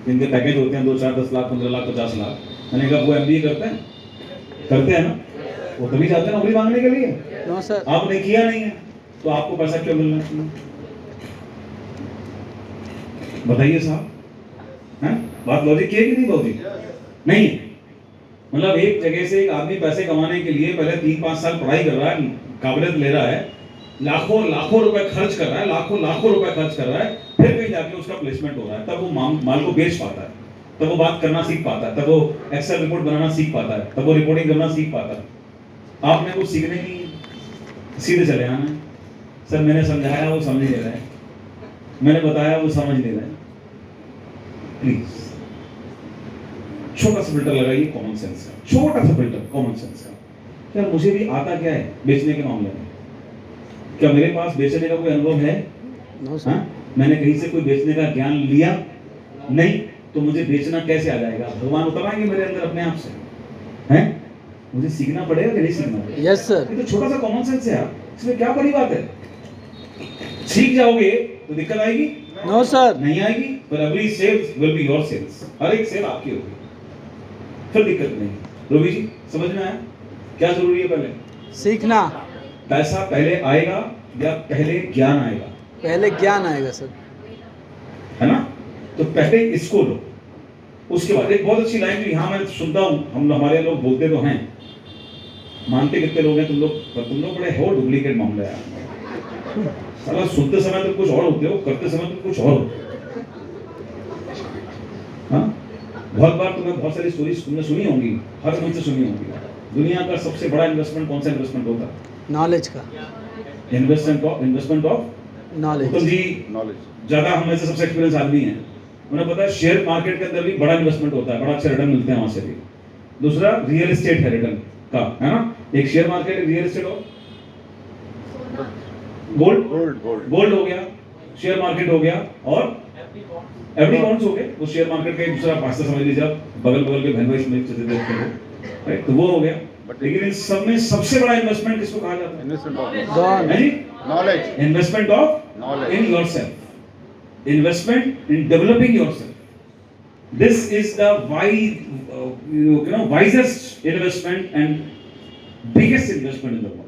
जिनके पैकेज होते हैं 2, 4, 10 लाख, 15 लाख, 50 लाख, मैंने कहा वो MBA करते हैं ना, वो तभी जाते हैं नौकरी मांगने के लिए। No sir. आपने किया नहीं है तो आपको पैसा क्यों मिलना चाहिए? बताइए साहब, हैं? बात लॉजिक है कि नहीं लॉजिक? नहीं। मतलब एक जगह से एक आदमी पैसे कमाने के लिए पहले 3-5 साल पढ़ाई कर रहा है, काबिलियत ले रहा है, लाखों लाखों रुपए खर्च कर रहा है, लाखों लाखों रुपए खर्च कर रहा है, फिर कहीं जाके उसका प्लेसमेंट हो रहा है, तब वो माल को बेच पाता है, तब वो बात करना सीख पाता है, तब वो एक्सेल रिपोर्ट बनाना सीख पाता है, तब वो रिपोर्टिंग करना सीख पाता है। आपने कुछ सीखने नहीं है, सीधे चले आना है। सर मैंने समझाया वो समझ नहीं रहे, मैंने बताया वो समझ नहीं रहे। प्लीज छोटा सा फिल्टर लगाइए कॉमन सेंस का, छोटा सा फिल्टर कॉमन सेंस का। यार मुझे भी आता क्या है बेचने के मामले में? क्या मेरे पास बेचने का कोई अनुभव है? No sir. मैंने कहीं से कोई बेचने का ज्ञान लिया नहीं, तो मुझे बेचना कैसे आ जाएगा? भगवान उतर आएंगे मेरे अंदर अपने आप से? हैं? मुझे सीखना पड़ेगा कि नहीं सीखना पड़ेगा? Yes sir. ये तो छोटा सा कॉमन सेंस है यार, इसमें क्या बड़ी बात है? सीख जाओगे तो दिक्कत आएगी? No sir. नहीं आएगी। पर every sales will be your sales, हर एक सेल आपकी होगी, फिर दिक्कत नहीं। रोबी जी समझ में आया क्या जरूरी है? पहले सीखना। पैसा पहले आएगा या पहले ज्ञान आएगा? पहले ज्ञान आएगा सर, है ना? तो पहले इसको लो, उसके बाद एक बहुत अच्छी लाइन जो यहाँ मैं सुनता हूँ, हम हमारे लोग बोलते तो हैं, मानते कितने लोग हैं तुम लोग? पर तुम लोग बड़े हो डुप्लीकेट मामला यार। साला सुनते समय तुम कुछ और होते हो, करते समय तुम कुछ और होते हो। हाँ? बहुत बार तुम्हें बहुत सारी स्टोरीज तुमने सुनी होंगी, हर मुझसे सुनी होंगी। दुनिया का सबसे बड़ा इन्वेस्टमेंट कौन सा इन्वेस्टमेंट होता है? नॉलेज का। Investment of knowledge. उत्तम जी ज्यादा हम में से सबसे एक्सपीरियंस आदमी है, उन्हें पता है शेयर मार्केट के अंदर भी बड़ा इन्वेस्टमेंट होता है, बड़ा अच्छा रिटर्न मिलते हैं वहां से भी। दूसरा रियल एस्टेट है रिटर्न का, है ना? एक शेयर मार्केट, एक रियल एस्टेट और गोल्ड हो गया, शेयर मार्केट हो गया, और एफडी बॉन्ड्स हो गए। वो शेयर मार्केट का एक दूसरा पास्ता समझ लीजिए आप, बगल बगल के बहन भाई समझ देखते हो, राइट? तो वो हो गया। लेकिन इन सब में सबसे बड़ा इन्वेस्टमेंट किसको कहा जाता है? Knowledge. Investment of in yourself, investment in developing yourself. This is the wisest investment and biggest investment in the world.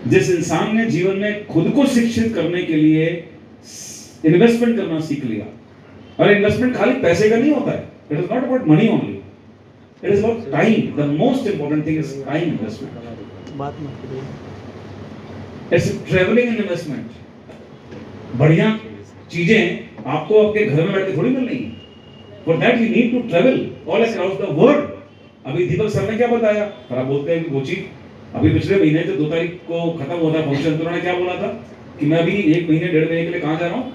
जिस इंसान ने जीवन में खुद को शिक्षित करने के लिए इन्वेस्टमेंट करना सीख लिया, और इन्वेस्टमेंट खाली पैसे का नहीं होता है, it is not about money only, it is about time. The most important thing is time investment. बात मत करिए। It's travelling investment. बढ़िया चीजें आपको आपके घर में बैठ के थोड़ी मिल रही है, for that you need to travel all across the world. अभी दीपक सर ने क्या बताया, और आप बोलते हैं कि वो चीज अभी पिछले महीने जो 2 तारीख को खत्म हुआ था फंक्शन, तो उन्होंने क्या बोला था कि मैं अभी 1 महीने 1.5 महीने के लिए कहाँ जा रहा हूँ?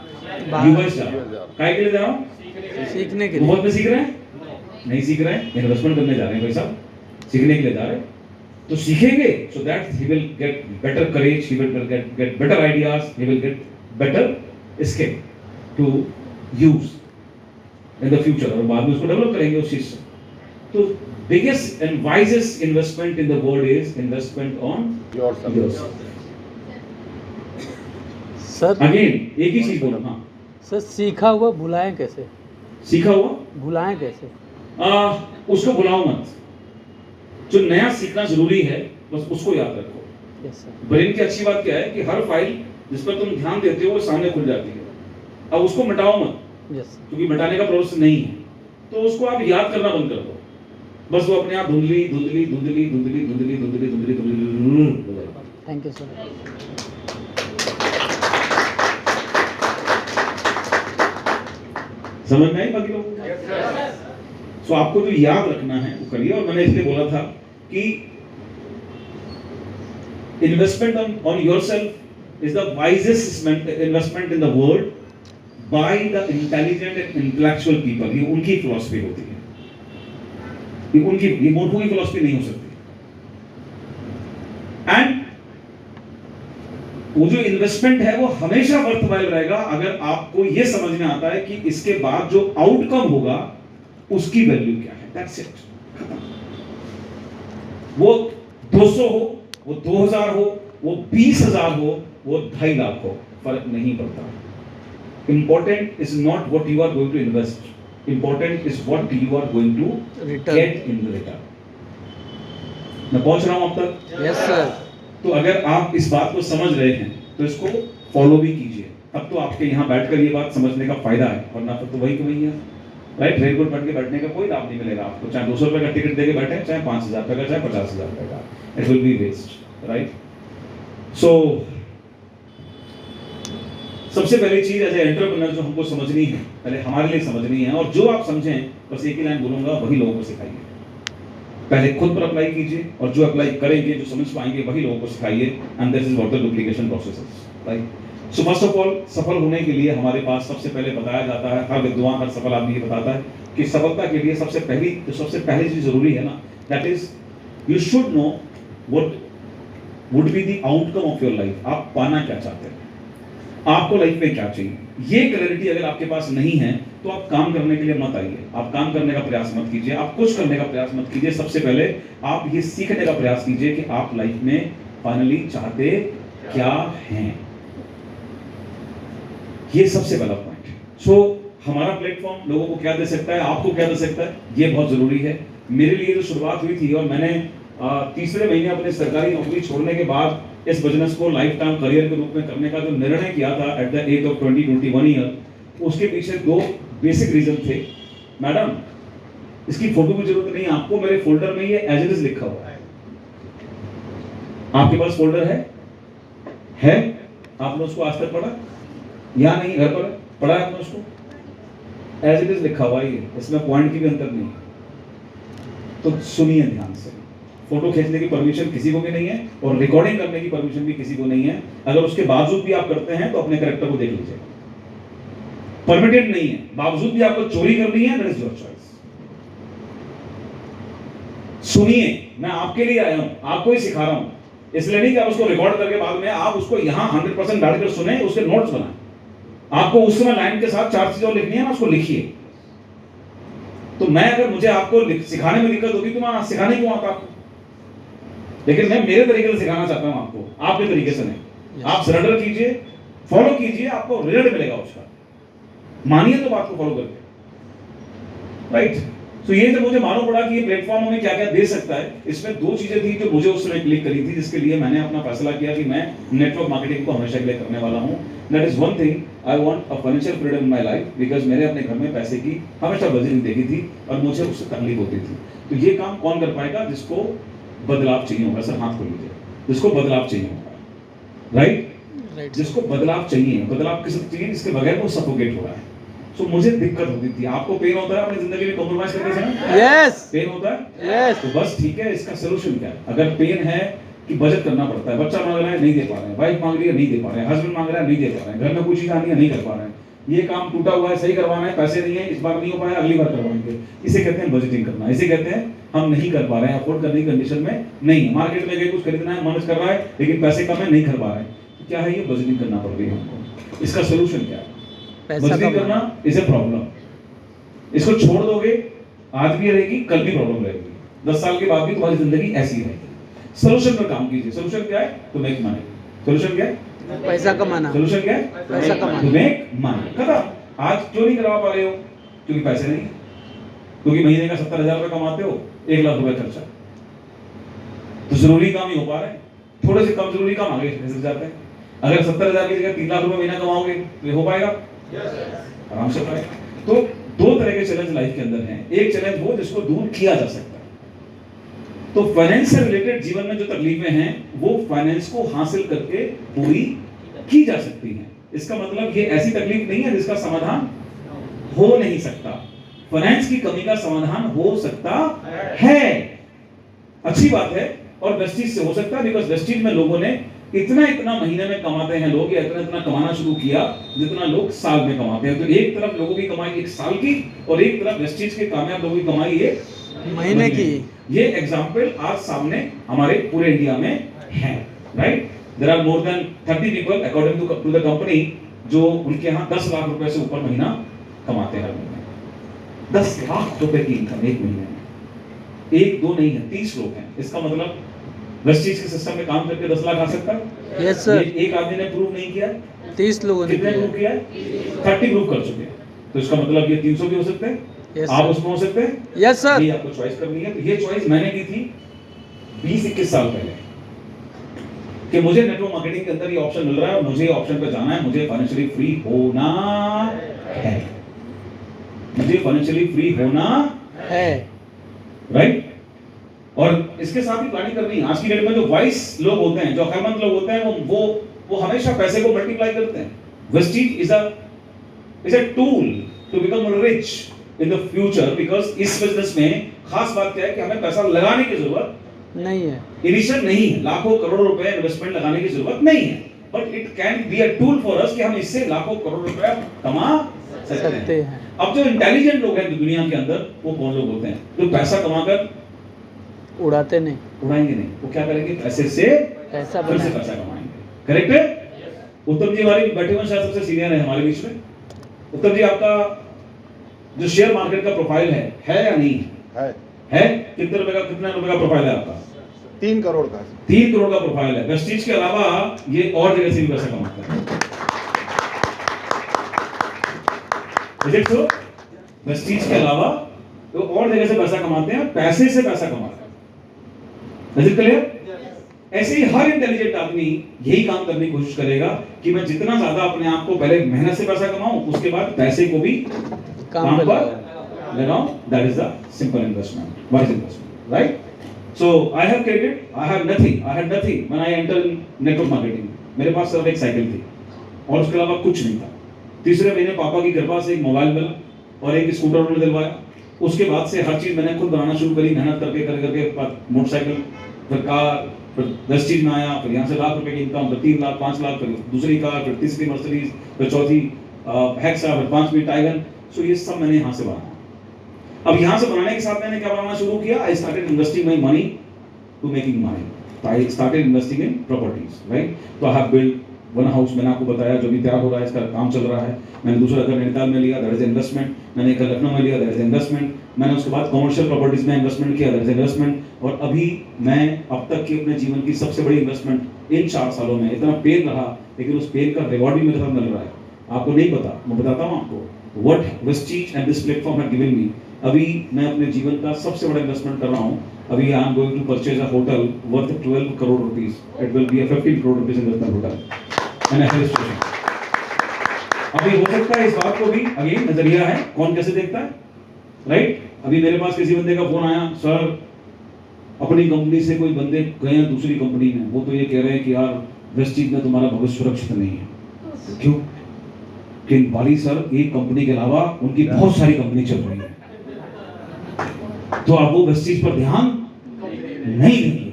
यूएस जा रहा हूँ। काय के लिए जा रहा हूँ? सीखने के लिए। बहुत में सीख रहे हैं? नहीं सीख रहे हैं, इन्वेस्टमेंट करने जा रहे हैं भाई साहब, सीखने के लिए जा रहे हैं। तो सीखेंगे so that he will get better courage, he will get better ideas, he will get better skill to use in the future, और बाद में उसको डेवलप करेंगे उस चीज से। तो biggest and wisest investment in the world is investment on yourself. Sir Again एक ही चीज बोलो। हाँ सर, सीखा हुआ भुलाएं कैसे? सीखा हुआ भुलाएं कैसे? उसको भुलाओ मत। जो नया सीखना जरूरी है बस उसको याद रखो। Yes sir. ब्रेन की अच्छी बात क्या है कि हर फाइल जिस पर तुम ध्यान देते हो वो सामने खुल जाती है। अब उसको मिटाओ मत, यस क्योंकि मिटाने का प्रोसेस नहीं है, तो उसको आप याद करना बंद कर दो, बस वो अपने आप धुंधली धुंधली धुंधली धुंधली धुंधली धुंधली धुंधली धुंधली। Thank you sir. समझ में आई बाकी लोगों को? सो आपको जो याद रखना है वो करिए। और मैंने इसलिए बोला था कि investment on yourself is the wisest investment in the world by the intelligent and intellectual people. ये उनकी फिलॉसफी होती है, ये उनकी, ये मोटू की फिलॉसफी नहीं हो सकती। एंड वो जो इन्वेस्टमेंट है वो हमेशा वर्थवाइल रहेगा अगर आपको ये समझ में आता है कि इसके बाद जो आउटकम होगा उसकी वैल्यू क्या है। That's it. वो 200 हो, वो 2000 हो, वो 20,000 हो, वो 2.5 लाख हो, फर्क नहीं पड़ता। important is not what you are going to invest, important is what you are going to Return. get in the return. मैं पहुंच रहा हूं अब तक? Yes sir. तो अगर आप इस बात को समझ रहे हैं तो इसको फॉलो भी कीजिए, तब तो आपके यहाँ बैठकर ये बात समझने का फायदा है, वरना फिर तो वही की वही है, राइट। रेल पर बैठ के बैठने का कोई लाभ नहीं मिलेगा आपको, चाहे 200 रुपए का टिकट देके बैठे, चाहे 5,000 रुपए का, चाहे 50,000 रुपए का, it will be waste, right. So सबसे पहली चीज एज ए एंटरप्रेन्योर जो हमको समझनी है, पहले हमारे लिए समझनी है, और जो आप समझें बस एक ही लाइन बोलूंगा, वही लोगों को सिखाइए। पहले खुद पर अप्लाई कीजिए, और जो अप्लाई करेंगे, जो समझ पाएंगे, वही लोगों को सिखाइए, and this is what the duplication process is, right. So first of all, सफल होने के लिए हमारे पास सबसे पहले बताया जाता है, हर विद्वान, हर सफल आदमी ये बताता है कि सफलता के लिए सबसे पहली चीज जरूरी है ना, that is you should know what would be the outcome of your life. आप पाना क्या चाहते हैं, आपको लाइफ में क्या चाहिए, ये क्लैरिटी अगर आपके पास नहीं है तो आप काम करने के लिए मत आइए, आप काम करने का प्रयास मत कीजिए, आप कुछ करने का प्रयास मत कीजिए। सबसे पहले आप ये सीखने का प्रयास कीजिए कि आप लाइफ में फाइनली चाहते क्या हैं, ये सबसे पहला पॉइंट है। सो हमारा प्लेटफॉर्म लोगों को क्या दे सकता है, आपको क्या दे सकता है, ये बहुत जरूरी है। मेरे लिए जो शुरुआत हुई थी, और मैंने तीसरे महीने अपने सरकारी नौकरी छोड़ने के बाद इस बिजनेस को लाइफ टाइम करियर के रूप में करने का जो निर्णय किया था at the age of 21 year, उसके पीछे दो बेसिक रीजन थे। मैडम, इसकी फोटो की जरूरत नहीं है आपको, मेरे फोल्डर में ये एज इट इज लिखा हुआ है। आपके पास फोल्डर है? आपने उसको आज तक पढ़ा या नहीं? घर पर पढ़ा है आपने उसको? एज इट इज लिखा हुआ है, इसमें पॉइंट की भी अंतर नहीं है। तो सुनिए ध्यान से, फोटो खींचने की परमिशन किसी को भी नहीं है, और रिकॉर्डिंग करने की परमिशन भी किसी को नहीं है। अगर उसके बावजूद भी आप करते हैं तो अपने कैरेक्टर को देख लीजिए, परमिटेड नहीं है, बावजूद भी आपको चोरी करनी है, दैट इज योर चॉइस। सुनिए, मैं आपके लिए आया हूं, आपको ही सिखा रहा हूं, इसलिए नहीं कि आप उसको रिकॉर्ड करके बाद में आप उसको यहां 100% डालकर सुने, उसके नोट्स बनाएं। आपको उस समय लाइन के साथ 4 चीजें लिखनी है ना, उसको लिखिए। तो मैं अगर मुझे आपको सिखाने में दिक्कत होगी तो मैं सिखाने क्यों आता आपको, लेकिन मैं मेरे तरीके से सिखाना चाहता हूं आपको, आपके तरीके से नहीं। आप सरेंडर कीजिए, फॉलो कीजिए, आपको रिजल्ट मिलेगा उसका, मानिए तो बात को फॉलो करके, राइट। तो ये जब मुझे मालूम पड़ा कि ये प्लेटफॉर्म हमें क्या क्या दे सकता है, इसमें 2 चीजें थी जो मुझे उस समय क्लिक करी थी, जिसके लिए मैंने अपना फैसला किया कि मैं नेटवर्क मार्केटिंग को हमेशा के लिए करने वाला हूं। That is one thing, I want a financial freedom in my life, because मैंने अपने घर में पैसे की हमेशा बजटिंग देखी थी और मुझे उससे तकलीफ होती थी। तो ये काम कौन कर पाएगा? जिसको बदलाव चाहिए होगा, सर हाथ खोल लीजिए, जिसको बदलाव चाहिए होगा, राइट। जिसको बदलाव चाहिए, बदलाव किस चाहिए, इसके बगैर वो सफोकेट हो रहा है। सो मुझे दिक्कत होती थी। आपको पेन होता है अपनी जिंदगी में कॉम्प्रोमाइज करने से? यस। पेन होता है? यस। तो बस ठीक है, इसका सोल्यूशन क्या है? अगर पेन है कि बजट करना पड़ता है, बच्चा मांग रहा है नहीं दे पा रहे हैं, वाइफ मांग रही है नहीं दे पा रहे हैं, हस्बैंड मांग रहा है नहीं दे पा रहे हैं, घर में कोई चीज आनी है नहीं कर पा रहे हैं, ये काम टूटा हुआ है सही करवाना है, पैसे नहीं है, इस बार नहीं हो पाया अगली बार करवाएंगे, इसे कहते हैं बजटिंग करना। इसे कहते हैं हम नहीं कर पा रहे हैं, अफोर्ड करने की कंडीशन में नहीं है, मार्केट में गए कुछ खरीदना है, मन कर रहा है लेकिन पैसे कम है, नहीं कर पा रहे हैं। तो क्या है ये? बजटिंग करना पड़ रही है हमको। इसका सोल्यूशन क्या है? बजटिंग करना इज ए प्रॉब्लम। इसको छोड़ दोगे, आज भी रहेगी, कल भी प्रॉब्लम रहेगी, 10 साल के बाद भी तुम्हारी जिंदगी ऐसी रहेगी। सोल्यूशन पर काम कीजिए। सोल्यूशन क्या है? To make money. सोल्यूशन क्या है? पैसा कमाना। सोल्यूशन क्या है? पैसा कमाना। To make money. खत्म। आज क्यों नहीं करवा पा रहे हो? क्योंकि पैसे नहीं, क्योंकि महीने का 70,000 रुपए कमाते हो, 1 लाख रुपए खर्चा, तो जरूरी काम ही हो पा रहे हैं, थोड़े से कम जरूरी काम आगे खिसक जाते हैं। अगर 70,000 की जगह 3 लाख रुपए महीना कमाओगे तो ये हो पाएगा? आराम से पाएगा। तो 2 तरह के चैलेंज लाइफ के अंदर हैं। एक चैलेंज वो जिसको दूर किया जा सकता है। तो फाइनेंस से रिलेटेड जीवन में जो तकलीफें हैं वो फाइनेंस को हासिल करके पूरी की जा सकती हैं। इसका मतलब ये ऐसी तकलीफ नहीं है जिसका समाधान हो नहीं सकता। फाइनेंस की कमी का समाधान हो सकता है, अच्छी बात है, और वेस्टीज से हो सकता है, बिकॉज वेस्टीज में लोगों ने इतना महीने में कमाते हैं लोग, या इतना कमाना शुरू किया जितना लोग साल में कमाते हैं। तो एक तरफ लोगों की कमाई 1 साल की, और एक तरफ वेस्टीज के कामयाब लोगों की कमाई 1 महीने की। ये एग्जाम्पल आज सामने हमारे पूरे इंडिया में है, right. There are more than 30 people according to the company जो उनके यहाँ 10 लाख रुपए से ऊपर महीना कमाते हैं। 10 लाख रुपए की इनकम एक महीने में। 1 2 नहीं है, 30 लोग हैं। इसका मतलब वेस्टीज के सिस्टम में काम करके 10 लाख आ सकता है? Yes sir. एक आदमी ने प्रूव नहीं किया, 30 लोगों ने कितने किया ग्रुप किया है? 30 ग्रुप कर चुके हैं। तो इसका मतलब ये 300 भी हो सकते हैं, Yes, आप sir. उसमें हो सकते हैं, यस सर ये आपको चॉइस करनी है। तो ये चॉइस मैंने की थी 20-21 साल पहले कि मुझे नेटवर्क मार्केटिंग के अंदर ये ऑप्शन मिल रहा है और मुझे ये ऑप्शन पे जाना है, मुझे फाइनेंशियली फ्री होना है, मुझे फाइनेंशियली फ्री होना है। राइट। और इसके साथ ही प्लानिंग करनी है। आज की डेट में जो वाइस लोग होते हैं, जो अक्लमंद लोग होते हैं, वो हमेशा पैसे को मल्टीप्लाई करते हैं। Vestige is a tool to become rich in the future, because इस बिजनेस में खास बात क्या है कि हमें पैसा लगाने की जरूरत नहीं है, इनिशियल नहीं है, लाखों करोड़ों रुपए इन्वेस्टमेंट लगाने की जरूरत नहीं है, but it can be a tool for us कि हम इससे लाखों करोड़ रुपए कमा सकते हैं। अब जो इंटेलिजेंट लोग हैं दुनिया के अंदर, वो कौन लोग होते हैं? जो पैसा कमाकर उड़ाते नहीं, उड़ाएंगे नहीं, वो क्या करेंगे? पैसे से पैसा फिर से बनाए। पैसा कमाएंगे। करेक्ट है? उत्तम जी हमारे बैठे हुए शायद सबसे सीनियर है हमारे बीच में। उत्तम जी, आपका जो शेयर मार्केट का प्रोफाइल है या नहीं है? कितने रुपए का प्रोफाइल है आपका? 3 करोड़ का। 3 करोड़ का प्रोफाइल है। वेस्टीज के अलावा ये और जगह से भी पैसा कमाता है। Is it so? वेस्टीज के अलावा तो और जगह से पैसा कमाते हैं, पैसे से पैसा कमाते हैं। Is it clear? ऐसे ही हर इंटेलिजेंट आदमी यही काम करने की कोशिश करेगा कि मैं जितना ज्यादा अपने आप को पहले मेहनत से पैसा कमाऊं, उसके बाद पैसे को भी काम पर लगाऊं। That is the simple investment, wise investment, right? So I had nothing when I entered network marketing. मेरे पास सिर्फ एक साइकिल थी और उसके अलावा कुछ नहीं था। तीसरे महीने पापा की कृपा से एक मोबाइल मिला और एक स्कूटर उन्होंने दिलवाया। उसके बाद से हर चीज मैंने खुद बनाना शुरू करी, मेहनत करके मोटरसाइकिल, फिर कार, फिर वेस्टीज में आया, फिर यहाँ से लाख रुपए की इनकम, फिर 3 लाख, 5 लाख, फिर दूसरी कार, फिर तीसरी मर्सिडीज, फिर चौथी हेक्सा, फिर 5वीं टाइगन। सो ये सब मैंने यहाँ से बनाया। अब यहां से बनाने के साथ मैंने क्या बनाना शुरू किया? I started investing my money to making money. I started investing in properties, right? तो I have build one house, मैंने आपको बताया, जो भी तैयार हो रहा है, इसका काम चल रहा है। मैंने दूसरा घर नैनीताल में लिया, दैट इज इन्वेस्टमेंट। मैंने एक लखनऊ में लिया, दैट इज इन्वेस्टमेंट। मैंने उसके बाद कमर्शियल प्रॉपर्टीज में इन्वेस्टमेंट किया, दैट इज इन्वेस्टमेंट। और अभी मैं अब तक की अपने जीवन की सबसे बड़ी इन्वेस्टमेंट इन 4 सालों में, इतना पेन रहा लेकिन उस पेन का रिवॉर्ड भी मेरे साथ मिल रहा है। आपको नहीं पता, मैं बताता हूँ आपको। What Vestige and this platform have given me. अभी मैं अपने जीवन का सबसे बड़ा इन्वेस्टमेंट कर रहा हूँ। अभी I am going to purchase a hotel worth 12 crore rupees. It will be a 15 crore rupees investment hotel and a hill station. अभी हो सकता है इस बात को भी, अगेन नजरिया है, कौन कैसे देखता है, राइट? अभी मेरे पास किसी बंदे का फोन आया, सर अपनी कंपनी से कोई बंदे गए हैं दूसरी कंपनी में, वो तो ये कह रहे हैं कि यार वेस्टीज में तुम्हारा भविष्य सुरक्षित नहीं है। क्यों? कि बाली सर, एक कंपनी के अलावा उनकी बहुत सारी कंपनी चल रही है, तो आप वो वेस्टीज पर ध्यान नहीं देंगे।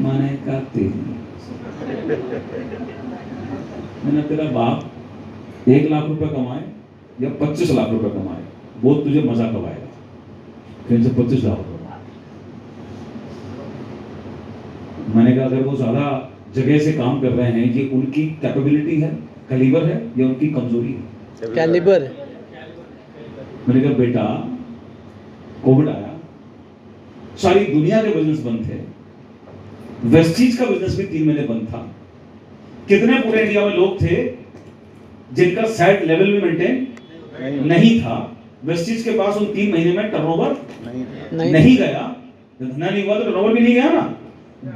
मैंने कहा मैंने तेरा बाप 1 लाख रुपए कमाए या 25 लाख रुपए कमाए, वो तुझे मजा कब आएगा? फिर से 25 लाख रुपए। मैंने कहा अगर वो ज्यादा जगह से काम कर रहे हैं, ये उनकी कैपेबिलिटी है, कैलिबर है, या उनकी कमजोरी है? कैलिबर है। मैंने कहा बेटा, कोविड आया, सारी दुनिया के बिजनेस बंद थे, वेस्टीज का बिजनेस भी 3 महीने बंद था। कितने पूरे इंडिया में लोग थे जिनका सेट लेवल भी मेंटेन नहीं था? वेस्टीज के पास उन 3 महीने में टर्नओवर नहीं गया, धंधा नहीं हुआ तो टर्नओवर भी नहीं गया ना।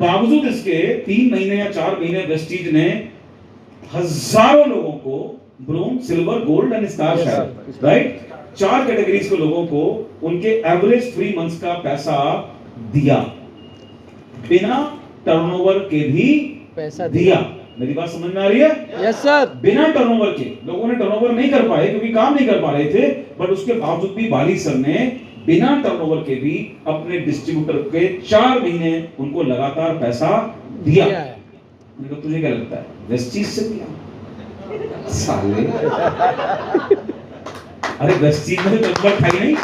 बावजूद इसके 3 महीने या 4 महीने वेस्टीज ने हजारों लोगों को bronze, silver, gold and star share, right, 4 categories के लोगों को उनके एवरेज 3 मंथ्स का पैसा दिया, बिना टर्नओवर के भी पैसा दिया। मेरी बात समझ में आ रही है? Yes sir. बिना टर्नओवर के, लोगों ने टर्नओवर नहीं कर पाए क्योंकि काम नहीं कर पा रहे थे, बट उसके बावजूद भी बाली सर ने बिना टर्नओवर के भी अपने डिस्ट्रीब्यूटर के 4 महीने उनको लगातार पैसा दिया। मैंने कहा तुझे क्या लगता है वेस्टीज से दिया? साले अरे वेस्टीज में तो टर्नओवर था ही नहीं,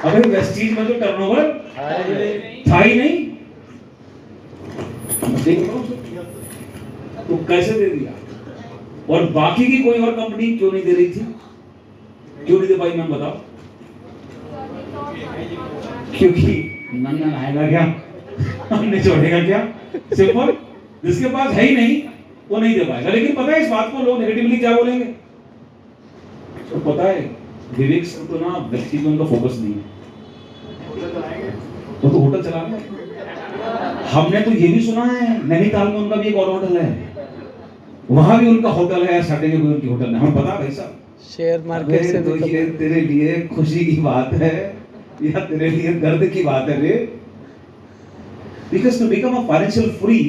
अरे वेस्टीज में तो टर्नओवर था ही नहीं। तो कैसे दे दिया? और बाकी की कोई और कंपनी क्यों नहीं दे रही थी? क्यों नहीं दे पाई मैम, बताओ? क्योंकि नन्ना आएगा क्या, हमने छोड़ेगा क्या? सिंपल, जिसके पास है ही नहीं वो नहीं दे पाएगा। लेकिन पता है इस बात को लोग नेगेटिवली क्या बोलेंगे, तो पता है विवेक सर तो ना व्यक्ति में उनका फोकस नहीं है, वो तो होटल चला रहे हैं। हमने तो ये भी सुना है नैनीताल में उनका भी एक और होटल है, वहां भी उनका होटल है, साटे में भी उनकी होटल है, हमें पता भाई साहब। शेयर मार्केट से तो भी ये तेरे लिए खुशी की बात है या तेरे लिए दर्द की बात है रे? Because to become a financial free,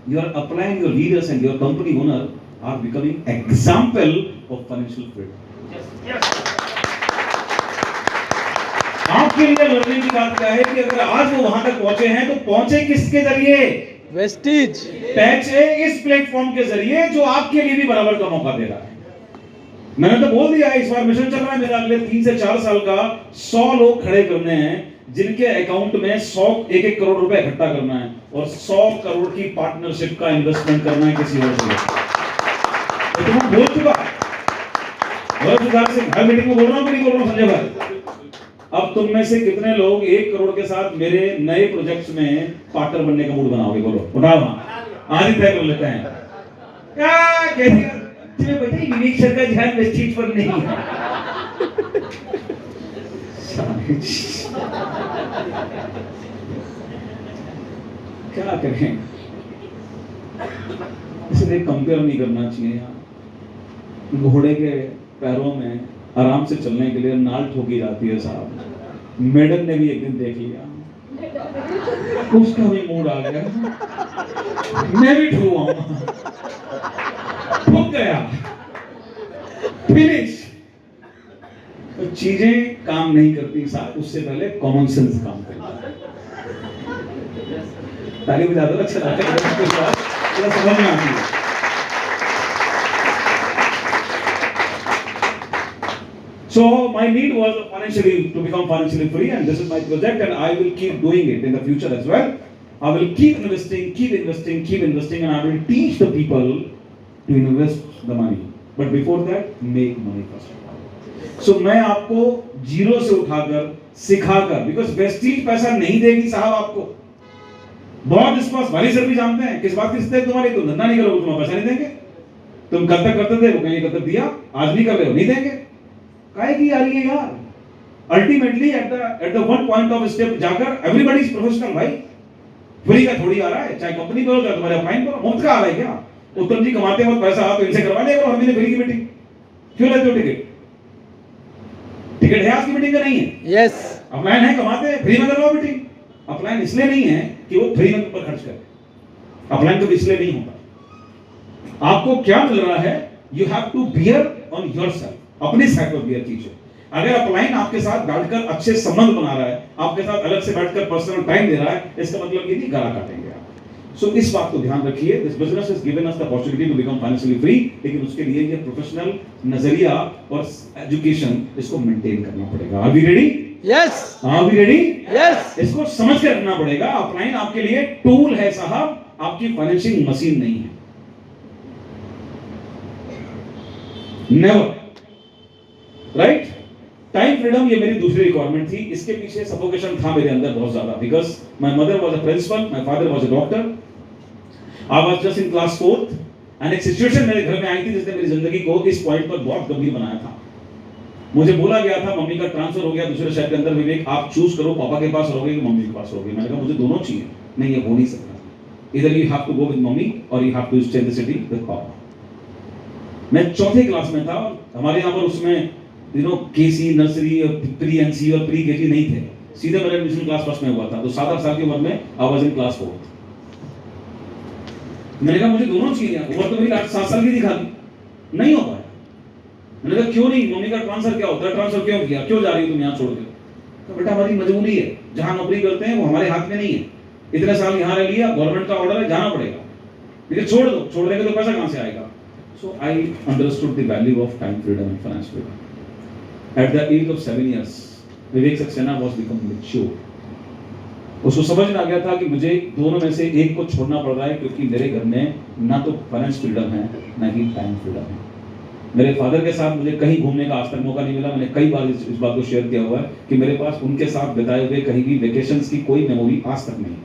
you are applying your leaders and your company owner are becoming example of financial freedom. आपके लिए लर्निंग की बात क्या है कि अगर आज वो वहां तक पहुंचे हैं तो पहुंचे किसके जरिए? वेस्टीज पहुंचे इस प्लेटफॉर्म के जरिए जो आपके लिए भी बराबर का मौका दे रहा है। मैंने तो बोल दिया है इस बार मिशन चल रहा है मेरा, अगले 3 से 4 साल का 100 लोग खड़े करने हैं जिनके अकाउंट में 100-1 करोड़ रुपए इकट्ठा करना है और 100 करोड़ की पार्टनरशिप का इन्वेस्टमेंट करना है किसी और से। तो मैं बोल चुका हर मीटिंग में बोल रहा हूं कि नहीं बोल रहा हूं संजय भाई? अब तुम में से कितने लोग 1 करोड़ के साथ मेरे नए प्रोजेक्ट्स में पार्टनर बनने का मूड बनाओगे? बोलो, उठाओ वहां, आज ही तय कर लेते हैं। क्या कहती है तुम्हें पता है विवेक सर का ध्यान वेस्टीज पर नहीं है। क्या करें, इसलिए कंपेयर नहीं करना चाहिए। यहाँ घोड़े के पैरों में आराम से चलने के लिए नाल ठोकी जाती है साहब। मेडन ने भी एक दिन देख लिया, उसका भी मूड आ गया, मैं भी ठुक गया, फिनिश। तो चीजें काम नहीं करती साहब, उससे पहले कॉमन सेंस काम करता है। ताली बजा दो, अच्छा लगता है, समझ में आती है। So my need was to become financially free, and this is my project, and I will keep doing it in the future as well. I will keep investing, and I will teach the people to invest the money. But before that, make money first. So मैं आपको zero से उठाकर सिखाकर, because Vestige पैसा नहीं देगी साहब आपको। बहुत विश्वास वाली सर भी जानते हैं किस बात की स्थिति तुम्हारी, तुम धंधा नहीं करोगे तुम्हें पैसा नहीं देंगे। तुम कब तक करते थे, वो कहीं कब तक दिया, आज नहीं कर रहे हो, नहीं देंगे। काहे की आ रही है यार? Ultimately at the one point of step जाकर एवरीबॉडी इज प्रोफेशनल भाई। फ्री का थोड़ी आ रहा है, चाहे कंपनी करो चाहे तुम्हारे अपलाइन करो, मुफ्त का आ रहा है क्या? उत्तम जी कमाते हो पैसा आप तो इनसे करवा लिया करो, हमने फ्री की मीटिंग क्यों लेते हो? टिकट है आपकी मीटिंग का नहीं है? यस। अपलाइन है, कमाते हैं, फ्री में करवाओ मीटिंग। अपलाइन इसलिए नहीं है कि वो फ्री में ऊपर खर्च करे, अपलाइन तो इसलिए नहीं होता। आपको क्या मिल रहा है? You have to bear on yourself, अपने साइड पर बियर कीजिए। अगर अपलाइन आपके साथ बैठकर अच्छे संबंध बना रहा है, आपके साथ अलग से बैठकर पर्सनल टाइम दे रहा है, इसका मतलब ये नहीं गला काटेंगे आप। सो इस बात को ध्यान रखिए। This business is given us the opportunity to become financially free, लेकिन उसके लिए ये प्रोफेशनल नजरिया और एजुकेशन इसको मेंटेन करना पड़ेगा। Are we ready? Yes. Are we ready? Yes. इसको समझ कर रखना पड़ेगा। अपलाइन आपके लिए टूल है साहब, आपकी फाइनेंशियल मशीन नहीं है। Never, right? टाइम फ्रीडम ये मेरी दूसरी रिक्वायरमेंट थी। इसके पीछे सफोकेशन था मेरे अंदर बहुत ज्यादा, because my mother was a principal, my father was a doctor. I was just in class 4th and एक सिचुएशन मेरे घर में आई थी जिसने मेरी जिंदगी को इस पॉइंट पर बहुत गंभीर बनाया था। मुझे बोला गया था मम्मी का ट्रांसफर हो गया दूसरे शहर के अंदर, विवेक आप चूज करो, पापा के पास रहोगे कि मम्मी के पास रहोगे। मैंने कहा मुझे दोनों चाहिए। नहीं, ये हो नहीं सकता, इधर you have to go with mummy और you have to stay in the city with papa. मैं 4th क्लास में था और हमारे यहाँ पर उसमें केसी नर्सरी और प्री एनसी और प्री केजी नहीं थे, सीधे मेरा एडमिशन क्लास 1 में हुआ था। तो 7-8 साल की उम्र में I was in class 4th। मैंने कहा मुझे दोनों चाहिए, उम्र तो मेरी 7 साल की दिखा दी, नहीं हो पाया। मैंने कहा क्यों नहीं? मम्मी का ट्रांसफर क्या होता है, ट्रांसफर क्यों किया, क्यों जा रही हो तुम यहाँ छोड़ के? तो बेटा हमारी मजबूरी है, जहाँ नौकरी करते हैं वो हमारे हाथ में नहीं है, इतने साल यहाँ रह लिया, गवर्नमेंट का ऑर्डर है, जाना पड़ेगा, लेकिन छोड़ दो, छोड़ देंगे तो पैसा कहाँ से आएगा? So I understood the value of time freedom and finance freedom. At the age of 7 years, Vivek Saxena was become mature. उसको समझ में आ गया था कि मुझे दोनों में से एक को छोड़ना पड़ रहा है, क्योंकि मेरे घर में ना तो फाइनेंस फ्रीडम है ना ही टाइम फ्रीडम है। मेरे फादर के साथ मुझे कहीं घूमने का आज तक मौका नहीं मिला। मैंने कई बार इस बात को शेयर किया हुआ है कि मेरे पास उनके साथ बिताए हुए कहीं भी वेकेशंस की कोई मेमोरी आज तक नहीं,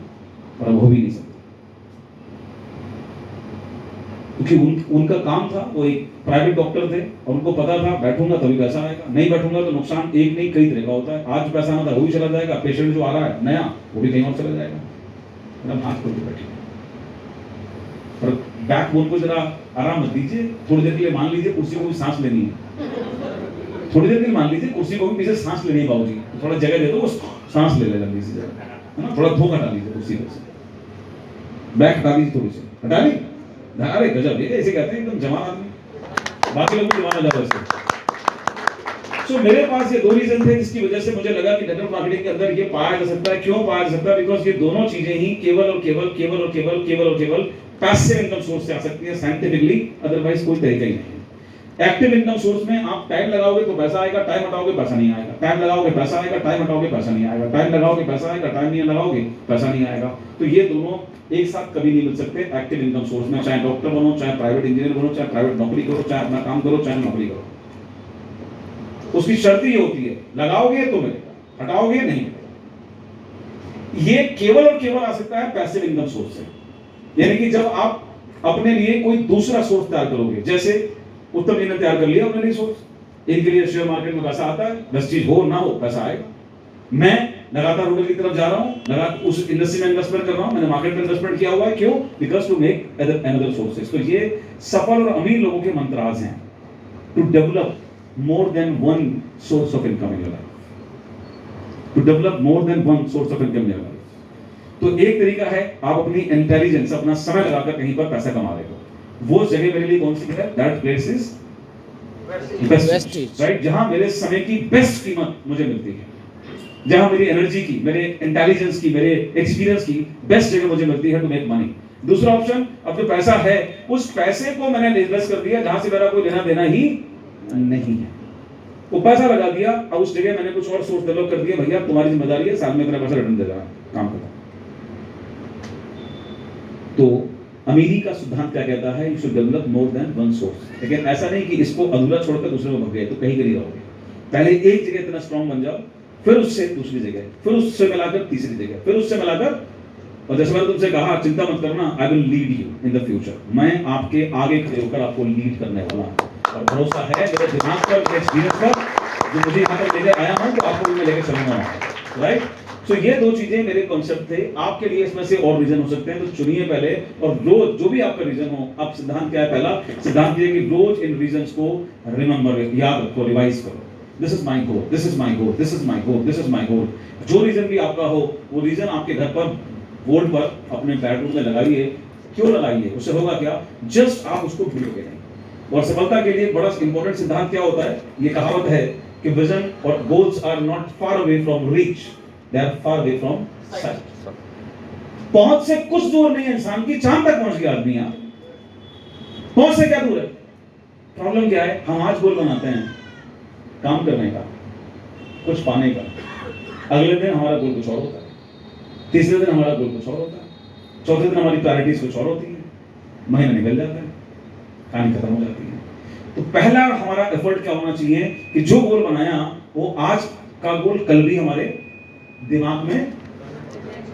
और अब हो भी नहीं सकती, क्योंकि उनका काम था, वो एक प्राइवेट डॉक्टर थे और उनको पता था बैठूंगा तभी पैसा आएगा, नहीं बैठूंगा तो नुकसान एक नहीं कई तरह का होता है। आज पैसा आना था वो भी चला जाएगा, पेशेंट जो आ रहा है नया वो भी कहीं और चला जाएगा। एकदम हाथ खोल के बैठिए और बैकबोन को जरा आराम मत दीजिए। थोड़ी देर के लिए मान लीजिए कुर्सी को भी सांस लेनी है, थोड़ी देर के लिए मान लीजिए कुर्सी को भी पीछे सांस लेनी है बाबूजी, थोड़ा जगह दे दो, वो सांस ले ले जल्दी से जरा, है ना, थोड़ा धोखा डाल लीजिए कुर्सी को, बैक हटा लीजिए थोड़ी सी, हटा ली। अरे गजब, ये ऐसे कहते हैं एकदम जवान आदमी, बाकी लोग जवान आ जाता है। सो मेरे पास ये दो रीजन थे जिसकी वजह से मुझे लगा कि नेटवर्क मार्केटिंग के अंदर ये पाया जा सकता है। क्यों पाया जा सकता है? बिकॉज ये दोनों चीजें ही केवल और केवल केवल और केवल केवल और केवल पैसिव इनकम सोर्स से आ सकती है साइंटिफिकली, अदरवाइज कोई तरीका ही नहीं है। एक्टिव इनकम सोर्स में आप टाइम लगाओगे तो पैसा आएगा, टाइम हटाओगे पैसा नहीं आएगा, टाइम लगाओगे पैसा आएगा, टाइम हटाओगे पैसा नहीं आएगा, टाइम लगाओगे पैसा आएगा, टाइम नहीं लगाओगे पैसा नहीं आएगा। तो ये दोनों एक साथ कभी नहीं मिल सकते एक्टिव इनकम सोर्स में। चाहे डॉक्टर बनो, चाहे प्राइवेट इंजीनियर बनो, चाहे प्राइवेट नौकरी करो, चाहे अपना काम करो, चाहे नौकरी करो, उसकी शर्त ये होती है लगाओगे तो मिलेगा, हटाओगे नहीं मिलेगा। ये केवल और केवल आ सकता है पैसिव इनकम सोर्स से। यानी कि जब आप अपने लिए कोई दूसरा सोर्स तैयार करोगे, जैसे उत्तम जी ने तैयार कर लिया अपने लिए सोर्स, इनके लिए शेयर मार्केट में पैसा आता है, बस चीज हो ना हो पैसा आएगा। मैं लगातार रूरल की तरफ जा रहा हूं, लगातार उस इंडस्ट्री में इन्वेस्टमेंट कर रहा हूं, मैंने मार्केट में इन्वेस्टमेंट किया हुआ है, क्यों? Because to make another sources. तो ये सफल और अमीर लोगों के मंत्राज हैं, to develop more than one source of income in your life, to develop more than one source of income in your life। तो एक तरीका है आप अपनी इंटेलिजेंस, अपना समय लगाकर कहीं पर पैसा कमा रहे हो। वो जगह मेरे लिए कौन सी है? That place is wastage, right? जहां मेरे समय की बेस्ट कीमत मुझे मिलती है, जहां मेरी एनर्जी की, मेरे इंटेलिजेंस की, मेरे एक्सपीरियंस की बेस्ट जगह मुझे मिलती है टू मेक मनी। दूसरा ऑप्शन, अब जो पैसा है उस पैसे को मैंने इन्वेस्ट कर दिया जहां से मेरा कोई लेना देना ही नहीं है, वो पैसा लगा दिया, अब उस जगह मैंने कुछ और सोर्स डेवलप कर दिया, भैया तुम्हारी जिम्मेदारी है साल में इतना पैसा रिटर्न दे देना, काम करो। तो अमीरी का सिद्धांत क्या कहता है? You should develop more than one source. लेकिन ऐसा नहीं कि इसको अधूरा छोड़कर दूसरे में भग गए तो कहीं कहीं रहोगे। पहले एक जगह इतना स्ट्रांग बन जाओ, फिर उससे दूसरी जगह, फिर उससे मिलाकर तीसरी जगह, फिर उससे मिलाकर, और जैसे मैंने तुमसे कहा चिंता मत करना, I will lead you in the future, मैं आपके आगे खड़े होकर आपको लीड करने वाला हूं। और भरोसा है मेरे दिमाग पर, मेरे एक्सपीरियंस पर, जो मुझे यहाँ पर लेकर आया हूँ, तो आपको भी मैं लेकर चलूंगा, राइट? सो ये दो चीजें मेरे कॉन्सेप्ट थे। आपके लिए इसमें से और रीजन हो सकते हैं, तो चुनिए पहले, और रोज जो भी आपका रीजन हो, आप सिद्धांत क्या है? पहला सिद्धांत ये कि रोज इन रीजंस को रिमेंबर, याद रखो, रिवाइज करो। This is my goal, this is my goal, this is my goal, this is my goal. जो रीजन भी आपका हो, वो रीजन आपके घर पर बोर्ड पर अपने बेडरूम में लगाइए। क्यों लगाइए? उससे होगा क्या? जस्ट आप उसको भूलोगे नहीं। और सफलता के लिए बड़ा इंपॉर्टेंट सिद्धांत क्या होता है? ये कहावत है कि विजन और goals are not far away from reach, they are far away from sight. पहुंच से कुछ दूर नहीं है इंसान की, चांद तक पहुंच गया आदमी। यहां पहुंच से क्या दूर है? प्रॉब्लम क्या है? हम आज गोल बनाते हैं काम करने का, कुछ पाने का, अगले दिन हमारा गोल कुछ और होता है, तीसरे दिन हमारा गोल कुछ और होता है, चौथे दिन हमारी प्रायोरिटीज कुछ और होती है, महीना निकल जाता है, कहानी खत्म हो जाती है। तो पहला हमारा एफर्ट क्या होना चाहिए कि जो गोल बनाया वो आज का गोल कल भी हमारे दिमाग में,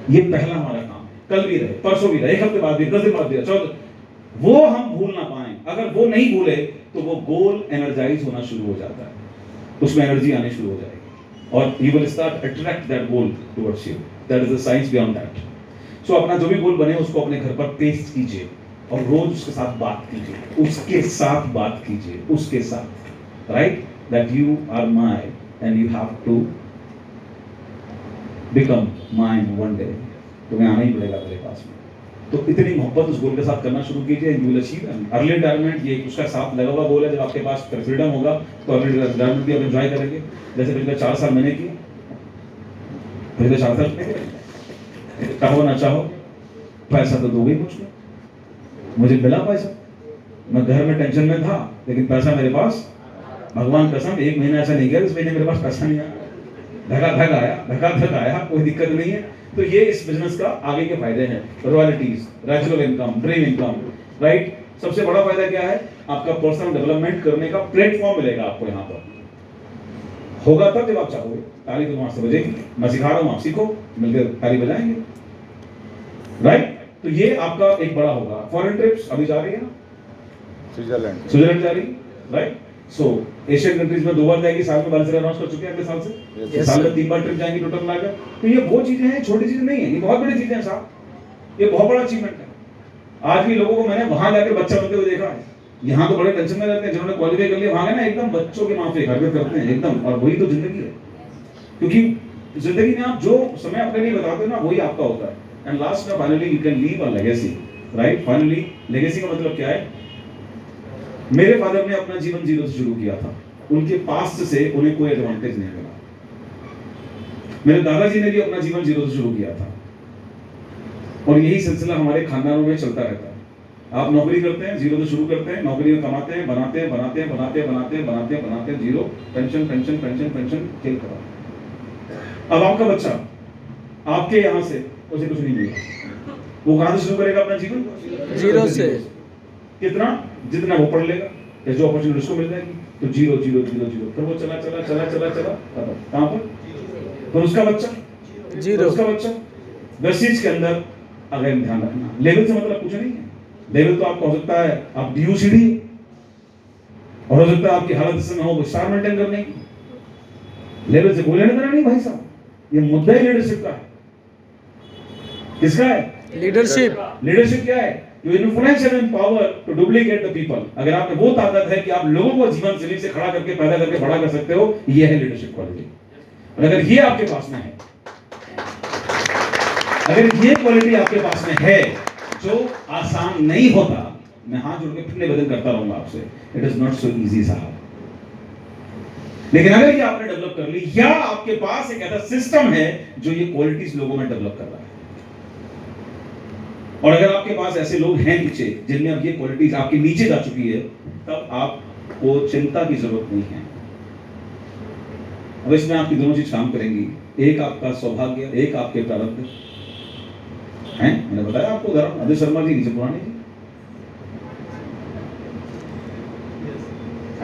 ये पहला हमारा काम, कल भी रहे, परसों भी रहे, एक हफ्ते बाद भी, 10 दिन बाद भी, 14, वो हम भूल ना पाए। अगर वो नहीं भूले तो वो गोल एनर्जाइज होना शुरू हो जाता है, उसमें एनर्जी आनी शुरू हो जाएगी और you will start attract that goal towards you. That is the science beyond that. So अपना जो भी गोल बने उसको अपने घर पर पेस्ट कीजिए और रोज उसके साथ बात कीजिए, उसके साथ बात कीजिए, उसके साथ, right? That you are my and you have to become mine one day. तुम्हें आना ही पड़ेगा मेरे पास में। तो इतनी मोहब्बत उस गोल के साथ करना शुरू कीजिए, you will achieve early retirement. ये उसका साथ लगा हुआ गोल है। जब आपके पास फ्रीडम होगा तो अर्ली रिटायरमेंट भी आप एंजॉय करेंगे। जैसे पिछले 4 साल मैंने की, पिछले 4 साल कहो ना चाहो पैसा तो दोगे मुझको, मुझे मिला पैसा, मैं घर में टेंशन में था लेकिन पैसा मेरे पास, भगवान कसम 1 महीना ऐसा नहीं गया इस महीने मेरे पास पैसा नहीं आया, धका आया, कोई दिक्कत नहीं है। तो ये इस बिजनेस का आगे के फायदे हैं, royalties, रेजुअल income, dream income, right? सबसे बड़ा फायदा क्या है? आपका पर्सनल डेवलपमेंट करने का प्लेटफॉर्म मिलेगा आपको। यहाँ पर होगा तब जब आप चाहोगे। ताली तो वहां से बजेगी, मैं सिखा रहा हूं, आप सीखो, मिलकर ताली बजाएंगे, राइट? तो ये आपका एक बड़ा होगा। फॉरेन ट्रिप्स अभी जा रही है, स्विट्जरलैंड जा रही, राइट? सो एशियन कंट्रीज में 2 बार जाएगी, साल में 12 अनाउंस कर चुके हैं अगले साल से। Yes, साल में sir. 3 बार ट्रिप जाएंगी टोटल मिलाकर। तो ये वो चीजें हैं, छोटी चीजें नहीं है, ये बहुत बड़ी चीजें हैं साहब, ये बहुत बड़ा अचीवमेंट है। आज भी लोगों को मैंने वहां जाकर बच्चा बनते हुए देखा है। यहाँ तो बड़े टेंशन में रहते हैं, जिन्होंने क्वालिफाई कर लिया वहां गए ना एकदम बच्चों के माफिक हरकत करते हैं एकदम, और वही तो जिंदगी है। क्योंकि जिंदगी में आप जो समय अपने लिए बताते हो ना, वही आपका होता है। एंड लास्ट में finally you can leave a legacy, right? Finally legacy का मतलब क्या है? मेरे फादर ने अपना जीवन जीरो से शुरू किया था, उनके पास्ट से उन्हें कोई एडवांटेज नहीं मिला। मेरे दादाजी ने भी अपना जीवन जीरो से शुरू किया था, और यही सिलसिला हमारे खानदानों में चलता रहता है। आप नौकरी करते हैं, जीरो से शुरू करते हैं, नौकरी में कमाते हैं, बनाते हैं, बनाते हैं, बनाते हैं, बनाते हैं, बनाते हैं, बनाते हैं, zero, pension pension pension pension, खेल खत्म। अब आपका बच्चा आपके यहाँ से उसे कुछ नहीं मिला, वो कहां से शुरू करेगा अपना जीवन? जीरो से। कितना? जितना वो पढ़ लेगा या जो अपॉर्चुनिटी उसको मिल जाएगी, तो जीरो जीरो जीरो जीरो, फिर वो चला चला चला चला चला कहां पर? फिर उसका बच्चा जीरो। उसका बच्चा वेस्टीज के अंदर। अगर ध्यान रखना, लेवल से मतलब कुछ नहीं है। लेवल तो आपको हो सकता है आप DUCD, और हो सकता है आपकी हालत इस समय हो स्टार मेंटेन करने की। लेवल से कोई लेना देना नहीं भाई साहब, ये मुद्दा ही लीडरशिप का है। किसका है? लीडरशिप। लीडरशिप क्या है? You influence and power to duplicate the people. अगर आप में वो ताकत है कि आप लोगों को जीवन शैली से खड़ा करके, पैदा करके बड़ा कर सकते हो, ये है लीडरशिप क्वालिटी। और अगर ये आपके पास में है, अगर ये क्वालिटी आपके पास में है, जो आसान नहीं होता, मैं हाथ जोड़ के फिर निवेदन करता रहूंगा आपसे, it is not so easy साहब। लेकिन अगर ये आपने डेवलप कर ली, या आपके पास एक ऐसा सिस्टम है जो ये क्वालिटीज लोगों में डेवलप कर रहा है, और अगर आपके पास ऐसे लोग हैं नीचे जिनमें अब ये क्वालिटीज आपके नीचे जा चुकी है, तब आपको चिंता की जरूरत नहीं है। अब इसमें आपकी दोनों चीज काम करेंगी, एक आपका सौभाग्य, एक आपके प्रारब्ध हैं। मैंने बताया आपको उदाहरण, अजय शर्मा जी नीचे पुराने जी।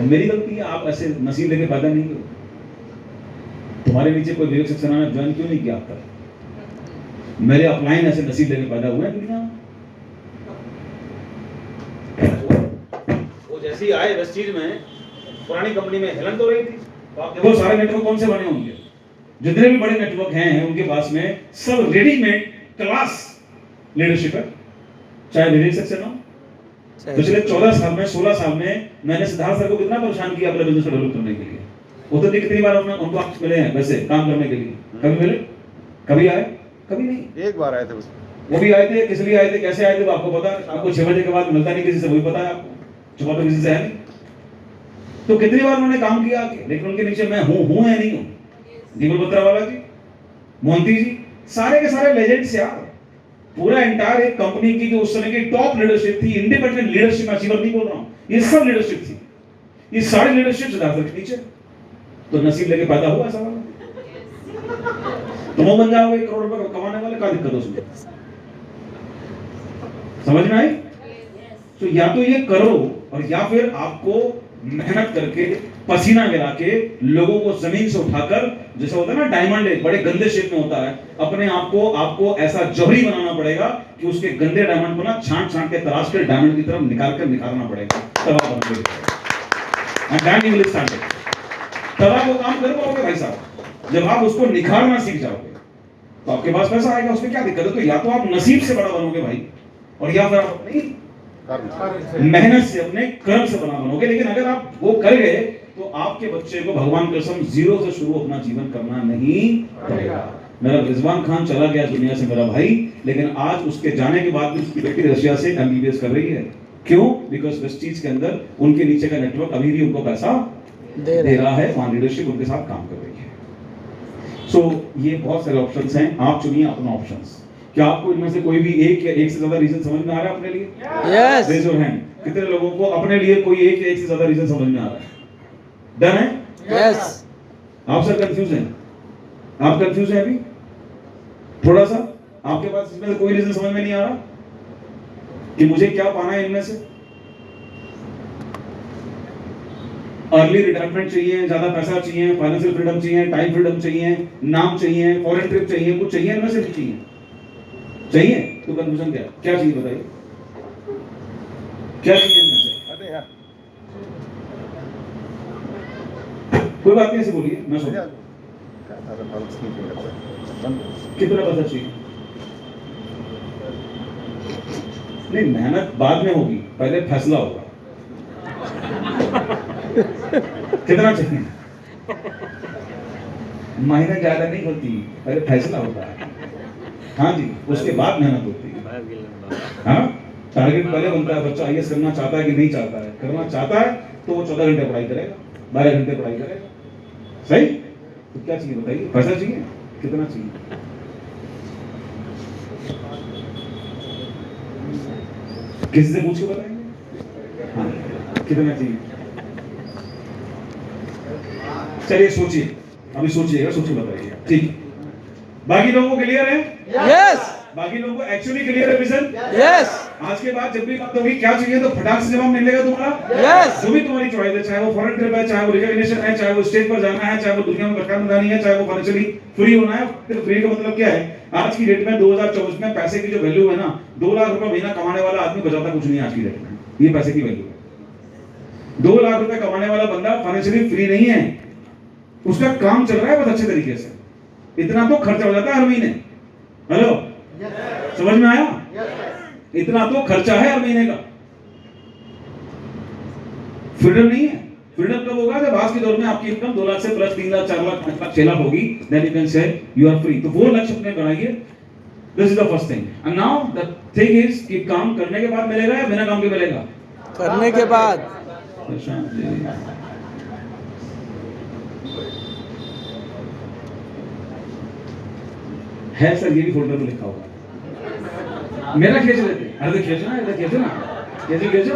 मेरी गलती है, आप ऐसे नसीब लेके पैदा नहीं हो। तुम्हारे नीचे कोई विवेक सक्सेना ने ज्वाइन क्यों नहीं किया आपका? मेरे अपलाइन ऐसे नसीब लेके पैदा हुए हैं दुनिया में। वो जैसे ही आए वेस्टीज में, पुरानी कंपनी में हेलन तो रही थी, तो आप देखो सारे नेटवर्क कौन से बने होंगे, जितने भी बड़े नेटवर्क हैं उनके पास में सब रेडीमेड क्लास लीडरशिप है। चाहे विवेक सक्सेना हो, पिछले 14 साल में 16 साल में मैंने सिद्धार्थ सर को कितना परेशान किया अपने बिजनेस को डेवलप करने के लिए। वो तो कितनी बार उनको आप मिले हैं वैसे काम करने के लिए? कभी मिले? कभी आए? कभी नहीं। एक बार आए थे बस। वो भी आए थे, किस लिए आए थे, कैसे आए थे, वो आपको पता है? आपको 6 बजे के बाद मिलता नहीं किसी से, वही पता है आपको, छुपा तो किसी से है नहीं। तो कितनी बार उन्होंने काम किया आके, लेकिन उनके नीचे मैं हूं या नहीं हूं? दीपक बत्रावाला जी, मोहंती जी, सारे के सारे लेजेंड्स यार। पूरा एंटायर एक कंपनी की जो उस समय की टॉप लीडरशिप थी, इंडिपेंडेंट लीडरशिप, अचीवर नहीं बोल रहा हूं, ये सब लीडरशिप थी, ये सारी लीडरशिप सिद्धार्थ के नीचे। तो नसीब लेके पैदा हुआ ऐसा वाला, तुम वो बन जाओगे 1 करोड़ रुपए कमाने वाले, क्या दिक्कत है उसमें? समझ में आई? तो या तो ये करो, और या फिर आपको मेहनत करके, पसीना गिरा के, लोगों को जमीन से उठाकर, जैसे होता है ना डायमंड एक बड़े गंदे शेप में होता है, अपने आपको ऐसा जौहरी बनाना पड़ेगा कि उसके गंदे डायमंड को ना छांट के तराश कर डायमंड की तरफ निकालना पड़ेगा, तब आप बनोगे। तब आप वो काम कर पाओगे भाई साहब। जब आप उसको निखारना सीख जाओगे तो आपके पास पैसा आएगा, उसमें क्या दिक्कत है? तो या तो आप नसीब से बड़ा बनोगे भाई, और या फिर आप अपनी मेहनत से, अपने कर्म से बना बनोगे। लेकिन अगर आप वो कर गए तो आपके बच्चे को भगवान कसम जीरो से शुरू अपना जीवन करना नहीं पड़ेगा। मेरा रिजवान खान चला गया दुनिया से मेरा भाई, लेकिन आज उसके जाने के बाद भी उसकी बेटी रशिया से MBBS कर रही है। क्यों? बिकॉज वेस्टीज के अंदर उनके नीचे का नेटवर्क अभी भी उनको पैसा दे रहा है, वहां लीडरशिप उनके साथ काम कर रही है। सो ये बहुत सारे ऑप्शंस हैं, आप चुनिए अपना ऑप्शंस। क्या आपको इनमें से कोई भी एक या एक से ज्यादा रीजन समझ में आ रहा है अपने लिए? यस। Raise your hand. कितने लोगों को अपने लिए कोई एक या एक से ज्यादा रीजन समझ में आ रहा है? डन है? यस। आप सर कंफ्यूज हैं? आप कंफ्यूज हैं अभी थोड़ा सा? आपके पास इसमें से कोई रीजन समझ में नहीं आ रहा कि मुझे क्या पाना है इनमें से? अर्ली रिटायरमेंट चाहिए, ज्यादा पैसा चाहिए, फाइनेंशियल फ्रीडम चाहिए, टाइम फ्रीडम चाहिए, नाम चाहिए, फॉरेन ट्रिप चाहिए, कुछ चाहिए इनमें से? नहीं चाहिए? तो कंफ्यूजन क्या चाहिए बताइए? क्या चाहिए इनमें से? कोई बात नहीं, ऐसे बोलिए, मैं सुन। कितना पैसा चाहिए? नहीं, मेहनत बाद में होगी, पहले फैसला होगा। कितना चाहिए? मेहनत ज्यादा नहीं होती, पहले फैसला होता है। हाँ जी, उसके बाद मेहनत होती है। हाँ, टारगेट पहले बनता है, बच्चा आईएएस करना चाहता है कि नहीं चाहता है। करना चाहता है तो वो 14 घंटे पढ़ाई करेगा, 12 घंटे पढ़ाई करेगा। सही? तो क्या चाहिए बताइए? पैसा चाहिए? कितना चाहिए? किसी से पूछ के बताएंगे? हाँ, कितना चाहिए? चलिए सोचिए, अभी सोचिएगा, सोच के बताइए। ठीक, बाकी लोगों को क्लियर है? यस बाकी लोगों को एक्चुअली क्लियर है विजन? यस आज के बाद जब भी बात होगी क्या चाहिए तो फटाक से जवाब मिलेगा तुम्हारा। यस जो भी तुम्हारी चॉइस है, चाहे वो फॉरेन ट्रिप है, चाहे वो रिकॉग्निशन है, चाहे वो स्टेज पर जाना है, चाहे वो दुनिया में बरकरार बनानी है, चाहे वो फाइनेंशियली फ्री होना है। फिर फ्री का मतलब क्या है? आज की डेट में 2024 में पैसे की जो वैल्यू है ना, 2 लाख रुपए महीना कमाने वाला आदमी बचाता कुछ नहीं आज की डेट में। ये पैसे की वैल्यू है। 2 लाख रुपए कमाने वाला बंदा फाइनेंशियली फ्री नहीं है, उसका काम चल रहा है बहुत अच्छे तरीके से। इतना तो खर्चा हो जाता है हर महीने। हेलो, समझ में आया? इतना तो खर्चा है हर महीने का। फ्रीडम नहीं है। फ्रीडम कब होगा? जब आज के दौर में आपकी इनकम 2 लाख से प्लस 3 लाख, 4 लाख, 5 लाख, 6 लाख होगी, then you can say you are free. तो वो लक्ष्य अपने बनाइए। This is the first thing. And now the thing is कि काम करने के बाद मिलेगा या बिना काम के मिलेगा? करने के बाद। है सर, ये भी फोल्डर में लिखा होगा। मेरा खींच लेते, अरे खींचो ना, इधर खींचो ना, खींचो।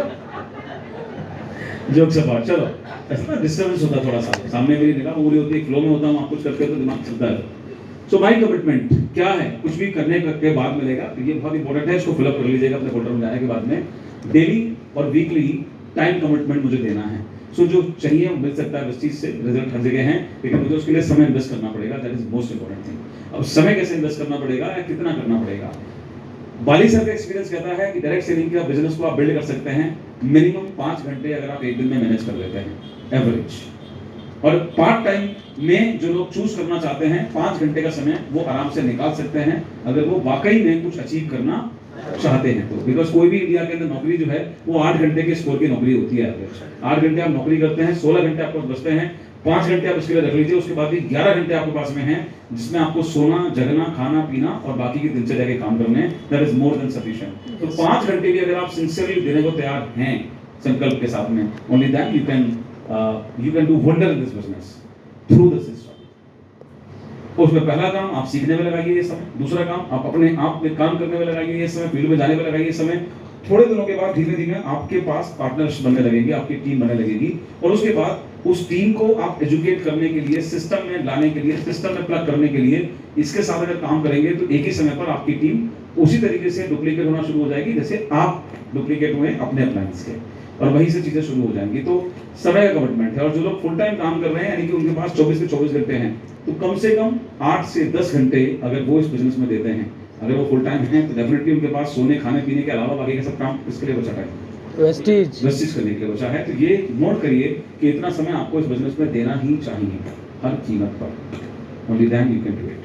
जोक से बात, चलो। ऐसा ना डिस्टर्बेंस होता है थोड़ा सा, सामने मेरी निगाह पूरी होती है, फ्लो में होता हूँ, आप कुछ करते हो तो दिमाग चलता है। सो माय कमिटमेंट क्या है? कुछ भी करने के बाद मिलेगा, तो ये बहुत इंपॉर्टेंट है, इसको फिलअप कर लीजिएगा अपने फोल्डर में जाने के बाद में। डेली और वीकली टाइम कमिटमेंट मुझे देना है। सो जो चाहिए वो मिल सकता है इस चीज से, रिजल्ट हर जगह है, लेकिन मुझे उसके लिए समय इन्वेस्ट करना पड़ेगा। That is most important thing. अब समय कैसे इन्वेस्ट करना पड़ेगा या कितना करना पड़ेगा? बाली सर का एक्सपीरियंस कहता है कि डायरेक्ट सेलिंग का बिजनेस को आप बिल्ड कर सकते हैं मिनिमम 5 घंटे अगर आप एक दिन में मैनेज कर लेते हैं एवरेज। और पार्ट टाइम में जो लोग चूज करना चाहते हैं 5 घंटे का समय वो आराम से निकाल सकते हैं अगर वो वाकई में कुछ अचीव करना चाहते हैं तो। बिकॉज कोई भी इंडिया के अंदर नौकरी जो है वो 8 घंटे के स्कोर की नौकरी होती है एवरेज। 8 घंटे आप नौकरी करते हैं, 16 घंटे आपको बचते हैं, 5 घंटे आप उसके लिए रख लीजिए, उसके बाद भी 11 घंटे आपके पास में हैं जिसमें आपको सोना, जगना, खाना, पीना और बाकी की दिनचर्या के काम करने हैं। That is more than sufficient. तो 5 घंटे भी अगर आप सिंसियरली देने को तैयार हैं संकल्प के साथ में, only then you can do wonder in this business through the system. उसमें पहला काम आप सीखने में लगाइए ये समय, दूसरा काम आप अपने आप में काम करने में लगाइए ये समय, फील्ड में जाने में लगाइए ये समय। थोड़े दिनों के बाद धीरे धीरे आपके पास पार्टनर्स बनने लगेंगे, आपकी टीम बनने लगेगी और उसके बाद उस टीम को आप एजुकेट करने के लिए, सिस्टम में लाने के लिए, सिस्टम में प्लग करने के लिए इसके साथ अगर काम करेंगे तो एक ही समय पर आपकी टीम उसी तरीके से डुप्लीकेट होना शुरू हो जाएगी जैसे आप डुप्लीकेट हुए अपने अप्लायंस के, और वहीं से चीजें शुरू हो जाएंगी। तो समय का कमिटमेंट है। और जो लोग फुल टाइम काम कर रहे हैं यानी कि उनके पास 24 से 24 घंटे हैं तो कम से कम 8 से 10 घंटे अगर वो इस बिजनेस में देते हैं, अगर वो फुल टाइम हैं तो डेफिनेटली उनके पास सोने, खाने, पीने के अलावा बाकी का सब काम इसके लिए बचा है, वेस्टेज करने के लिए बचा है। तो ये नोट करिए कि इतना समय आपको इस बिजनेस में देना ही चाहिए हर कीमत पर। Only then you can do it.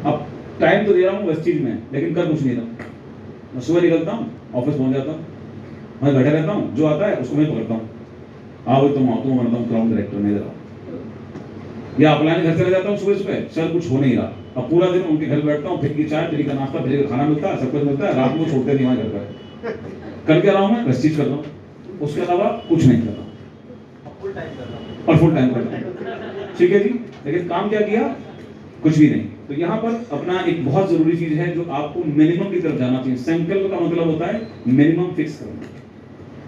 अब टाइम तो दे रहा हूँ वेस्टेज में, लेकिन कर कुछ नहीं रहा। मैं सुबह निकलता हूँ, ऑफिस पहुंच जाता हूँ, मैं बैठे रहता हूँ, जो आता है उसको मैं पकड़ता हूँ, आओ तुम आओ, तुम बनता हूँ क्राउन डायरेक्टर में इधर, या अपने घर चले जाता हूँ सुबह सुबह, सर कुछ हो नहीं रहा। अब पूरा दिन उनके घर बैठता हूँ, फिर की चाय, फिर का नाश्ता, फिर का खाना मिलता है, सब कुछ मिलता है, रात को छोड़ते नहीं वहाँ घर पर। कर क्या रहा हूँ मैं? वेस्टेज कर रहा हूँ, उसके अलावा कुछ नहीं कर रहा और फुल टाइम कर रहा हूँ। ठीक है जी, लेकिन काम क्या किया? कुछ भी नहीं। तो यहाँ पर अपना एक बहुत जरूरी चीज है जो आपको मिनिमम की तरफ जाना चाहिए। संकल्प का मतलब होता है मिनिमम फिक्स करना।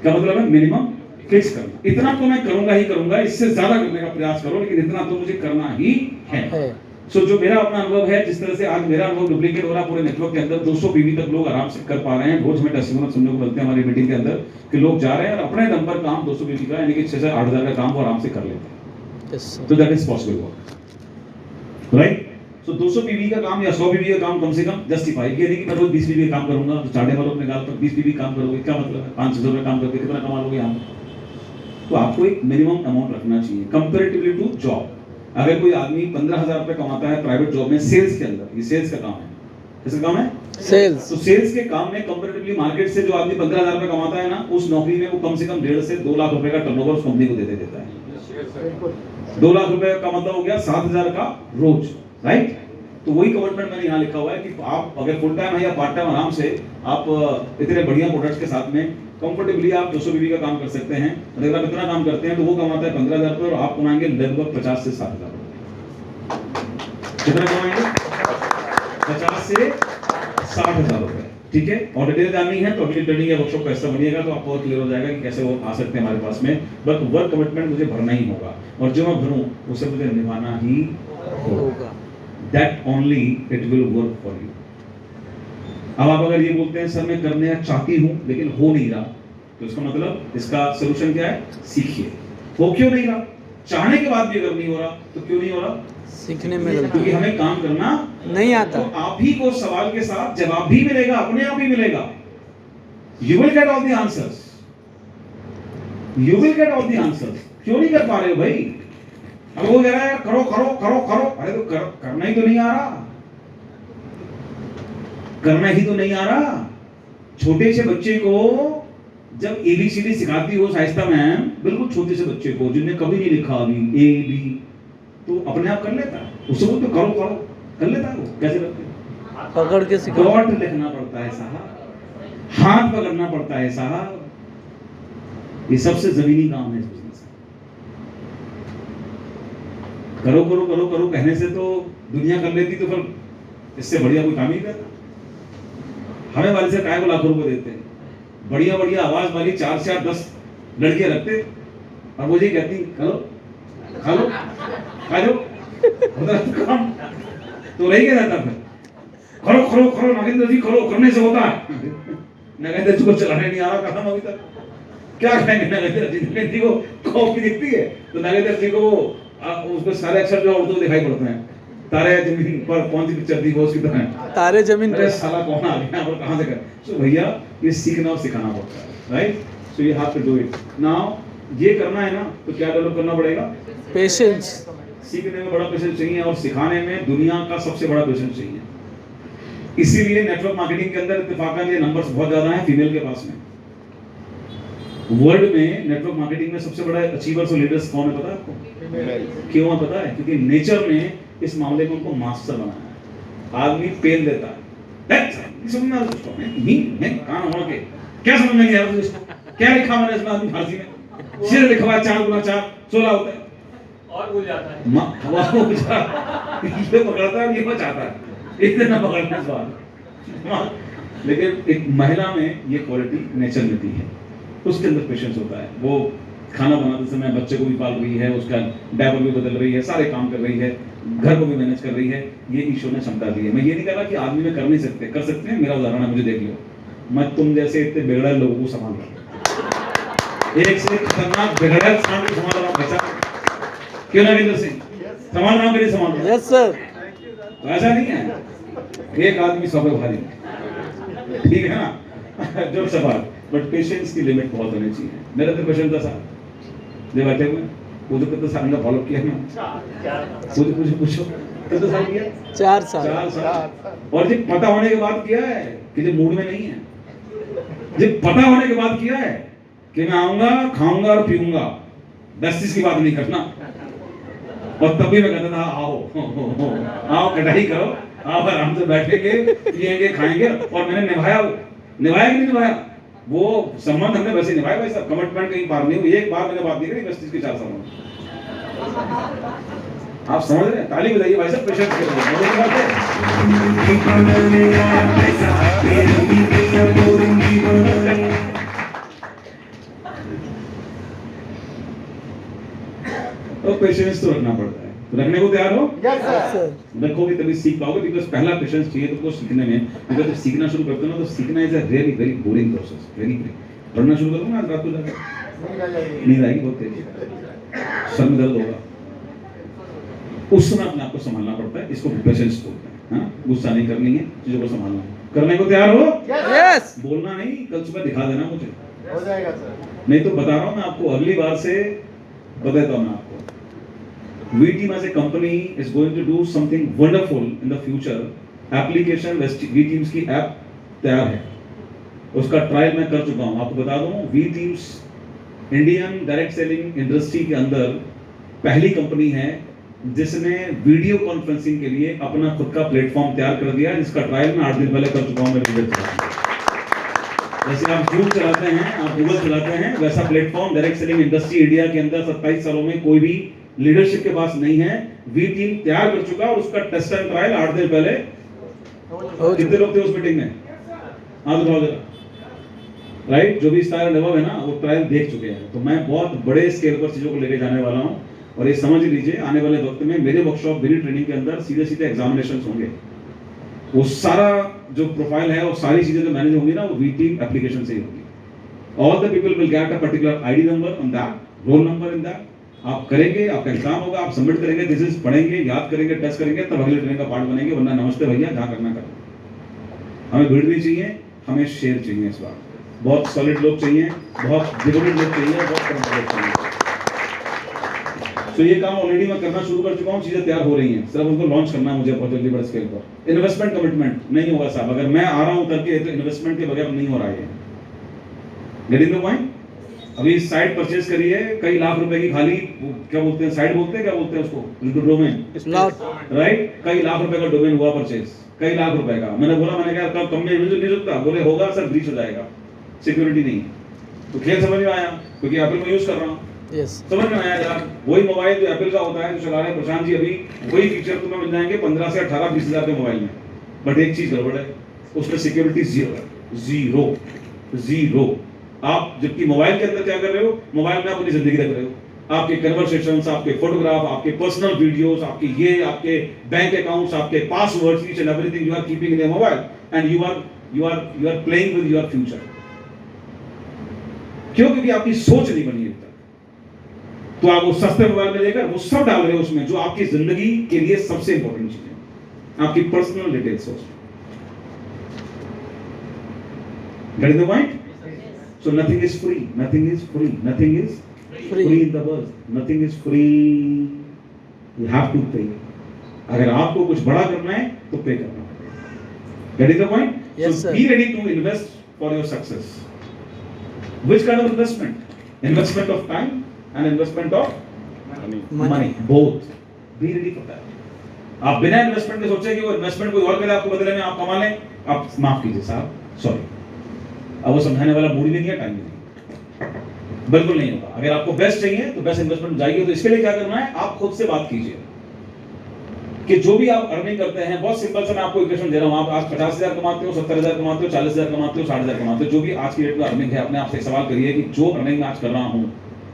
क्या मतलब है? मिनिमम फिक्स करना। इतना तो मैं करूंगा ही करूंगा, इससे ज्यादा करने का प्रयास करो, लेकिन इतना तो मुझे करना ही है। सो जो मेरा अपना अनुभव है, जिस तरह से आज मेरा अनुभव डुप्लीकेट हो रहा पूरे नेटवर्क के अंदर, 200 पीवी तक लोग आराम से कर पा रहे हैं। रोज में टेस्टिमोनियल सुनने को मिलते हैं हमारी मीटिंग के अंदर कि लोग जा रहे हैं और अपने दम पर काम 200 पीवी का यानी कि 6 से 8 हज़ार का काम वो आराम से कर लेते हैं। तो that is possible work, right? तो 200 पीवी का काम या 100 पीवी का काम कम से कम जस्टिफाई। ये नहीं कि मैं रोज 20 पीवी का काम करूंगा तो चाटे वालों अपने गाल पर 20 पीवी काम करोगे, क्या मतलब है? 500 रुपए काम करके कितना कमा लोगे यहाँ? तो आपको एक मिनिमम अमाउंट रखना चाहिए कंपैरेटिवली टू जॉब। अगर कोई आदमी 15,000 रुपए कमाता है प्राइवेट जॉब में सेल्स के अंदर, ये सेल्स का काम है, किसका काम है? सेल्स। तो सेल्स के काम में कंपैरेटिवली मार्केट से जो आदमी 15,000 रुपए कमाता है ना, उस नौकरी में वो कम से कम 1.5 से 2 लाख रुपए का टर्नओवर उस कंपनी को देता है। 2 लाख रुपए का मतलब हो गया 7,000 का रोज, राइट? तो वही कमिटमेंट मैंने यहाँ लिखा हुआ है कि आप अगर फुल टाइम है या पार्ट टाइम आराम से आप इतने बढ़िया प्रोडक्ट्स के साथ में कंफर्टेबली आप 200 बीबी का काम कर सकते हैं। अगर आप इतना काम करते हैं तो वो कमाता है 15,000 रुपए और आप कमाएंगे लगभग 50 से 60,000 रुपए। कितना कमाएंगे? 50 से 60,000 रुपए, ठीक है? और डिटेल जाननी है तो अगली ट्रेनिंग या वर्कशॉप कैसा बनिएगा तो आपको और क्लियर हो जाएगा कि कैसे वो आ सकते हैं हमारे पास में। बट वर्क कमिटमेंट मुझे भरना ही होगा और जो मैं भरूं उसे मुझे निभाना ही होगा। That only it will work for you. अब आप अगर ये बोलते हैं सर मैं करने चाहती हूँ लेकिन हो नहीं रहा, तो इसका मतलब इसका सलूशन क्या है? सीखिए। हो क्यों नहीं रहा? चाहने के बाद भी अगर नहीं हो रहा तो क्यों नहीं हो रहा? सीखने में गलती, क्योंकि हमें काम करना नहीं आता। तो आप ही को सवाल के साथ जवाब भी मिलेगा, अपने आप ही मिलेगा। You will get all the answers. You will get all the answers. क्यों नहीं कर पा रहे हो भाई? अब वो कह रहा है करो करो करो करो, अरे तो करना ही तो नहीं आ रहा, करना ही तो नहीं आ रहा। छोटे से बच्चे को जब ABCD सिखाती हो शाइस्ता मैम, बिल्कुल छोटे से बच्चे को जिन्हें कभी नहीं लिखा अभी A B, तो अपने आप कर लेता है। उससे बोलते करो करो, कर लेता है। वो कैसे करते हैं? पकड़ के सिखा। डॉट लिखना पड़ता है साहब, हाथ पकड़ना पड़ता है साहब, ये सबसे जमीनी काम है। करो करो करो करो कहने से तो दुनिया कर लेती, तो फिर इससे बढ़िया कोई काम ही करता। हमें वाले से काय को लाखों रुपए देते हैं, बढ़िया बढ़िया आवाज वाली 4 से 10 लड़कियां रखते और वो जी कहती करो खा लो खा लो, काम तो रही क्या जाता। फिर करो करो करो नागेंद्र जी करो, करने से होता है। नागेंद्र जी को चलाने नहीं आ रहा खत्म अभी तक, क्या करेंगे नागेंद्र जी? नागेंद्र जी को कॉपी दिखती है तो नागेंद्र जी को उसको सारे अक्षर जो उर्दू दिखाई पड़ते हैं। तारे जमीन पर कौन सी पिक्चर थी वो उसकी तरह है, तारे जमीन पर। साला कौन आ गया और कहां से कर? सो भैया ये सीखना और सिखाना पड़ता है, right? So you have to do it now. ये करना है ना तो क्या डेवलप करना पड़ेगा? पेशेंस। सीखने में बड़ा पेशेंस चाहिए और सिखाने में दुनिया का सबसे बड़ा पेशेंस चाहिए। इसीलिए नेटवर्क मार्केटिंग के अंदर इत्तेफाकन ये नंबर्स बहुत ज्यादा हैं फीमेल के पास में। वर्ल्ड में नेटवर्क मार्केटिंग में सबसे बड़ा अचीवर्स और लीडर्स कौन है पता है आपको? क्यों है पता है? क्योंकि नेचर ने इस मामले में उनको मास्टर बनाया है। आदमी पेल देता है, समझना मैं कान होड़ के क्या समझ में नहीं आ रहा, क्या लिखा मैंने इसमें आदमी फारसी में, सिर लिखा है 4 गुना 4 16 होता है और भूल जाता है। ये पकड़ता है, ये बचाता है, इतना पकड़ने से बाद। लेकिन एक महिला में ये क्वालिटी नेचर में दी है, उसके अंदर पेशेंस होता है। वो खाना बनाते समय बच्चे को भी पाल रही है, उसका डायपर भी बदल रही है, सारे काम कर रही है, घर को भी मैनेज कर रही है। ये ईश्वर ने क्षमता दी है। मैं ये नहीं कह रहा कि आदमी में कर नहीं सकते, कर सकते हैं। मेरा उदाहरण है, मुझे देख लो, मैं तुम जैसे इतने बिगड़े लोगों को संभाल रहा हूँ, एक से खतरनाक बिगड़े इंसान को संभाल रहा हूँ। कैसा क्यों नागेंद्र सिंह संभाल रहा हूँ कि नहीं संभाल रहा हूँ? Yes sir. तो ऐसा नहीं है एक आदमी सब भारी, ठीक है ना? जो सवाल, बट पेशेंस की लिमिट बहुत होनी चाहिए। मेरा तो क्वेश्चन था साहब जब बैठे हुए वो तो कितना साल का फॉलो किया मैं, पूछो कितना साल किया? 4 साल। और जब पता होने के बाद किया है कि जब मूड में नहीं है, जब पता होने के बाद किया है कि मैं आऊंगा खाऊंगा और पीऊंगा, 10 की बात नहीं करना। और तब भी मैं कहता था आओ आओ कटाई करो, आप आराम से बैठेंगे पिएंगे खाएंगे। और मैंने निभाया कि नहीं निभाया? वो संबंध हमने वैसे निभाया भाई साहब, कमिटमेंट कहीं पार नहीं हुई। एक बार मैंने बात नहीं करी 25 के 4 साल में। आप समझ रहे हैं? ताली बजाइए भाई साहब, प्रेशर तो पेशेंस तो रखना पड़ता है। रखने को तैयार हो? Yes sir. रखोगे तभी सीख पाओगे, बिकॉज पहला पेशेंस चाहिए तुमको सीखने में। बिकॉज जब सीखना शुरू करते हो ना तो सीखना is a really very boring process, very पढ़ना शुरू करो ना आज रात को जाकर नींद आएगी बहुत तेज, सर में दर्द होगा, उस समय अपने आप को संभालना पड़ता है। इसको पेशेंस बोलते हैं। हाँ, गुस्सा नहीं करनी है, चीजों को संभालना है। करने को तैयार हो? यस। बोलना नहीं, कल सुबह दिखा देना मुझे, हो जाएगा सर। नहीं तो बता रहा हूं मैं आपको, अगली बार से बता देता हूं मैं आपको। We team as a company is going to do something wonderful in the future. Application we teams की ऐप तैयार है, उसका ट्रायल मैं कर चुका हूं। आपको बता दूं, we teams Indian direct selling industry के अंदर पहली कंपनी है जिसने वीडियो कॉन्फ्रेंसिंग के लिए अपना खुद का प्लेटफॉर्म तैयार कर दिया, जिसका ट्रायल मैं 8 दिन पहले कर चुका हूं। मैं वीडियो जैसे आप यूट्यूब चलाते हैं, आप गूगल चलाते हैं, वैसा platform direct selling industry India के अंदर 27 सालों में कोई भी लीडरशिप के पास नहीं है। वी टीम तैयार कर चुका और उसका टेस्ट एंड ट्रायल 8 दिन पहले। कितने लोग थे उस मीटिंग में? हाथ उठाओ जरा। राइट, जो भी स्टार अनुभव है ना, वो ट्रायल देख चुके हैं। तो मैं बहुत बड़े स्केल पर चीजों को लेके जाने वाला हूं, और ये समझ लीजिए आने वाले वक्त में मेरे वर्कशॉप, मेरी ट्रेनिंग के अंदर सीधे सीधे एग्जामिनेशंस होंगे। वो सारा जो प्रोफाइल है और सारी चीजें जो मैनेज होंगी ना, वो वी टीम एप्लीकेशन से ही होगी। All the people will get a particular ID number on that, roll number in that. आप करेंगे, आपका एग्जाम होगा, आप सबमिट करेंगे, थीसिस पढ़ेंगे, याद करेंगे, टेस्ट करेंगे, तब अगले ट्रेनिंग का पार्ट बनेंगे। वरना नमस्ते भैया, जहां करना करो। हमें भीड़ नहीं चाहिए, हमें शेयर चाहिए। इस बार बहुत सॉलिड लोग चाहिए, बहुत डिवोटेड लोग चाहिए, बहुत कर्मठ लोग चाहिए। तो ये काम ऑलरेडी मैं करना शुरू कर चुका हूं, चीजें तैयार हो रही हैं, सिर्फ उनको लॉन्च करना है मुझे बहुत जल्दी बड़े स्केल पर। इन्वेस्टमेंट कमिटमेंट नहीं होगा साहब, अगर मैं आ रहा हूं करके तो इन्वेस्टमेंट के बगैर नहीं हो रहा है। Getting the point? अभी साइट परचेज करी है कई लाख रुपए की, खाली क्या बोलते हैं, साइट बोलते हैं, क्या बोलते हैं उसको, डोमेन, राइट? कई लाख रुपए का डोमेन हुआ परचेज, कई लाख रुपए का। मैंने बोला, मैंने कहा कम में नहीं रुकता, बोले होगा सर, ब्रीच हो जाएगा, सिक्योरिटी नहीं। तो खेल समझ में आया, क्योंकि एप्पल में यूज कर रहा हूं। यस, समझ में आया यार? वही मोबाइल जो एप्पल का होता है, जो चला रहे हैं प्रशांत जी अभी, वही फीचर तुम्हें मिल जाएंगे 15 से 18 20 हजार के मोबाइल में। बट एक चीज गड़बड़ है, उसमें सिक्योरिटी जीरो है, जीरो जीरो। आप जबकि मोबाइल के अंदर क्या कर रहे हो, मोबाइल में आप अपनी जिंदगी रख रहे हो, आपके कन्वर्सेशंस, आपके फोटोग्राफ, आपके पर्सनल वीडियोस, आपके ये, आपके बैंक अकाउंट्स, आपके passwords, each and everything you are keeping in your mobile, and you are playing with your future. क्यों? क्योंकि आपकी सोच नहीं बनी है तक। तो आप वो सस्ते मोबाइल में लेकर वो सब डाल रहे हो उसमें, जो आपकी जिंदगी के लिए सबसे इंपॉर्टेंट चीज है, आपकी personal details. Get the point? So nothing is free, nothing is free, nothing is free in the world, nothing is free. You have to pay. अगर आपको कुछ बड़ा करना है तो पे करना पड़ेगा। Getting the point? Yes, so sir. be ready to invest for your success. Which kind of investment? Investment of time and investment of money. Both. Be ready for that. आप बिना इन्वेस्टमेंट के सोचे कि वो इन्वेस्टमेंट कोई और करे आपको बदले में आप कमा लें, आप माफ कीजिए साहब, सॉरी, अब वो समझाने वाला मूड भी नहीं है, टाइम भी नहीं, बिल्कुल नहीं होगा। अगर आपको बेस्ट चाहिए तो बेस्ट इन्वेस्टमेंट जाइए। तो इसके लिए क्या करना है, आप खुद से बात कीजिए कि जो भी आप अर्निंग करते हैं, बहुत सिंपल सा मैं आपको इक्वेशन दे रहा हूं। आप आज 50,000 कमाते हो, 70,000 कमाते हो, 40,000 कमाते हो, 60,000 कमाते हो, जो भी आज की डेट में अर्निंग है, अपने आप से सवाल करिए कि जो अर्निंग मैं आज कर रहा हूं,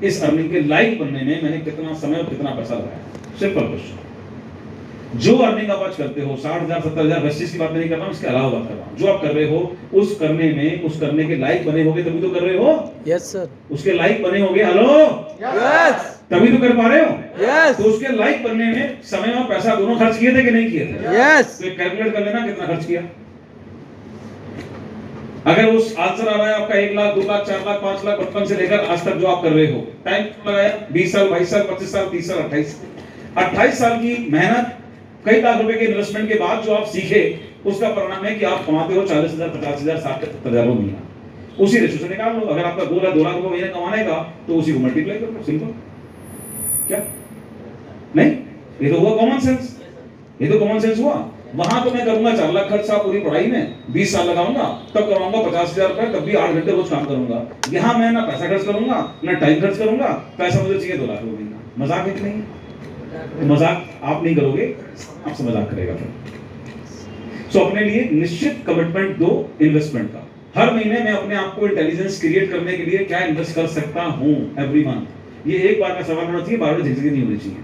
इस अर्निंग के लायक बनने में मैंने कितना समय और कितना पैसा लगाया। Simple question. जो अर्निंग आप आज करते हो, 60,000, 70,000, 25 की बात नहीं कर रहा हूं, इसके अलावा बात कर रहा हूं, जो आप कर रहे हो उस करने में, उस करने के लायक बने होगे तभी तो कर रहे हो। यस सर, उसके लायक बने होगे, हेलो, यस, तभी तो कर पा रहे हो। यस, तो उसके लायक बनने में समय और पैसा दोनों खर्च किए थे कि नहीं किए थे? यस। तो कैलकुलेट कर लेना कितना खर्च किया। अगर उस आंसर आ रहा है आपका 1 लाख, 2 लाख, 4 लाख, 5 लाख, बचपन से लेकर आज तक जो आप कर रहे हो, टाइम लगाया 20 साल, 22 साल, 25 साल, 30 साल, 28 साल की मेहनत, कई लाख रुपए के इन्वेस्टमेंट के बाद जो आप सीखे, उसका परिणाम है कि आप कमाते हो 40,000, 50,000, 60,000 महीना। उसी रेशो से निकाल लो। अगर आपका गोल है 2 लाख रुपए महीने कमाने का, तो उसी को मल्टीप्लाई कर लो, सिंपल। क्या नहीं? ये तो हुआ कॉमन सेंस, ये तो कॉमन सेंस हुआ। वहां तो मैं करूंगा 4 लाख खर्च पूरी पढ़ाई में, 20 साल लगाऊंगा, तब करवाऊंगा 50,000 रुपए, तब भी 8 घंटे रोज काम करूंगा। यहाँ मैं ना पैसा खर्च करूंगा, ना टाइम खर्च करूंगा, पैसा मुझे चाहिए 2 लाख रुपए महीना। मजाक है कि नहीं? तो मजाक आप नहीं करोगे, आपसे मजाक करेगा फिर। सो अपने लिए निश्चित कमिटमेंट दो इन्वेस्टमेंट का। हर महीने मैं अपने आप को इंटेलिजेंस क्रिएट करने के लिए क्या इन्वेस्ट कर सकता हूं एवरी मंथ। ये एक बार का सवाल होना चाहिए, बार बार झिझक नहीं होनी चाहिए।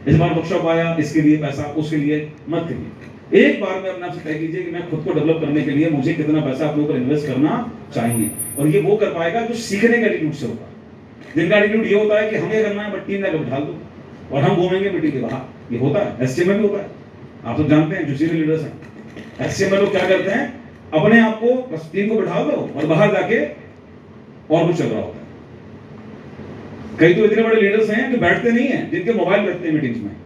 इस बार वर्कशॉप आया, इसके लिए पैसा, उसके लिए मत करिए। एक बार में अपने आप से तय कीजिए कि मैं खुद को डेवलप करने के लिए मुझे कितना पैसा अपने ऊपर इन्वेस्ट करना चाहिए। और ये वो कर पाएगा जो सीखने के एटीट्यूड से होगा, जिनका एटीट्यूड ये होता है कि हमें करना है, बट टीम में बिठा दो और हम घूमेंगे मिट्टी के बाहर। ये होता है, एसटीएम में भी होता है। आप तो जानते हैं जो सीनियर लीडर्स हैं, एसटीएम में लोग क्या करते हैं, अपने आप को बस टीम को बिठा दो और बाहर जाके और कुछ चल रहा होता है। कई तो इतने बड़े लीडर्स हैं जो बैठते नहीं हैं, जिनके मोबाइल बैठते हैं मीटिंग्स में,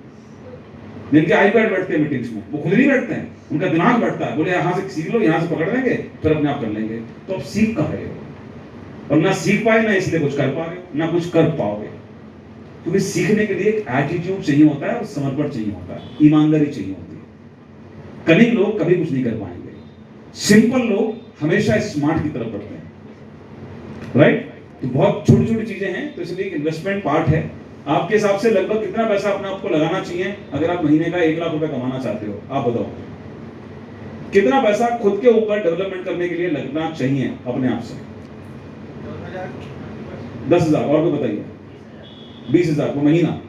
जिनके आईपैड बैठते हैं मीटिंग्स में, वो खुद नहीं बैठते हैं, उनका दिमाग बैठता है, बोले यहाँ से सीख लो, यहाँ से पकड़ लेंगे फिर अपने आप कर लेंगे। तो अब सीख कहाँ रहे हो? और ना सीख पाए, ना इसलिए कुछ कर पा रहे हो, ना कुछ कर पाओगे। क्योंकि सीखने के लिए एक एटीट्यूड चाहिए होता है और समर्पण चाहिए होता है, ईमानदारी चाहिए होती है। कनिंग लोग कभी कुछ नहीं कर पाएंगे, सिंपल लोग हमेशा स्मार्ट की तरफ बढ़ते हैं, राइट? तो बहुत छोटी छोटी चीजें हैं, तो इसलिए इन्वेस्टमेंट पार्ट है। आपके हिसाब से लगभग कितना पैसा अपने आपको लगाना चाहिए अगर आप महीने का 1 लाख रुपए कमाना चाहते हो? आप बताओ कितना पैसा खुद के ऊपर डेवलपमेंट करने के लिए लगना चाहिए अपने आप से? 10,000। और भी बताइए। 20,000 वो महीना?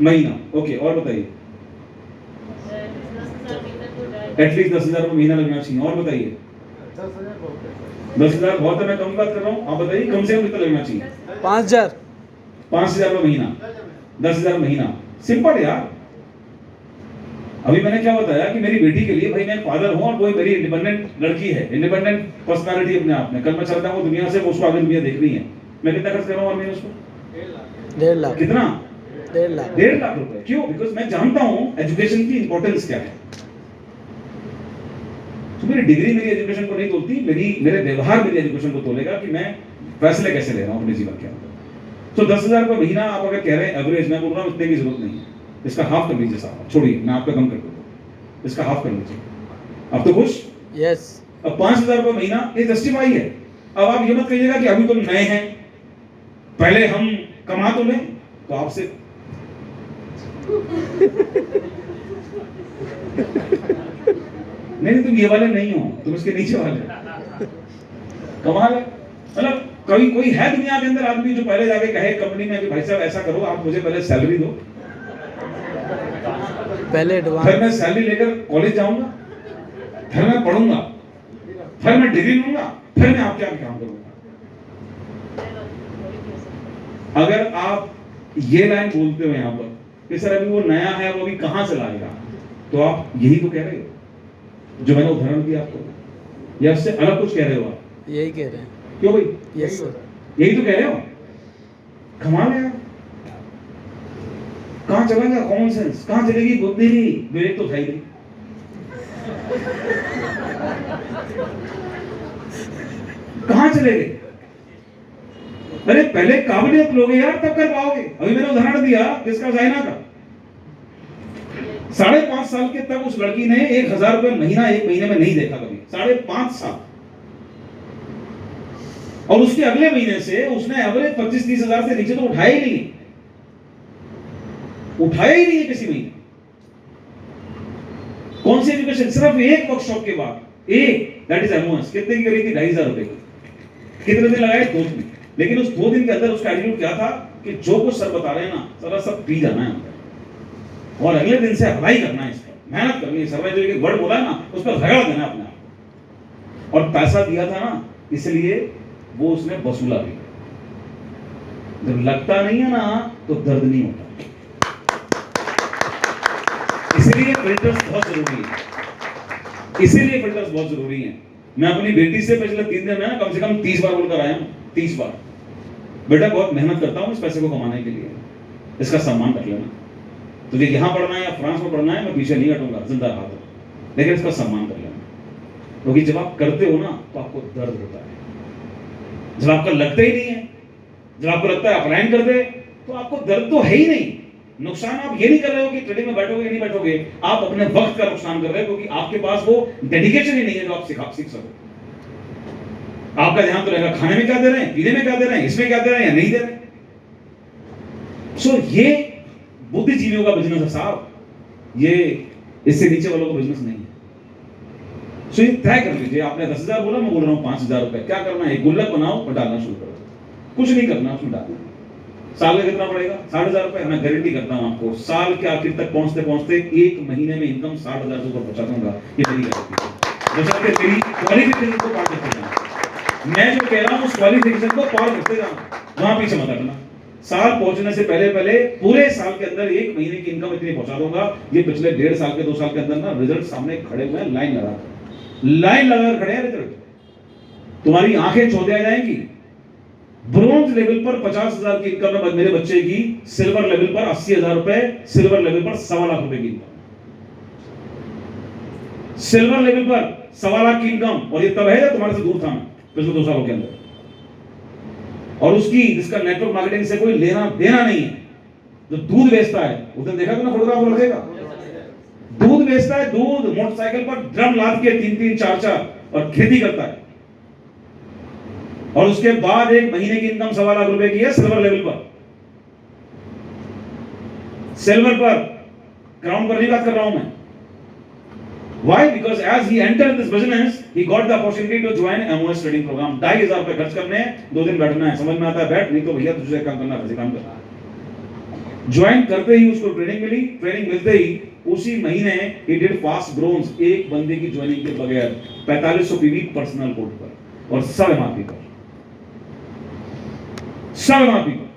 महीना, ओके। और बताइए। एटलीस्ट 10,000 रुपये महीना लगना चाहिए। और बताइए। 10,000 बहुत है, मैं कम बात कर रहा हूँ। आप बताइए कम से कम कितना लगना चाहिए? 5,000। 5,000 रुपये महीना, 10,000 महीना। सिंपल यार। अभी मैंने क्या बताया कि मेरी बेटी के लिए, भाई मैं फादर हूँ और कोई मेरी इंडिपेंडेंट लड़की है, इंडिपेंडेंट पर्सनालिटी अपने आप में। कल मैं चलता हूँ दुनिया से, उसको आगे दुनिया देखनी है। मैं कितना खर्च कर रहा हूँ और मैंने उसको 1.5 लाख। कितना? 1.5 लाख। 1.5 लाख रुपए। क्यों? बिकॉज मैं जानता हूँ एजुकेशन की इंपॉर्टेंस क्या है। तो मेरी डिग्री मेरी एजुकेशन को नहीं तोलती, मेरे व्यवहार मेरी एजुकेशन को तोलेगा कि मैं फैसले कैसे ले रहा हूँ अपने जीवन के अंदर। तो 10,000 रुपये महीना आप अगर कह रहे हैं एवरेज, मैं बोल रहा हूँ इतने की जरूरत नहीं है, इसका हाफ कर लीजिए साहब। छोड़िए, मैं आपका कम कर दूंगा, इसका हाफ कर लीजिए। अब तो खुश? यस। अब 5,000 रुपये महीना ये जस्टिफाई है। अब आप ये मत कहिएगा कि अभी तुम नए हैं, पहले हम कमा तो लें। तो आपसे नहीं, तुम ये वाले नहीं हो, तुम इसके नीचे वाले। कमाल है। मतलब कोई है दुनिया के अंदर आदमी जो पहले जाके कहे कंपनी में कि भाई साहब ऐसा करो, आप मुझे पहले सैलरी दो, पहले एडवांस, फिर मैं सैलरी लेकर कॉलेज जाऊंगा, फिर मैं पढ़ूंगा, फिर मैं डिग्री लूंगा, फिर मैं आपके आगे काम करूंगा। अगर आप ये लाइन बोलते हो यहाँ पर कि सर अभी वो नया है, वो अभी कहां से लाएगा, तो आप यही तो कह रहे हो जो मैंने उदाहरण दिया आपको, या उससे अलग कुछ कह रहे हो आप? यही कह रहे हैं। क्यों भाई? Yes sir. यही तो कह रहे हो। कमाल है यार। कहां चलेगा कॉमन सेंस, कहां चलेगी बुद्धि? विवेक तो था ही नहीं। कहां चले गए? अरे पहले काबिलियत लोगे यार, तब कर पाओगे। अभी मैंने उदाहरण दिया किसका? जाइना का। 5.5 साल के तक उस लड़की ने 1,000 रुपए महीना एक महीने में नहीं देखा कभी। 5.5 साल। और उसके अगले महीने से उसने एवरेज 25-30 हजार से नीचे तो उठाया ही नहीं, उठाया ही नहीं है किसी महीने। कौन सी एजुकेशन? सिर्फ एक वर्कशॉप के बाद, एक, दैट इज एमओएस। कितने की करी थी? 2,500 रुपए की। कितने दिन लगाए? 2 दिन। लेकिन उस 2 दिन के अंदर उसका एटीट्यूड क्या था कि जो कुछ सर बता रहे हैं ना, सारा सब पी जाना है और अगले दिन से अप्लाई करना है, इसका मेहनत करनी है। सर ने जो एक वर्ड बोला है ना, उस पर रगड़ देना अपने आप। और पैसा दिया था ना, इसलिए वो उसने वसूला भी। जब लगता नहीं है ना तो दर्द नहीं होता। इसीलिए फिल्टर्स बहुत जरूरी है, इसीलिए फिल्टर्स बहुत जरूरी हैं। मैं अपनी बेटी से पिछले 3 दिन में ना कम से कम 30 बार बोलकर आया हूं, 30 बार, बेटा बहुत मेहनत करता हूं इस पैसे को कमाने के लिए, इसका सम्मान कर लेना। तुझे यहां पढ़ना है या फ्रांस में पढ़ना है, मैं पीछे नहीं हटूंगा, जिंदा रहा तो, लेकिन इसका सम्मान कर लेना। क्योंकि जब आप करते हो ना तो आपको दर्द होता है। जब आपका लगता ही नहीं है, जब आपको लगता है अप्लाइन कर दे, तो आपको दर्द तो है ही नहीं। नुकसान आप ये नहीं कर रहे हो कि ट्रेडिंग में बैठोगे या नहीं बैठोगे, आप अपने वक्त का नुकसान कर रहे हो, क्योंकि आपके पास वो डेडिकेशन ही नहीं है जो आप सीख सको। आपका ध्यान तो रहेगा खाने में क्या दे रहे हैं, पीने में क्या दे रहे हैं, इसमें क्या दे रहे हैं या नहीं दे रहे। सो ये बुद्धिजीवियों का बिजनेस है साहब, ये इससे नीचे वालों का बिजनेस नहीं है। सो ये तय कर लीजिए। आपने 10,000 बोला, मैं बोल रहा हूँ 5,000 रुपए। क्या करना है? एक गुल्लक बनाओ और डालना शुरू करो। कुछ नहीं करना, उसमें डालना। साल में कितना पड़ेगा? 60,000 रुपए। मैं गारंटी करता हूं आपको, साल के आखिर तक पहुंचते पहुंचते 1 महीने में इनकम 60,000 से ऊपर पहुंचा दूंगा। ये मेरी गारंटी है। बशर्ते तेरी क्वालिफिकेशन को पार करते जाना। मैं जो कह रहा हूं उस क्वालिफिकेशन को पार करते जाना, वहां पीछे मत हटना। साल पहुंचने से पहले पूरे साल के अंदर 1 महीने की इनकम इतनी पहुंचा दूंगा। ये पिछले 1.5 साल के 2 साल के अंदर ना रिजल्ट सामने खड़े हुए हैं, लाइन लगाकर खड़े हैं रिजल्ट। तुम्हारी आंखें चौंधिया जाएंगी ब्रोंज लेवल पर 50,000 की इनकम है मेरे बच्चे की, सिल्वर लेवल पर 80,000 रुपए, सिल्वर लेवल पर 1.25 लाख रुपए की इनकम, सिल्वर लेवल पर 1.25 लाख की इनकम। और ये तब है जब तुम्हारे से दूर था मैं पिछले 2 सालों के अंदर, और उसकी जिसका नेटवर्क मार्केटिंग से कोई लेना देना नहीं है, जो दूध बेचता है, उस दिन देखा तुमने फोटोग्राफ रखेगा, दूध बेचता है, दूध मोटरसाइकिल पर ड्रम लाद के 3-3, 4-4 और खेती करता है, और उसके बाद एक महीने की इनकम 1.25 लाख रुपए की है सिल्वर लेवल पर। सिल्वर पर, क्राउन पर नहीं बात कर रहा हूं मैं। Why? Because as he entered this business, he got the opportunity to join MOS trading program. 2,500 रुपए खर्च करने हैं, 2 दिन बैठना है, समझ में आता है बैठ, नहीं तो भैया तुझे काम करना है, काम कर। ज्वाइन करते ही उसको ट्रेनिंग मिली, ट्रेनिंग मिलते ही उसी महीने he did fast bronze, एक बंदे की ज्वाइनिंग के बगैर 4500 पीवी पर्सनल कोड पर और सब एमआरपी पर, सब एमआरपी पर।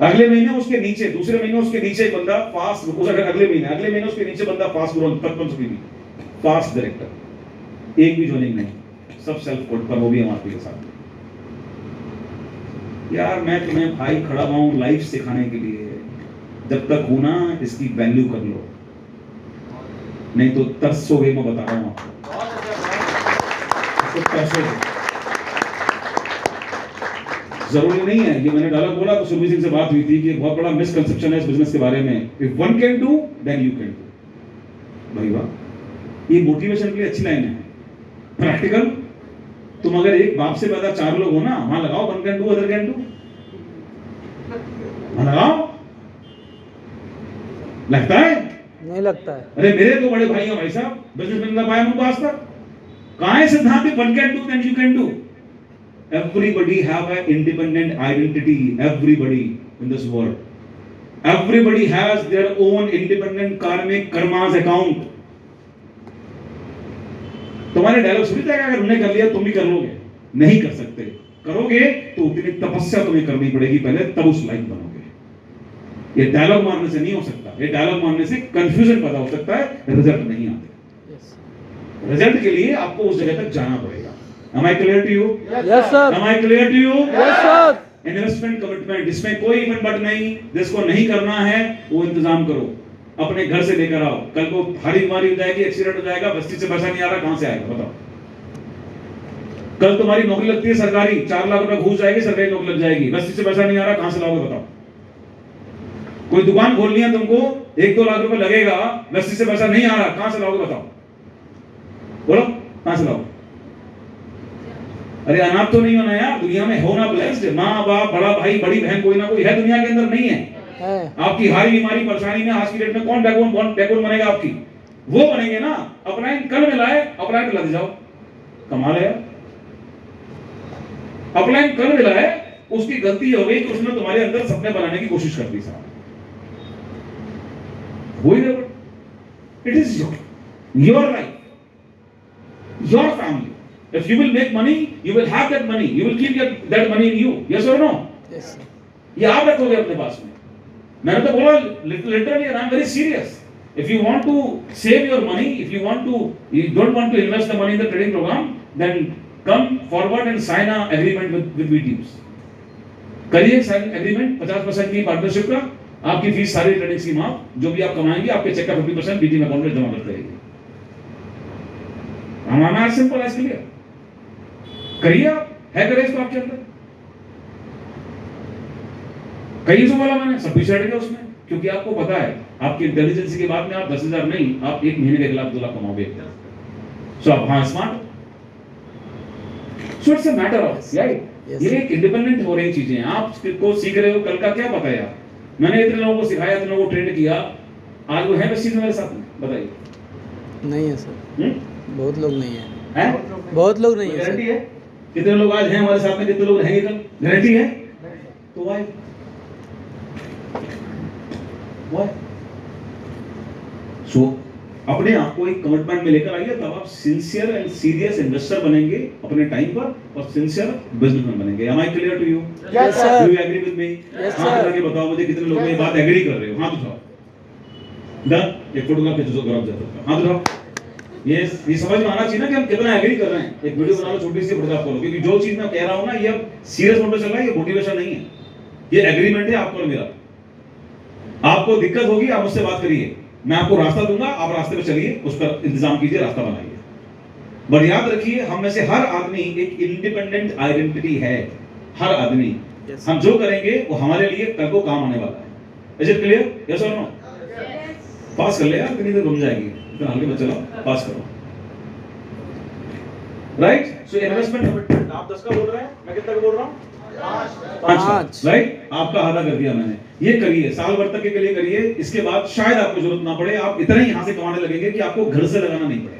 अगले महीने उसके नीचे, दूसरे महीने उसके नीचे एक बंदा फास्ट, अगले महीने उसके नीचे बंदा fast growth 5500 PV fast director, एक भी ज्वाइनिंग नहीं, सब सेल्फ कोड पर, वो भी एमआरपी के साथ। यार मैं तुम्हें भाई खड़ा हूं लाइफ सिखाने के लिए, जब तक हो ना इसकी वैल्यू कर लो, नहीं तो तरसोगे, मैं बता रहा हूं आपको, तरसोगे। जरूरी नहीं है, ये मैंने डायलॉग बोला तो सुरभि सिंह से बात हुई थी कि बहुत बड़ा मिसकंसेप्शन है इस बिजनेस के बारे में, if one can do then you can do. भाई वाह, ये मोटिवेशन के लिए अच्छी लाइन है, प्रैक्टिकल। तुम अगर एक बाप से पैदा 4 लोग हो ना, वहां लगाओ one can do other can do, वहां लगाओ। लगता है? नहीं लगता है। अरे मेरे 2 बड़े भाई हैं भाई साहब, बिजनेस में ना पाया उनको आज तक। कहां है सिद्धांत one can do then you can do? Everybody have an independent identity, everybody in this world. Everybody has their own independent karmic karmas account. तुम्हारे डायलॉग सुनी जाएगा, अगर उन्हें कर लिया तुम भी कर लोगे? नहीं कर सकते। करोगे तो उतनी तपस्या तुम्हें करनी पड़ेगी पहले, तब उस लायक बनोगे। ये डायलॉग मारने से नहीं हो सकता, ये डायलॉग मारने से कंफ्यूजन पैदा हो सकता है, रिजल्ट नहीं आते। रिजल्ट के लिए आपको उस जगह तक जाना पड़ेगा। Am I clear to you? Yes sir. Am I clear to you? Yes sir. Investment commitment, इसमें कोई इवन बट नहीं, जिसको नहीं करना है वो इंतजाम करो, अपने घर से लेकर आओ। कल को भारी बीमारी हो जाएगी, एक्सीडेंट हो जाएगा, बस्ती से पैसा नहीं आ रहा, कहां से आएगा बताओ? कल तुम्हारी नौकरी लगती है सरकारी, 4 लाख रुपए घूस जाएगी, सरकारी नौकरी लग जाएगी, बस्ती से पैसा नहीं आ रहा, कहां से लाओगे बताओ? कोई दुकान खोलनी है तुमको, 1-2 लाख रुपए लगेगा, बस्ती से पैसा नहीं आ रहा, कहां से लाओगे बताओ? बोलो कहां से लाओगे? अरे अनाथ तो नहीं होना यार, दुनिया में हो ना ब्लेस्ड, माँ बाप, बड़ा भाई, बड़ी बहन, कोई ना कोई है दुनिया के अंदर, नहीं है? आपकी हारी बीमारी परेशानी में आज की डेट में कौन बैकबोन बनेगा आपकी? वो बनेंगे ना। अपना कल मिलाए, अपना लग जाओ, कमाल है। अपना कल मिलाए, उसकी गलती हो गई कि उसने तुम्हारे अंदर सपने बनाने की कोशिश कर दी साहब, वही ना। It is your life, your family. If you will make money, you will have that money. You will keep that money in you. Yes or no? Yes sir. ये आप रखोगे अपने पास में। मैंने तो बोला literally, and I am very serious. If you want to save your money, if you don't want to invest the money in the trading program, then come forward and sign an agreement with VTs. करिए sign agreement 50% की partnership का, आपकी fees सारी trading की माफ, जो भी आप कमाएंगे आपके चेक का 50% VT में अकाउंट में जमा करते रहिए। हमारा सिंपल है, क्लियर। करिए आप, है करेज तो आपके अंदर। कहीं से बोला मैंने, सब कुछ है उसमें, क्योंकि आपको पता है आपकी इंटेलिजेंस के बाद में आप 10,000 नहीं, आप 1 महीने के खिलाफ 2 लाख कमाओगे। सो आप हाँ smart, so it's a matter of right. ये एक इंडिपेंडेंट हो रही चीजें, आपको सीख रहे हो, कल का क्या पता यार। मैंने इतने लोगों को सिखाया, इतने लोगों को ट्रेन किया, आज वो है बस चीज मेरे साथ में, बताइए। नहीं है सर, बहुत लोग नहीं है, बहुत लोग नहीं है। गारंटी है? कितने लोग आज हैं हमारे साथ में, कितने लोग रहेंगे कल? गारंटी है? तो वाई सो अपने आप को एक कमिटमेंट में लेकर आइए, तब आप सिंसियर एंड सीरियस इन्वेस्टर बनेंगे अपने टाइम पर, और सिंसियर बिजनेसमैन बनेंगे। Am I clear to you? Yes sir. Do you agree with me? Yes हाथ sir. उठा के बताओ मुझे कितने लोग ये बात एग्री कर रहे हो? हाथ उठाओ। डन, एक फोटोग्राफ खींचो, गौरव जाता है, हाथ उठाओ। ये समझ में आना चाहिए ना कि हम कितना एग्री कर रहे हैं। एक वीडियो बना लो छोटी सी, फोटोग्राफ करो, क्योंकि जो चीज मैं कह रहा हूं ना, ये अब सीरियस मोड पे चल रहा है, ये मोटिवेशन नहीं है, ये एग्रीमेंट है आपको और मेरा। आपको दिक्कत होगी, आप मुझसे बात करिए, मैं आपको रास्ता दूंगा, आप रास्ते पे चलिए, उस पर इंतजाम कीजिए, रास्ता बनाइए। बट याद रखिए, हम में से हर आदमी एक इंडिपेंडेंट आइडेंटिटी है, हर आदमी। हम जो करेंगे वो हमारे लिए कल को काम आने वाला है। Is it clear? यस और नो? पास कर ले यार, कितनी देर घूम जाएगी, इतना हल्के में चलो, पास करो। राइट? सो इन्वेस्टमेंट कमिटमेंट आप 10 का बोल रहे हैं, मैं कितना का बोल रहा हूं? 5। राइट? आपका आधा कर दिया मैंने। ये करिए, साल भर तक के लिए करिए, इसके बाद शायद आपको जरूरत ना पड़े, आप इतना ही यहां से कमाने लगेंगे कि आपको घर से लगाना नहीं पड़ेगा।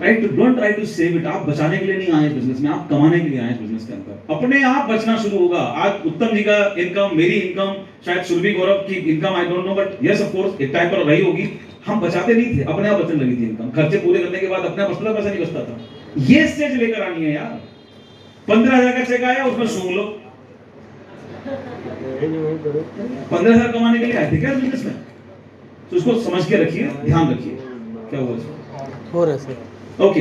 Right? Don't try to save it. आप बचाने के लिए नहीं आए बिजनेस में, आप कमाने के लिए आए बिजनेस के अंदर। अपने आप बचना शुरू होगा। आज उत्तम जी का इनकम, मेरी इनकम, शायद सुरभि गौरव की income, I don't know, but yes of course एक टाइम पर रही होगी। हम बचाते नहीं थे, अपने आप बचने लगी थी इनकम। खर्चे पूरे करने के बाद अपने आप पैसा नहीं बचता था। ये स्टेज लेकर आनी है यार। 15,000 का चेक आया, उसमें सूंघ लो। 15,000 कमाने के लिए आए थे क्या बिजनेस में? तो उसको समझ के रखिए, ध्यान रखिए। क्या हुआ? हो रहा है sir. Okay,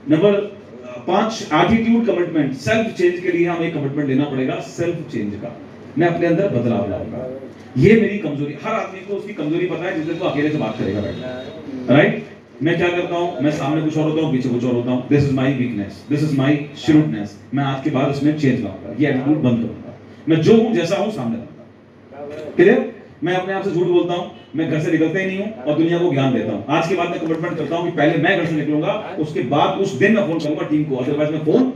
number 5, attitude commitment. Self change के लिए हमें कमिटमेंट लेना पड़ेगा, सेल्फ चेंज का। मैं अपने अंदर बदलाव लाऊंगा। ये मेरी कमजोरी, हर आदमी को उसकी कमजोरी पता है, जिस दिन वो अकेले से बात करेगा बैठ। राइट? मैं क्या करता हूं, मैं सामने कुछ और होता हूं, पीछे कुछ और होता हूं। This is my weakness, this is my shrewdness. मैं आज के बाद उसमें चेंज लाऊंगा, ये एटीट्यूड बंद करूंगा। मैं जो हूं, जैसा हूं, सामने रहूंगा। क्लियर? मैं अपने आप से झूठ बोलता हूं, मैं घर से निकलता ही नहीं हूं और दुनिया को ज्ञान देता हूं। आज के बाद मैं कमिटमेंट करता हूं कि पहले मैं घर से निकलूंगा, उसके बाद उस दिन मैं फोन करूंगा टीम को, अदरवाइज मैं फोन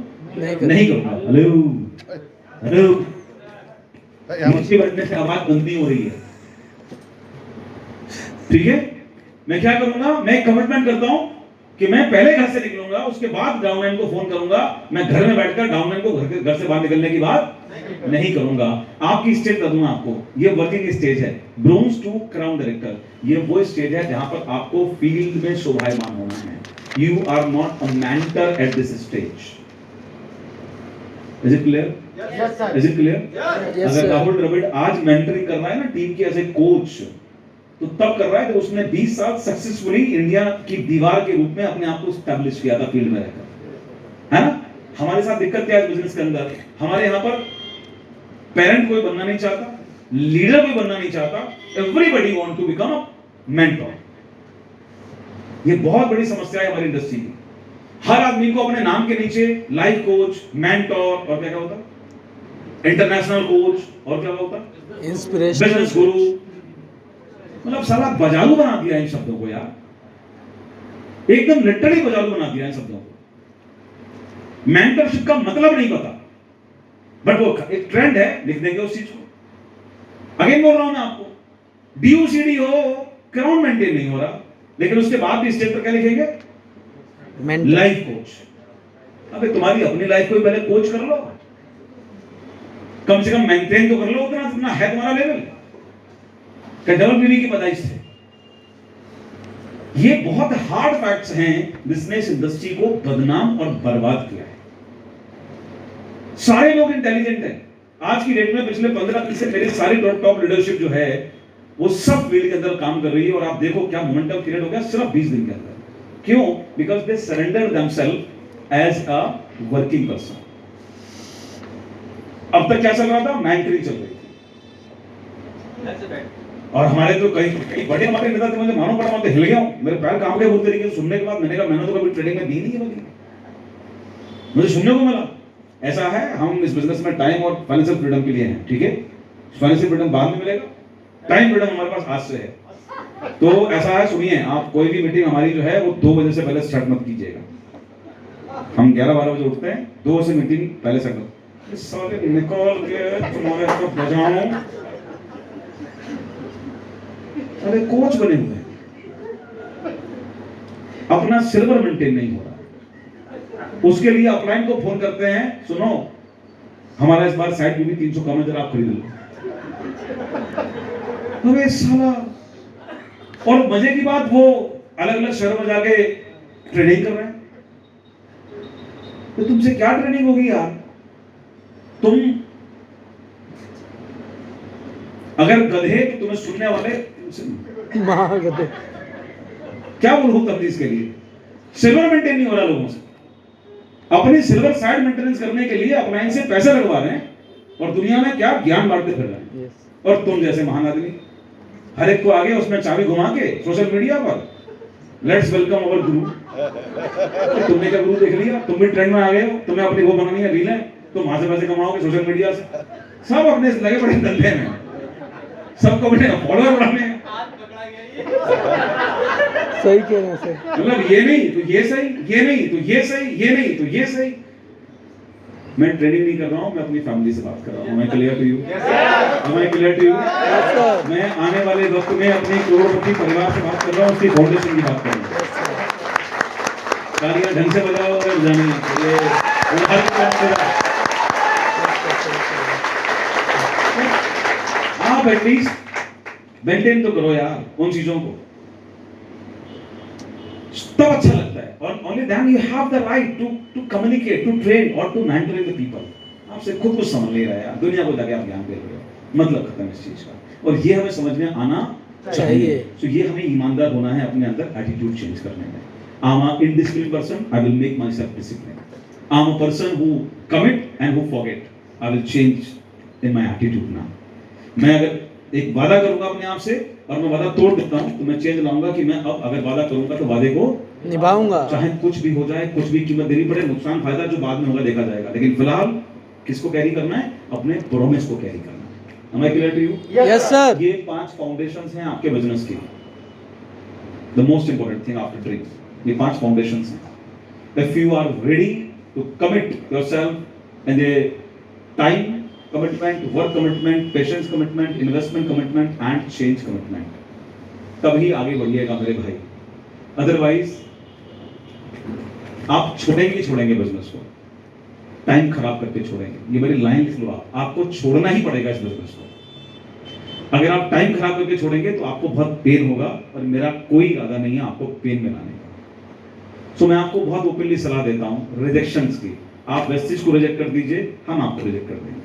नहीं करूंगा। हेलो मुझे बैठने से आवाज बंद नहीं हो रही है, ठीक है? मैं क्या करूंगा, मैं कमिटमेंट करता हूं कि मैं पहले घर से निकलूंगा, उसके बाद डाउनलाइन को फोन करूंगा। मैं घर में बैठकर डाउनलाइन को घर से बाहर निकलने की बात नहीं करूंगा। आपकी स्टेज कर दूंगा आपको, ये वर्किंग स्टेज है, ब्रोंज टू क्राउन डायरेक्टर। ये वो स्टेज है जहां पर आपको फील्ड में शोभायमान होना है। You are not a mentor at this stage. Is it clear? Yes sir. Is it clear? अगर राहुल द्रविड़ आज मेंटरिंग कर रहा है ना टीम के एज ए कोच, तो तब कर रहा है कि उसने 20 साल सक्सेसफुली इंडिया की दीवार के रूप में अपने आप को स्टैब्लिश किया था फील्ड में रहकर, है ना? हमारे साथ दिक्कत क्या है बिजनेस के अंदर? हमारे यहां पर पेरेंट कोई बनना नहीं चाहता, लीडर कोई बनना नहीं चाहता, everybody want to become a mentor. ये बहुत बड़ी समस्या है हमारी इंडस्ट्री की। हर आदमी को अपने नाम के नीचे लाइफ कोच, मेंटर और क्या क्या होता, इंटरनेशनल कोच और क्या होता, इंस्पिरेशन, बिजनेस गुरु। मतलब साला बजालू बना दिया इन शब्दों को यार, एकदम लिटरली बजालू बना दिया इन शब्दों को। मेंटरशिप का मतलब नहीं पता, बट वो एक ट्रेंड है, लिख देंगे उस चीज को। अगेन बोल रहा हूं मैं आपको, डीयूसीडी हो, क्राउन मेंटेन नहीं हो रहा, लेकिन उसके बाद भी स्टेज पर क्या लिखेंगे? Life coach. अबे तुम्हारी अपनी लाइफ को पहले कोच कर लो, कम से कम मेंटेन तो कर लो उतना जितना है तुम्हारा लेवल। डबल पीवी की पैदाइश से ये बहुत हार्ड फैक्ट्स हैं जिसने इस इंडस्ट्री को बदनाम और बर्बाद किया है। सारे लोग इंटेलिजेंट हैं आज की डेट में। पिछले 15 से मेरे सारी टॉप लीडरशिप जो है वो सब फील्ड के अंदर काम कर रही है, और आप देखो क्या मोमेंटम क्रिएट हो गया सिर्फ 20 दिन के अंदर। क्यों? Because they surrender themselves as a working person. अब तक क्या चल रहा था? मेंटरिंग चल रही थी, और हमारे तो कई बड़े हमारे नेता थे, मुझे मानो पड़ा, मैं हिल गया हूं, मेरे पैर काम गए पूरी तरीके से सुनने के बाद। मैंने कहा मैंने तो कभी ट्रेडिंग में दी नहीं है, मुझे सुनने को मिला। ऐसा है, हम इस बिजनेस में टाइम और फाइनेंशियल फ्रीडम के लिए हैं, ठीक है? फाइनेंशियल फ्रीडम बाद में मिलेगा, टाइम फ्रीडम हमारे पास आज से है। तो ऐसा है, सुनिए, आप कोई भी मीटिंग हमारी जो है वो 2 बजे से पहले स्टार्ट मत कीजिएगा। हम 11-12 बजे उठते हैं, 2 बजे मीटिंग पहले स्टार्ट मत। इस साले निकाल के तुम्हारे को बजाऊं, अरे कोच बने हुए हैं, अपना सिल्वर मेंटेन नहीं हो रहा। उसके लिए अपलाइन को फोन करते हैं, सुनो हमारा इस बार साइड में भी 300 कम है, जरा आप खरीद लो। अबे साला, और मजे की बात वो अलग अलग शहरों में जाके ट्रेनिंग कर रहे हैं। तो तुमसे क्या ट्रेनिंग होगी यार? तुम अगर गधे तो तुम्हें सुनने वाले महागधे। क्या बोलूं तबलीग के लिए? सिल्वर मेंटेन नहीं हो रहा लोगों से, अपनी सिल्वर साइड मेंटेनेंस करने के लिए अप्लायंस से पैसे लगवा रहे हैं और दुनिया में क्या ज्ञान बांटते फिर रहे हैं। और तुम जैसे महान आदमी हर एक को आगे उसमें चाबी घुमा के सोशल मीडिया पर लेट्स वेलकम अवर गुरु। तुमने क्या गुरु देख लिया? तुम भी ट्रेंड में आ गए हो, तुम्हें अपनी वो बनानी है रील है, तुम वहां से पैसे कमाओगे सोशल मीडिया से। सब अपने लगे बड़े धंधे में, सबको बड़े फॉलोअर बढ़ाने हैं। सही कह रहे हैं सर। मतलब ये नहीं तो ये सही, ये नहीं तो ये सही, ये नहीं तो ये सही। मैं ट्रेनिंग नहीं कर रहा हूं, मैं अपनी फैमिली से बात कर रहा हूं। मैं क्लियर टू यू? मैं क्लियर टू यू? मैं आने वाले वक्त में अपने करोड़पति परिवार से बात कर रहा हूं, उसकी फाउंडेशन की बात कर रहा हूं। तालियां ढंग से बजाओ अगर जानी ये आप एटलीस्ट मेंटेन तो करो यार उन चीजों को, तब अच्छा लगता है। और only then you have the right to communicate, to train और टू मेंटर द पीपल। आपसे खुद कुछ समझ नहीं रहा है यार, दुनिया को जाके आप ज्ञान दे रहे हो, मतलब खत्म इस चीज का। और ये हमें समझ में आना चाहिए। तो ये हमें ईमानदार होना है अपने अंदर एटीट्यूड चेंज करने में। I am a indiscipline person, I will make my self discipline. I am a person who commit and who forget, I will change in my attitude now. मैं अगर एक वादा करूंगा अपने आप से और मैं वादा तोड़ देता हूं तो मैं चेंज लाऊंगा कि मैं अब अगर वादा करूंगा तो वादे को निभाऊंगा, चाहे कुछ भी हो जाए, कुछ भी कीमत देनी पड़े, नुकसान फायदा जो बाद में होगा देखा जाएगा। लेकिन फिलहाल किसको कैरी करना है? अपने प्रॉमिस को कैरी करना है। Am I clear to you? Yes sir. ये 5 फाउंडेशंस हैं आपके बिजनेस की, the most important thing after dreams. ये 5 फाउंडेशंस हैं। If you are ready to commit yourself in the time commitment, work commitment, patience commitment, investment commitment and change commitment, तभी आगे बढ़िएगा मेरे भाई। अदरवाइज आप छोड़ेंगे बिजनेस को, टाइम खराब करके छोड़ेंगे। ये मेरी लाइन लिख लो, आपको छोड़ना ही पड़ेगा इस बिजनेस को। अगर आप टाइम खराब करके छोड़ेंगे तो आपको बहुत पेन होगा, और मेरा कोई इरादा नहीं है आपको पेन में लाने का। सो मैं आपको बहुत ओपनली सलाह देता हूं रिजेक्शंस की। आप वेस्टेज को रिजेक्ट कर दीजिए, हम आपको रिजेक्ट कर देंगे,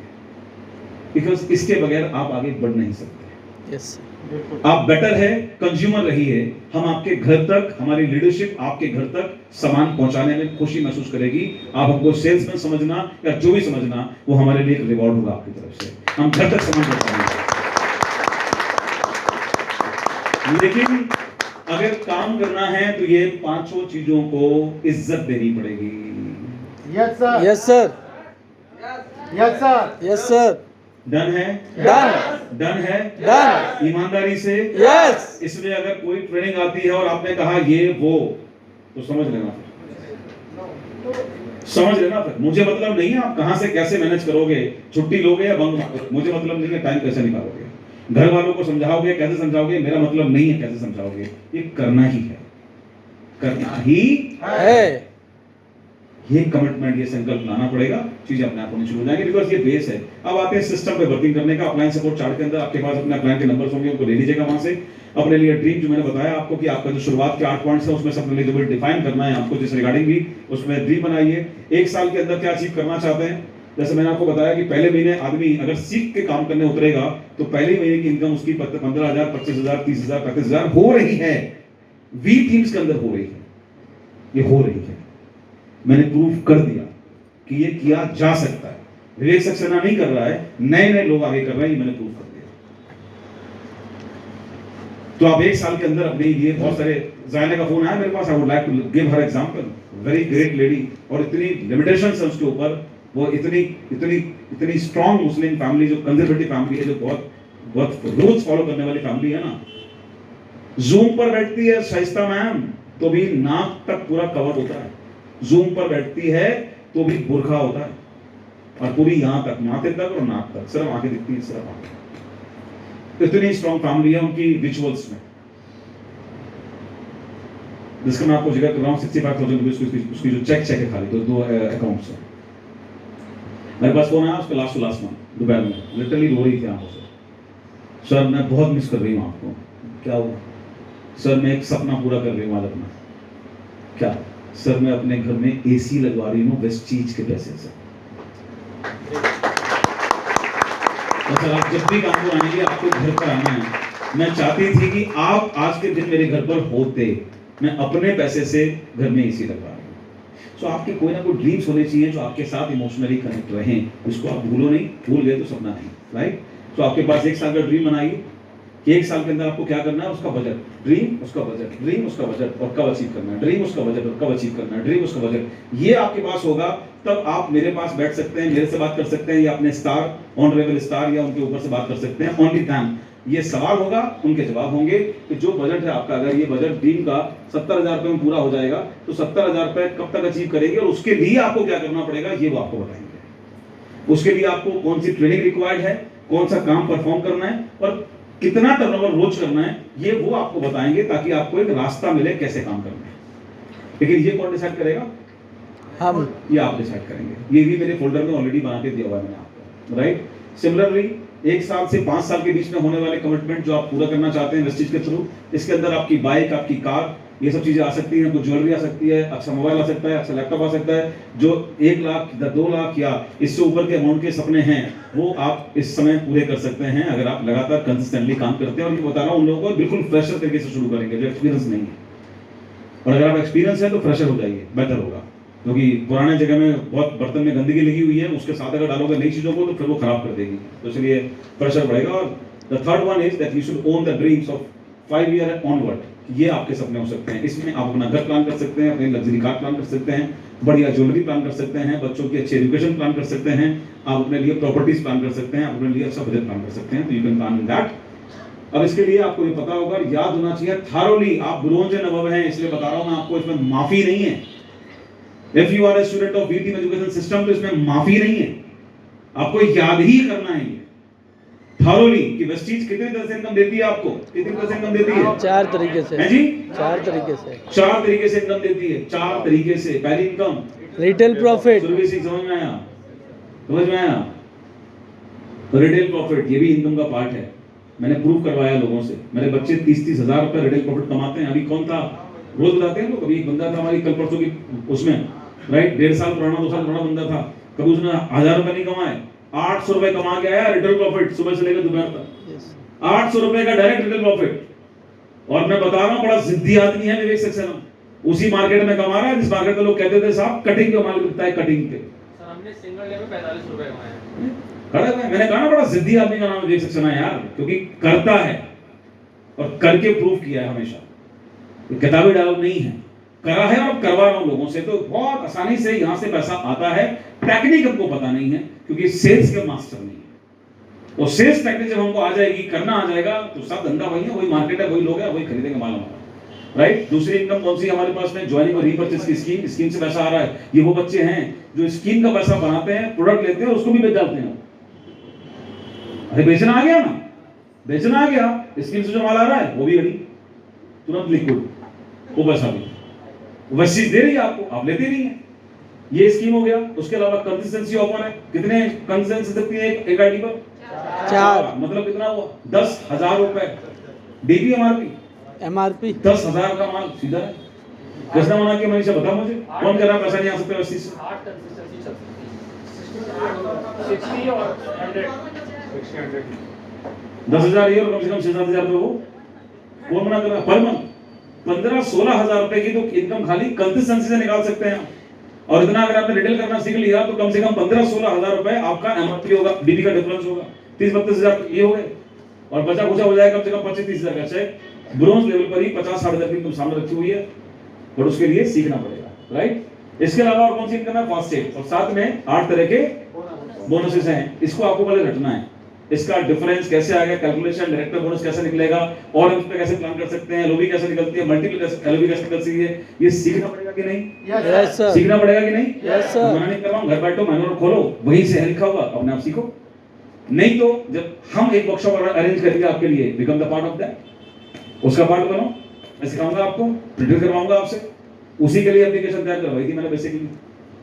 बिकॉज इसके बगैर आप आगे बढ़ नहीं सकते। यस आप बेटर है कंज्यूमर रहिए, हम आपके घर तक, हमारी लीडरशिप आपके घर तक सामान पहुंचाने में खुशी महसूस करेगी। आप हमको सेल्समैन समझना या जो भी समझना, वो हमारे लिए एक रिवॉर्ड होगा आपकी तरफ से। हम घर तक सामान पहुंचाएंगे। लेकिन अगर काम करना है तो ये 5 चीजों को इज्जत देनी पड़ेगी। Yes sir. Yes sir. Yes sir. Yes sir. Done है? डन। डन है? डन। ईमानदारी से? यस। इसलिए अगर कोई ट्रेनिंग आती है और आपने कहा ये वो, तो समझ लेना फिर, समझ लेना फिर। मुझे मतलब नहीं है आप कहां से कैसे मैनेज करोगे, छुट्टी लोगे या बंद मारोगे, मुझे मतलब नहीं है टाइम कैसे निकालोगे, घर वालों को समझाओगे कैसे समझाओगे, मेरा मतलब नहीं है कैसे समझाओगे। ये करना ही है, करना ही है। ये कमिटमेंट, ये संकल्प लाना पड़ेगा, चीजें अपने आप होनी शुरू हो जाएंगी, बिकॉज ये बेस है। अब आते हैं सिस्टम पे वर्किंग करने का। अप्लायंस सपोर्ट चार्ट के अंदर आपके पास अपने अप्लायंस के नंबर्स होंगे, उनको ले लीजिएगा वहां से। अपने लिए ड्रीम जो मैंने बताया आपको कि आपका जो शुरुआत के 8 पॉइंट्स है उसमें से अपने लिए जो भी डिफाइन करना है आपको, जिस रिगार्डिंग भी उसमें ड्रीम बनाइए। 1 साल के अंदर क्या अचीव करना चाहते हैं। जैसे मैंने आपको बताया कि पहले महीने आदमी अगर सीख के काम करने उतरेगा तो पहले महीने की इनकम उसकी 15,000, 25,000, 30,000, 35,000 हो रही है। वी टीम्स के अंदर हो रही है, ये हो रही है। मैंने प्रूव कर दिया कि ये किया जा सकता है। विवेक सक्सेना नहीं कर रहा है, नए नए लोग आगे कर रहे हैं, ये मैंने प्रूव कर दिया। तो आप 1 साल के अंदर अपने लिए बहुत सारे, जायना का फोन आया मेरे पास, I would like to give her example, very great lady, और इतनी लिमिटेशंस है उसके ऊपर, वो इतनी स्ट्रॉन्ग मुस्लिम फैमिली, जो कंजर्वेटिव फैमिली है, जो बहुत रूल्स फॉलो करने वाली फैमिली है ना, जूम पर बैठती है शाइस्ता मैम तो भी नाक तक पूरा कवर होता है, जूम पर बैठती है तो भी बुर्खा होता है, और पूरी यहां तक, माथे तक और नाक तक, सिर्फ आंखें दिखती है, सिर्फ आंखें। इतनी स्ट्रॉन्ग फैमिली है उनकी रिचुअल्स में, जिसका मैं आपको जिक्र कर रहा हूं। 65,000 रुपए उसकी जो चेक है खाली, तो 2 अकाउंट्स है। मेरे पास फोन आया उसका लास्ट मंथ दोपहर में, लिटरली रो रही थी आंखों से, सर मैं बहुत मिस कर रही हूँ आपको। क्या हुआ? सर मैं एक सपना पूरा कर रही हूँ आज अपना। क्या? सर मैं अपने घर में एसी लगवा रही हूँ वेस्टीज के पैसे से। तो सर आप जब भी काम को आएंगे आपको घर पर आना है। मैं चाहती थी कि आप आज के दिन मेरे घर पर होते, मैं अपने पैसे से घर में एसी लगवा रहा हूँ। सो आपके कोई ना कोई ड्रीम्स होने चाहिए जो आपके साथ इमोशनली कनेक्ट रहें, उसको आप भूलो नहीं, भूल गए तो सपना नहीं, राइट। तो आपके पास 1 साल का ड्रीम बनाइए कि 1 साल के अंदर आपको क्या करना है, उसका बजट, ड्रीम उसका बजट, ड्रीम उसका बजट और कब अचीव करना है, ड्रीम उसका बजट और कब अचीव करना है, ड्रीम उसका बजट, ये आपके पास होगा तब आप मेरे पास बैठ सकते हैं, मेरे से बात कर सकते हैं या अपने स्टार, ऑनरेबल स्टार या उनके ऊपर से बात कर सकते हैं। ओनली टाइम ये सवाल होगा, उनके जवाब होंगे कि जो बजट है आपका, अगर ये बजट ड्रीम का 70,000 रुपए में पूरा हो जाएगा तो 70,000 रुपए कब तक अचीव करेंगे और उसके लिए आपको क्या करना पड़ेगा ये वो आपको बताएंगे। उसके लिए आपको कौन सी ट्रेनिंग रिक्वायर्ड है, कौन सा काम परफॉर्म करना है और कितना टर्नओवर रोज करना है, ये वो आपको बताएंगे ताकि आपको एक रास्ता मिले कैसे काम करना है। लेकिन ये कौन डिसाइड करेगा? हम, ये आप डिसाइड करेंगे। ये भी मेरे फोल्डर में ऑलरेडी बना के दिया हुआ है मैंने आपको, राइट। सिमिलरली 1 साल से 5 साल के बीच में होने वाले कमिटमेंट जो आप पूरा करना चाहते हैं वेस्टेज के थ्रू, इसके अंदर आपकी बाइक, आपकी कार, ये सब चीजें आ सकती हैं, कुछ ज्वेलरी आ सकती है, अच्छा मोबाइल आ सकता है, अच्छा लैपटॉप आ सकता है। जो 1 लाख, 2 लाख या इससे ऊपर के अमाउंट के सपने हैं वो आप इस समय पूरे कर सकते हैं अगर आप लगातार कंसिस्टेंटली काम करते हैं। और ये बता रहा हूँ उन लोगों को बिल्कुल फ्रेशर तरीके से शुरू करेंगे जो एक्सपीरियंस नहीं है, और अगर आप एक्सपीरियंस है तो फ्रेशर हो जाइए, बेटर होगा। क्योंकि पुराने जगह में बहुत बर्तन में गंदगी लगी हुई है, उसके साथ अगर डालोगे नई चीजों को तो फिर वो खराब कर देगी, तो इसलिए प्रेशर बढ़ेगा। और the third one is that you should own the dreams of 5 year onward. ये आपके सपने हो सकते हैं, इसमें आप अपना घर प्लान कर सकते हैं, अपने लग्जरी कार प्लान कर सकते हैं, बढ़िया ज्वेलरी प्लान कर सकते हैं, बच्चों की अच्छी एजुकेशन प्लान कर सकते हैं, आप अपने लिए प्रॉपर्टीज प्लान कर सकते हैं, आप अपने लिए अच्छा बजट प्लान कर सकते हैं। तो यू कैन प्लान दैट। अब इसके लिए आपको ये पता होगा, याद होना चाहिए थारोली, आप ब्रोंज एंड अबव हैं इसलिए बता रहा हूं मैं आपको, इसमें माफी नहीं है। If you are a student of BTM education system तो इसमें माफी नहीं है, आपको याद ही करना है थारोली कि वेस्टीज कितनी तरह से इनकम देती है आपको, कितनी तरह से इनकम देती है? 4 तरीके से है जी, 4 तरीके से 4 तरीके से इनकम देती है, 4 तरीके से। पहली इनकम रिटेल प्रॉफिट, सर्विसिंग, समझ में आया? समझ में आया? रिटेल प्रॉफिट ये भी इनकम का पार्ट है, मैंने प्रूव करवाया लोगों से। मेरे बच्चे 30-30 हजार रुपए रिटेल प्रॉफिट कमाते हैं। अभी कौन था, रोज बताते हैं लोग, अभी एक बंदा था हमारी कल परसों की उसमें, राइट, 1.5 साल पुराना, 2 साल पुराना बंदा था, कभी उसने 1000 रुपए नहीं कमाए, 800 रुपए कमा के आया रिटेल प्रॉफिट सुबह से लेकर दोपहर तक। 800 रुपए का डायरेक्ट रिटेल प्रॉफिट। और मैं बता रहा हूँ बड़ा जिद्दी आदमी है विवेक सक्सेना, उसी मार्केट में कमा रहा है जिस मार्केट में लोग कहते थे साहब कटिंग पे माल बिकता है, कटिंग पे। सर हमने सिंगल डे में 45 रुपए कमाए। खड़ा है, मैंने कहा ना बड़ा जिद्दी आदमी का नाम विवेक सक्सेना यार, क्योंकि करता है और करके प्रूव किया है हमेशा, किताबी डायलॉग नहीं है, करा है और करवा रहा हूं लोगों से। तो बहुत आसानी से यहां से पैसा आता है। टेक्निक हमको पता नहीं है क्योंकि सेल्स के मास्टर नहीं है, और सेल्स टेक्निक जब हमको आ जाएगी, करना आ जाएगा, तो सब धंधा वही है, वही मार्केट है, वही लोग है, वही खरीदेंगे माल हमारा, राइट। दूसरी इनकम कौन सी हमारे पास में, ज्वाइनिंग और रीपर्चेस की स्कीम, स्कीम से पैसा आ रहा है। ये वो बच्चे हैं जो स्कीम का पैसा बनाते हैं, प्रोडक्ट लेते हैं और उसको भी बेच डालते हैं। अरे बेचना आ गया ना, बेचना आ गया, स्कीम से जो माल आ रहा है वो भी रेडी, तुरंत लिक्विड, वो पैसा भी वैसी दे रही है आपको, आप लेते नहीं है। ये स्कीम हो गया। उसके अलावा कंसिस्टेंसी ऑफर है, कितने कंसिस्टेंसी सकती है एक आईडी पर? 4। मतलब कितना हुआ? 10,000 रुपए डीपी एमआरपी 10,000 का माल सीधा है। किसने मना किया मनीषा, बता मुझे, कौन कह रहा पैसा नहीं आ सकता वैसे से? 8 कंसिस्टेंसी चल सकती है, 60 और 100 10,000 ये और कम से कम 6-7,000 रुपए वो कौन मना कर रहा? पर मंथ 15-16 हजार रुपए की तो इनकम खाली कंसिस्टेंसी से निकाल सकते हैं। और इतना अगर आपने रिटेल करना सीख लिया तो कम से कम 15-16 हजार रुपए आपका एमआरपी होगा, डीबी का डिफरेंस होगा, 30-32 हजार ये हो गए, और बचा कुचा हो जाएगा कम से कम 25-30 हजार का चेक। ब्रोंज लेवल पर ही 50-60 हजार की इनकम सामने रखी हुई है, और उसके लिए सीखना पड़ेगा, राइट। इसके अलावा और कौन सी इनकम है? फास्ट एड, और साथ में 8 तरह के बोनसेस हैं। इसको आपको पहले रटना है, इसका डिफरेंस कैसे आ गया, कैलकुलेशन, डायरेक्टर बोनस कैसे निकलेगा, और इस पे कैसे प्लान कर सकते हैं, एलओबी कैसे निकलती है, मल्टीपल एलओबी कैसे निकलती है, ये सीखना पड़ेगा कि नहीं? Yes sir. सीखना पड़ेगा कि नहीं? Yes sir. मना नहीं कर रहा हूं, घर बैठो मैनुअल खोलो, वहीं से लिखा होगा, अपने आप सीखो। नहीं तो जब हम एक वर्कशॉप अरेंज करेंगे आपके लिए, become the part of that, उसका पार्ट बनो, मैं सिखाऊंगा आपको, प्रिंटर करवाऊंगा आपसे। उसी के लिए एप्लीकेशन तैयार करवाई थी मैंने, बेसिकली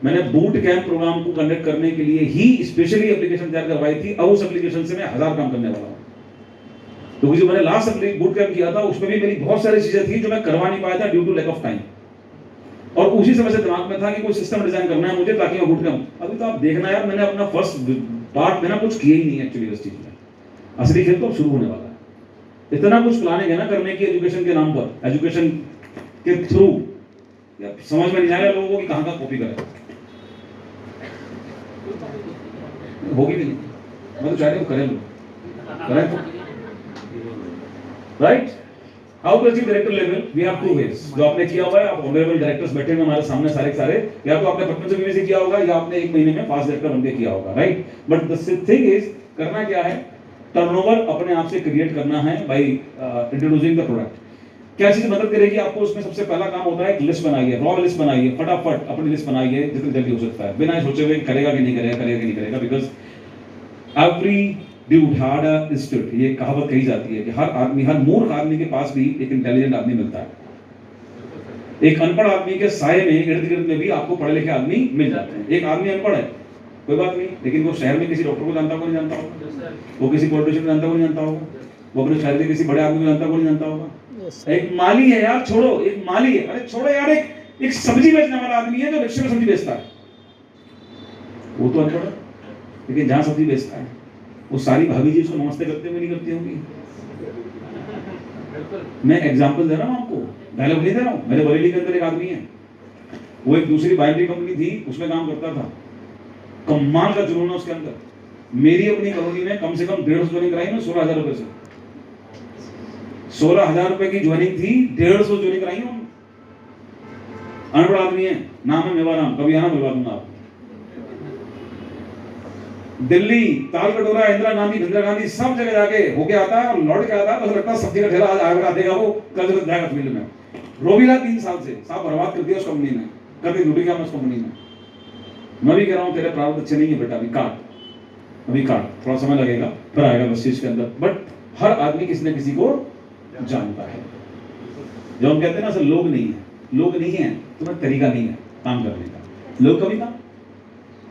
मैंने बूट कैंप प्रोग्राम को कंडक्ट करने के लिए ही स्पेशली एप्लीकेशन तैयार करवाई थी। अब उस एप्लीकेशन से मैं 1000 काम करने वाला हूं। तो जो मैंने लास्ट बूट कैंप किया था उसमें भी मेरी बहुत सारी चीजें थी जो मैं करवा नहीं पाया था due to lack of time, और उसी समय से दिमाग में था कि कोई सिस्टम डिजाइन करना है मुझे ताकि मैं बूट कैंप। अभी तो आप देखना यार, मैंने अपना फर्स्ट पार्ट में ना कुछ किया ही नहीं एक्चुअली इस चीज में, असली खेल तो शुरू होने वाला है। इतना कुछ प्लानिंग है ना करने की एजुकेशन के नाम पर, एजुकेशन के थ्रू, या समझ में नहीं आ रहा लोगों को कि कहां का कॉपी करें, होगी भी नहीं। मैं तो चाह रही हूँ करें लोग, करें तो right. How to achieve director level, we have to wage. जो आपने किया हुआ है, आप ऑनरेबल डायरेक्टर्स बैठे हैं हमारे सामने सारे सारे, या तो आपने बचपन से बीवी से किया होगा, या आपने एक महीने में फास्ट डायरेक्टर बनके किया होगा, right. But the thing is, करना क्या है, टर्नओवर अपने आप से क्रिएट करना है बाय इंट्रोड्यूसिंग द प्रोडक्ट। क्या चीज मदद करेगी आपको उसमें? सबसे पहला काम होता है एक लिस्ट बनाइए, रॉ लिस्ट बनाइए, फटाफट अपनी लिस्ट बनाइए जितनी जल्दी हो सकता है, बिना सोचे हुए करेगा कि नहीं करेगा, करेगा कि नहीं करेगा। Because every dude had a institute, ये कहावत कही जाती है कि हर आदमी, हर मूर्ख आदमी के पास भी एक इंटेलिजेंट आदमी मिलता है। एक अनपढ़ आदमी के साये में, इर्द गिर्द में भी आपको पढ़े लिखे आदमी मिल जाते हैं। एक आदमी अनपढ़ है, कोई बात नहीं, लेकिन वो शहर में किसी डॉक्टर को जानता होगा, नहीं जानता होगा, वो किसी पॉलिटिशियन को जानता होगा, नहीं जानता होगा, वो अपने शहर के किसी बड़े आदमी को जानता होगा, नहीं जानता होगा। एक माली है यार, छोड़ो, एक माली है, अरे छोड़ो यार, एक सब्जी बेचने वाला आदमी है जो रिक्शे में सब्जी बेचता है, वो तो अनपढ़ है, लेकिन जहां सब्जी बेचता है वो सारी भाभी जी उसको नमस्ते करते हुए नहीं करती होंगी। मैं एग्जांपल दे रहा हूं आपको, डायलॉग नहीं दे रहा हूं। मेरे बरेली के अंदर एक आदमी है, वो एक दूसरी बाइनरी कंपनी थी, उसमें काम करता था, कमाल का जुनून है उसके अंदर। मेरी अपनी कॉलोनी में कम से कम 150 ज्वाइनिंग कराई ना 16,000 रुपए से, 16,000 रुपए की ज्वाइनिंग थी, 150 ज्वाइनिंग कराई हूं। अनपढ़ आदमी है, नाम है मेवाराम, कभी आना मिलवा दूंगा आपको। दिल्ली, ताल कटोरा, इंदिरा गांधी सब जगह जाके होके आता है और लौट के आता है, बस लगता है सब्जी का ठेला आज आएगा, देगा वो कल तक जाएगा फील्ड में। रोबीला 3 साल से साहब बर्बाद कर दिया उस कंपनी में, कभी ड्यूटी किया उस कंपनी में। मैं भी कह रहा हूँ तेरे प्रारंभ अच्छे नहीं है बेटा, अभी काट, अभी काट, थोड़ा समय लगेगा, फिर आएगा बस चीज के अंदर। बट हर आदमी किसी न किसी को जानता है। जो हम कहते हैं ना सर, लोग नहीं है, लोग नहीं है, तुम्हें तरीका नहीं है काम करने का। लोग कभी ना,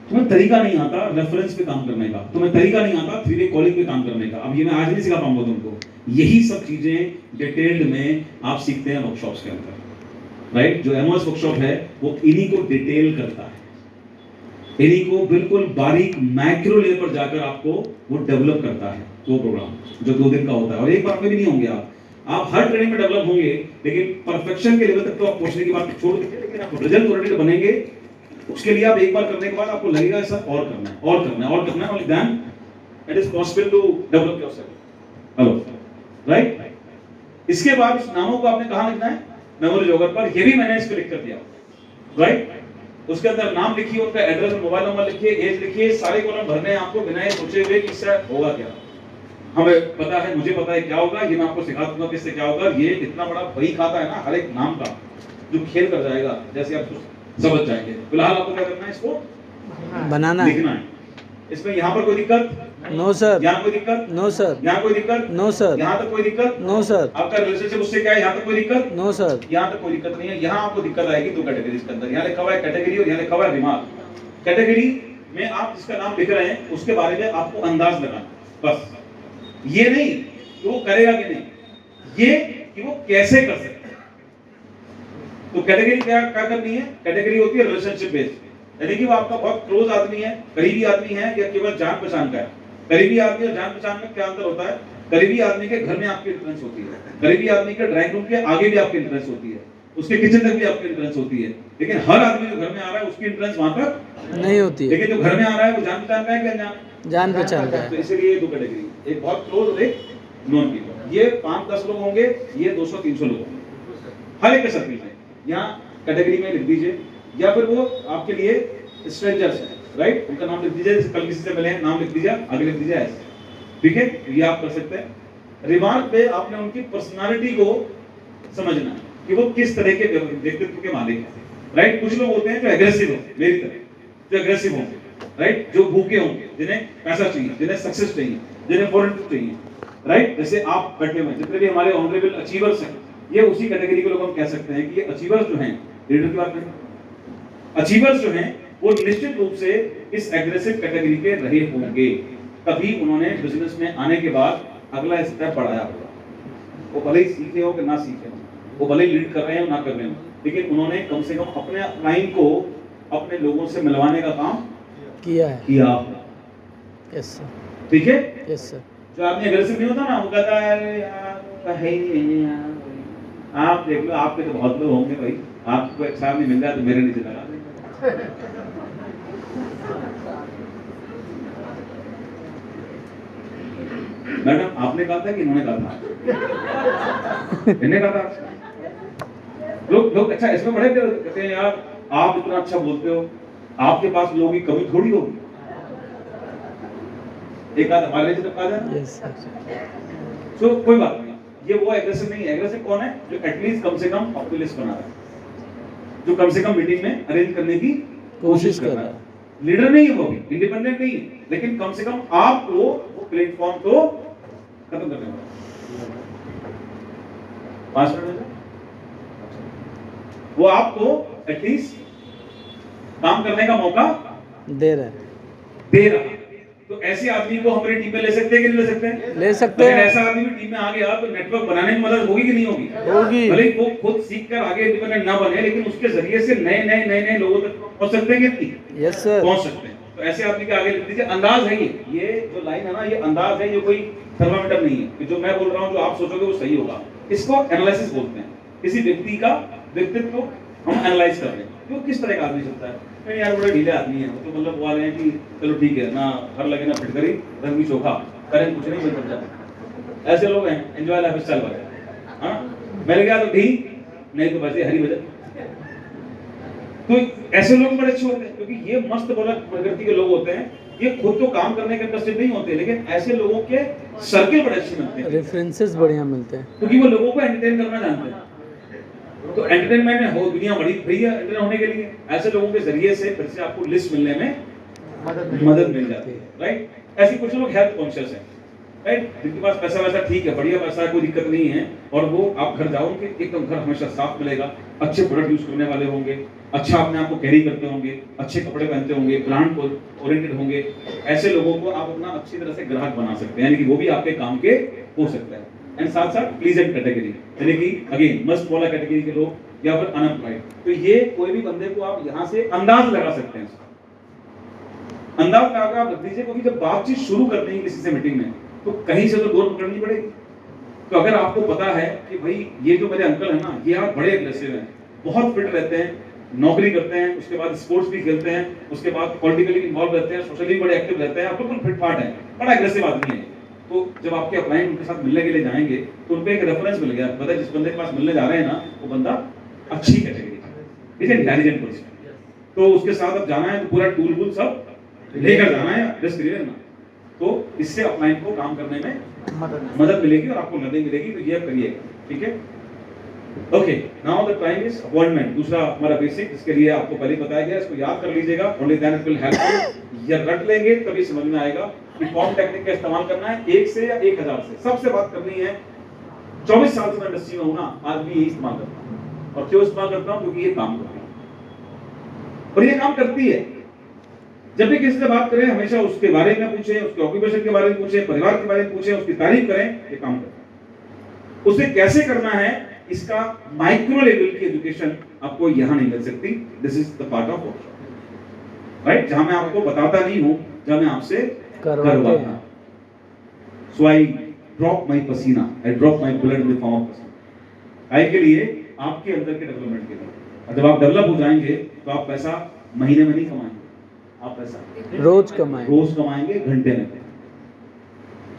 तुम्हें तरीका नहीं आता रेफरेंस पे काम करने का, तुम्हें तरीका नहीं आता 3-वे कॉलिंग पे काम करने का। अब ये मैं आज नहीं सिखा पाऊंगा तुमको, यही सब चीजें डिटेल्ड में आप सीखते हैं वर्कशॉप्स के अंदर, राइट। जो एमओएस वर्कशॉप है वो इन्हीं को डिटेल करता है, इन्हीं को बिल्कुल बारीक मैक्रो लेवल पर जाकर आपको वो डेवलप करता है। वो प्रोग्राम जो 2 दिन का होता है, और एक बार में भी नहीं होंगे आप हर ट्रेनिंग में डेवलप होंगे, लेकिन परफेक्शन के लेवल तक तो आप पहुंचने की बात छोड़ दीजिए, लेकिन आप रिजल्ट ओरिएंटेड बनेंगे। उसके लिए आप एक बार करने के बाद आपको लगेगा सर और करना है, और करना है, और करना है, और then it is possible to develop yourself. Hello, right. इसके बाद उस नामों को आपने कहां लिखना है? मेमोरी जॉगर पर। ये भी मैंने इस पे लिख कर दिया, राइट। उसके अंदर नाम लिखिए, उनका एड्रेस, मोबाइल नंबर लिखिए, एज लिखिए, सारे कॉलम भरने हैं आपको बिना ये सोचे हुए कि इससे होगा क्या। हमें पता है, मुझे पता है क्या होगा, ये मैं आपको सिखा दूंगा किससे क्या होगा। ये इतना बड़ा वही खाता है ना हर एक नाम का, जो खेल कर जाएगा, जैसे आप समझ जाएंगे। फिलहाल आपको क्या करना है, इसको बनाना है, लिखना है। इसमें यहाँ पर कोई दिक्कत? No sir. यहाँ कोई दिक्कत? No sir. यहाँ कोई दिक्कत? No sir. यहाँ तक कोई दिक्कत? No sir. आपका रिलेशनशिप उससे क्या है? यहाँ तक कोई दिक्कत? No sir. यहाँ तक कोई दिक्कत नहीं है। यहाँ आपको दिक्कत आएगी 2 कैटेगरीज के अंदर। यहाँ लिखा हुआ है कैटेगरी और यहाँ लिखा हुआ है रिमार्क। कैटेगरी में आप जिसका नाम लिख रहे हैं उसके बारे में आपको अंदाज लगाना, बस। ये नहीं कि वो करेगा कि नहीं, ये कि वो कैसे कर सकता है। तो कैटेगरी क्या करनी है? कैटेगरी होती है रिलेशनशिप बेस्ड, यानी कि वो आपका बहुत क्लोज आदमी है, करीबी आदमी है, या केवल जान पहचान का है। करीबी आदमी और जान पहचान में क्या अंतर होता है? करीबी आदमी के घर में आपकी एंट्रेंस होती है, करीबी आदमी के ड्राइंग रूम के आगे भी आपकी एंट्रेंस होती है, उसके किचन तक भी आपकी एंट्रेंस होती है। लेकिन हर आदमी जो घर में आ रहा है उसकी एंट्रेंस वहां तक नहीं होती है। लेकिन जो घर में आ रहा है वो जान पहचान का है कि अनजान? जान पहचान का है। तो इसलिए 2 कैटेगरी, एक बहुत क्लोज और एक नॉन पीपल। ये 5-10 लोग होंगे, ये 200-300 लोग होंगे हर एक के सर्कल में। यहाँ कैटेगरी में लिख दीजिए, या फिर वो आपके लिए स्ट्रेंजर्स हैं, राइट, उनका नाम लिख दीजिए। कल किसी से मिले हैं, नाम लिख दीजिए, आगे लिख दीजिए ऐसे, ठीक है। ये आप कर सकते हैं। रिमार्क पे आपने उनकी पर्सनालिटी को समझना है कि वो किस तरह के व्यक्तित्व के मालिक हैं, राइट। कुछ लोग होते हैं जो एग्रेसिव होंगे, मेरी तरह, जो एग्रेसिव होंगे, राइट, जो भूखे होंगे, जिन्हें पैसा चाहिए, जिन्हें सक्सेस चाहिए, जिन्हें फॉरेन चाहिए, राइट। जैसे आप बैठे हुए जितने भी हमारे ऑनरेबल अचीवर्स हैं, ये उसी कैटेगरी के लोग हम कह सकते हैं कि ये अचीवर्स जो हैं, लीडर की बात करें, अचीवर्स जो हैं वो निश्चित रूप से इस एग्रेसिव कैटेगरी के रहे होंगे, तभी उन्होंने बिजनेस में आने के बाद अगला स्टेप बढ़ाया होगा। वो भले ही सीखे हो कि ना सीखे हो, वो भले ही लीड कर रहे हो ना कर रहे हो, लेकिन उन्होंने कम से कम अपने क्लाइंट को अपने लोगों से मिलवाने का काम किया है। यस सर, ठीक है। Yes sir. जो आदमी एग्रेसिव नहीं होता ना, वो कहता है यार है ही नहीं यार, आप देख लो, आपके तो बहुत लोग होंगे भाई, आपको अच्छा नहीं मिल रहा तो मेरे नीचे लगा दें। मैडम आपने कहा था कि इन्होंने कहा था? इन्होंने कहा था। लोग अच्छा इसमें बड़े कहते हैं यार आप इतना अच्छा बोलते हो, आपके पास लोगों की कमी थोड़ी होगी। एक आध हमारे लिए आ जाए। Yes sir. सो कोई बात नहीं, ये वो एग्रेसिव नहीं है। एग्रेसिव कौन है? जो एटलीस्ट कम से कम पॉपुलिस्ट बना रहा है, जो कम से कम मीटिंग में अरेंज करने की कोशिश कर रहा है। लीडर नहीं है वो भी, इंडिपेंडेंट नहीं है, लेकिन कम से कम आपको वो प्लेटफॉर्म को खत्म करने वाला। 5 मिनट वो आपको एटलीस्ट काम करने का मौका दे रहे दे रहा है। तो ऐसे आदमी को हमारी टीम में ले सकते हैं कि नहीं ले सकते हैं? ले सकते लेकिन हैं। ऐसा आदमी भी टीम में आ गया तो नेटवर्क बनाने में मदद होगी कि नहीं होगी? होगी। भले ही वो खुद सीख कर आगे इंडिपेंडेंट ना बने, लेकिन उसके जरिए से नए लोगों तक पहुंच सकते हैं कि नहीं? Yes sir. पहुंच सकते हैं। तो ऐसे आदमी के आगे लिख दीजिए। अंदाज है ये जो लाइन है ना, ये अंदाज है, ये कोई थर्मामीटर नहीं है कि जो मैं बोल रहा हूँ जो आप सोचोगे वो सही होगा। इसको एनालिसिस बोलते हैं। किसी व्यक्ति का व्यक्तित्व को हम एनालाइज कर रहे हैं, वो किस तरह का आदमी चलता है। नहीं यार बड़े ढीले आदमी है, तो मतलब वो वाले हैं कि चलो ठीक है ना, हर लगे ना फिटकरी रंग भी चोखा करें, कुछ नहीं बन जाता। ऐसे लोग हैं एंजॉय लाइफ स्टाइल वाले। हाँ मिल गया तो ठीक, नहीं तो वैसे हरी वजह। तो ऐसे लोग बड़े अच्छे होते हैं, क्योंकि ये मस्त प्रकृति के लोग होते हैं। ये खुद तो काम करने के इंटरेस्टेड नहीं होते, लेकिन ऐसे लोगों के सर्किल बड़े अच्छे मिलते हैं, रेफरेंसेस बढ़िया मिलते हैं, क्योंकि वो लोगों को एंटरटेन करना जानते हैं। तो एंटरटेनमेंट में हो दुनिया बड़ी फ्री है एंटरटेन होने के लिए। ऐसे लोगों के जरिए से फिर से आपको लिस्ट मिलने में मदद मिल जाती है, राइट। ऐसे कुछ लोग हेल्थ कॉन्शियस हैं, राइट, जिनके पास पैसा वैसा ठीक है, बढ़िया पैसा है, कोई दिक्कत नहीं है, और वो आप घर जाओगे एकदम घर हमेशा साफ मिलेगा, अच्छे प्रोडक्ट यूज करने वाले होंगे, अच्छा अपने आप को कैरी करते होंगे, अच्छे कपड़े पहनते होंगे, ब्रांड ओरिएंटेड होंगे। ऐसे लोगों को आप अपना अच्छी तरह से ग्राहक बना सकते हैं, यानी कि वो भी आपके काम के हो सकते हैं। एंड साथ साथ प्लीजेंट कैटेगरी, यानी कि अगेन मस्ट वाला कैटेगरी के लोग या फिर अनएम्प्लॉयड। तो ये कोई भी बंदे को आप यहाँ से अंदाज लगा सकते हैं, अंदाज लगाकर आप रख दीजिए, क्योंकि जब बातचीत शुरू करते हैं किसी से मीटिंग में, तो कहीं से तो डोर पकड़नी पड़ेगी। तो अगर आपको पता है कि भाई ये जो मेरे अंकल है ना, ये आप बड़े एग्रेसिव हैं, बहुत फिट रहते हैं, नौकरी करते हैं, उसके बाद स्पोर्ट्स भी खेलते हैं, उसके बाद पॉलिटिकली इन्वॉल्व रहते हैं, सोशली बड़े एक्टिव रहते हैं, आप बिल्कुल फिट फाट है, बड़ा एग्रेसिव आदमी है, तो जब आपके क्लाइंट उनके साथ मिलने के लिए जाएंगे तो उन पे एक रेफरेंस मिल गया, पता है जिस बंदे के पास मिलने जा रहे हैं ना, वो बंदा अच्छी कैटेगरी का, इज इंटेलिजेंट पर्सन। तो उसके साथ अब जाना है तो पूरा टूल वूल सब लेकर जाना है, रिस्क ले लेना। तो इससे अपलाइन को काम करने में मदद मिलेगी और आपको लर्निंग मिलेगी, तो ये करिएगा, ठीक है। Okay, now the time is appointment. दूसरा हमारा बेसिक, इसके लिए आपको पहले बताया गया, इसको याद कर लीजिएगा, only then it will help you. या रट लेंगे तभी समझ में आएगा कि फॉर्म टेक्निक का इस्तेमाल करना है 1 से या 1000 से। सबसे बात करनी है, 24 साल से मैं इंडस्ट्री में हूं ना, आज भी यही इस्तेमाल करता हूं। और क्यों इस्तेमाल करता हूं? क्योंकि ये काम करती है और ये काम करती है। जब भी किसी से बात करें हमेशा उसके बारे में पूछें, उसके ऑक्यूपेशन के बारे में पूछें, परिवार के बारे में पूछें, उसकी तारीफ करें, ये काम करता है। उसे कैसे करना है, इसका माइक्रो लेवल की एजुकेशन आपको यहां नहीं मिल सकती। This is the part of workshop, right, जहां मैं आपको बताता नहीं हूं, जहां मैं आपसे करवाता हूं। सो आई drop my pasina, I drop my blood in the form of pasina. आई के लिए, आपके अंदर के डेवलपमेंट के लिए। और जब आप डेवलप हो जाएंगे तो आप पैसा महीने में नहीं कमाएंगे, आप पैसा रोज कमाएंगे, घंटे में।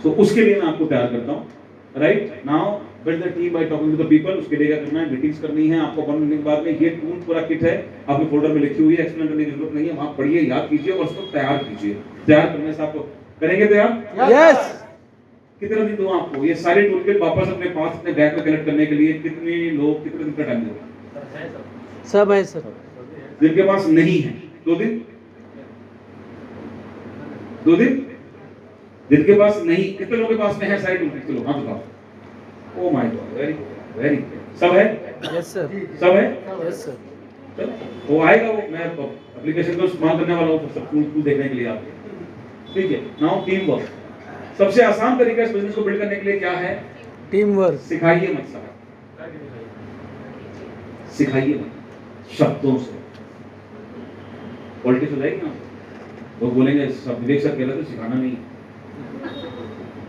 सो उसके लिए मैं आपको तैयार करता हूं। Right now build the team by talking to the people. उसके लिए क्या करना है, मीटिंग्स करनी है आपको। अपॉइंटमेंट के बाद में ये टूल पूरा किट है, आपके फोल्डर में लिखी हुई है, एक्सप्लेन करने की जरूरत नहीं है, वहां पढ़िए, याद कीजिए और उसको तैयार कीजिए। तैयार करने से आपको करेंगे तैयार, यस। कितना दिन दूं आपको ये सारे टूल किट वापस अपने पास अपने बैग में कलेक्ट करने के लिए? कितने लोग कितने दिन का टाइम देंगे? सब है सर। जिनके पास नहीं है 2 दिन, 2 दिन। जिनके पास नहीं, कितने लोगों के पास में है सारे टूल किट? हां बताओ। Oh my God, very very, सब है? Yes sir. सब है? Yes sir. चलो वो आएगा, वो मैं एप्लीकेशन को इस्तेमाल करने वाला हूं सब टूल देखने के लिए आपके, ठीक है। Now team work. सबसे आसान तरीका इस बिजनेस को बिल्ड करने के लिए क्या है? Team work. सिखाइए मत सब, सिखाइए मत, शब्दों से। पॉलिटिक्स हो जाएगी ना, लोग बोलेंगे सब विवेक सर कह रहे थे सिखाना नहीं।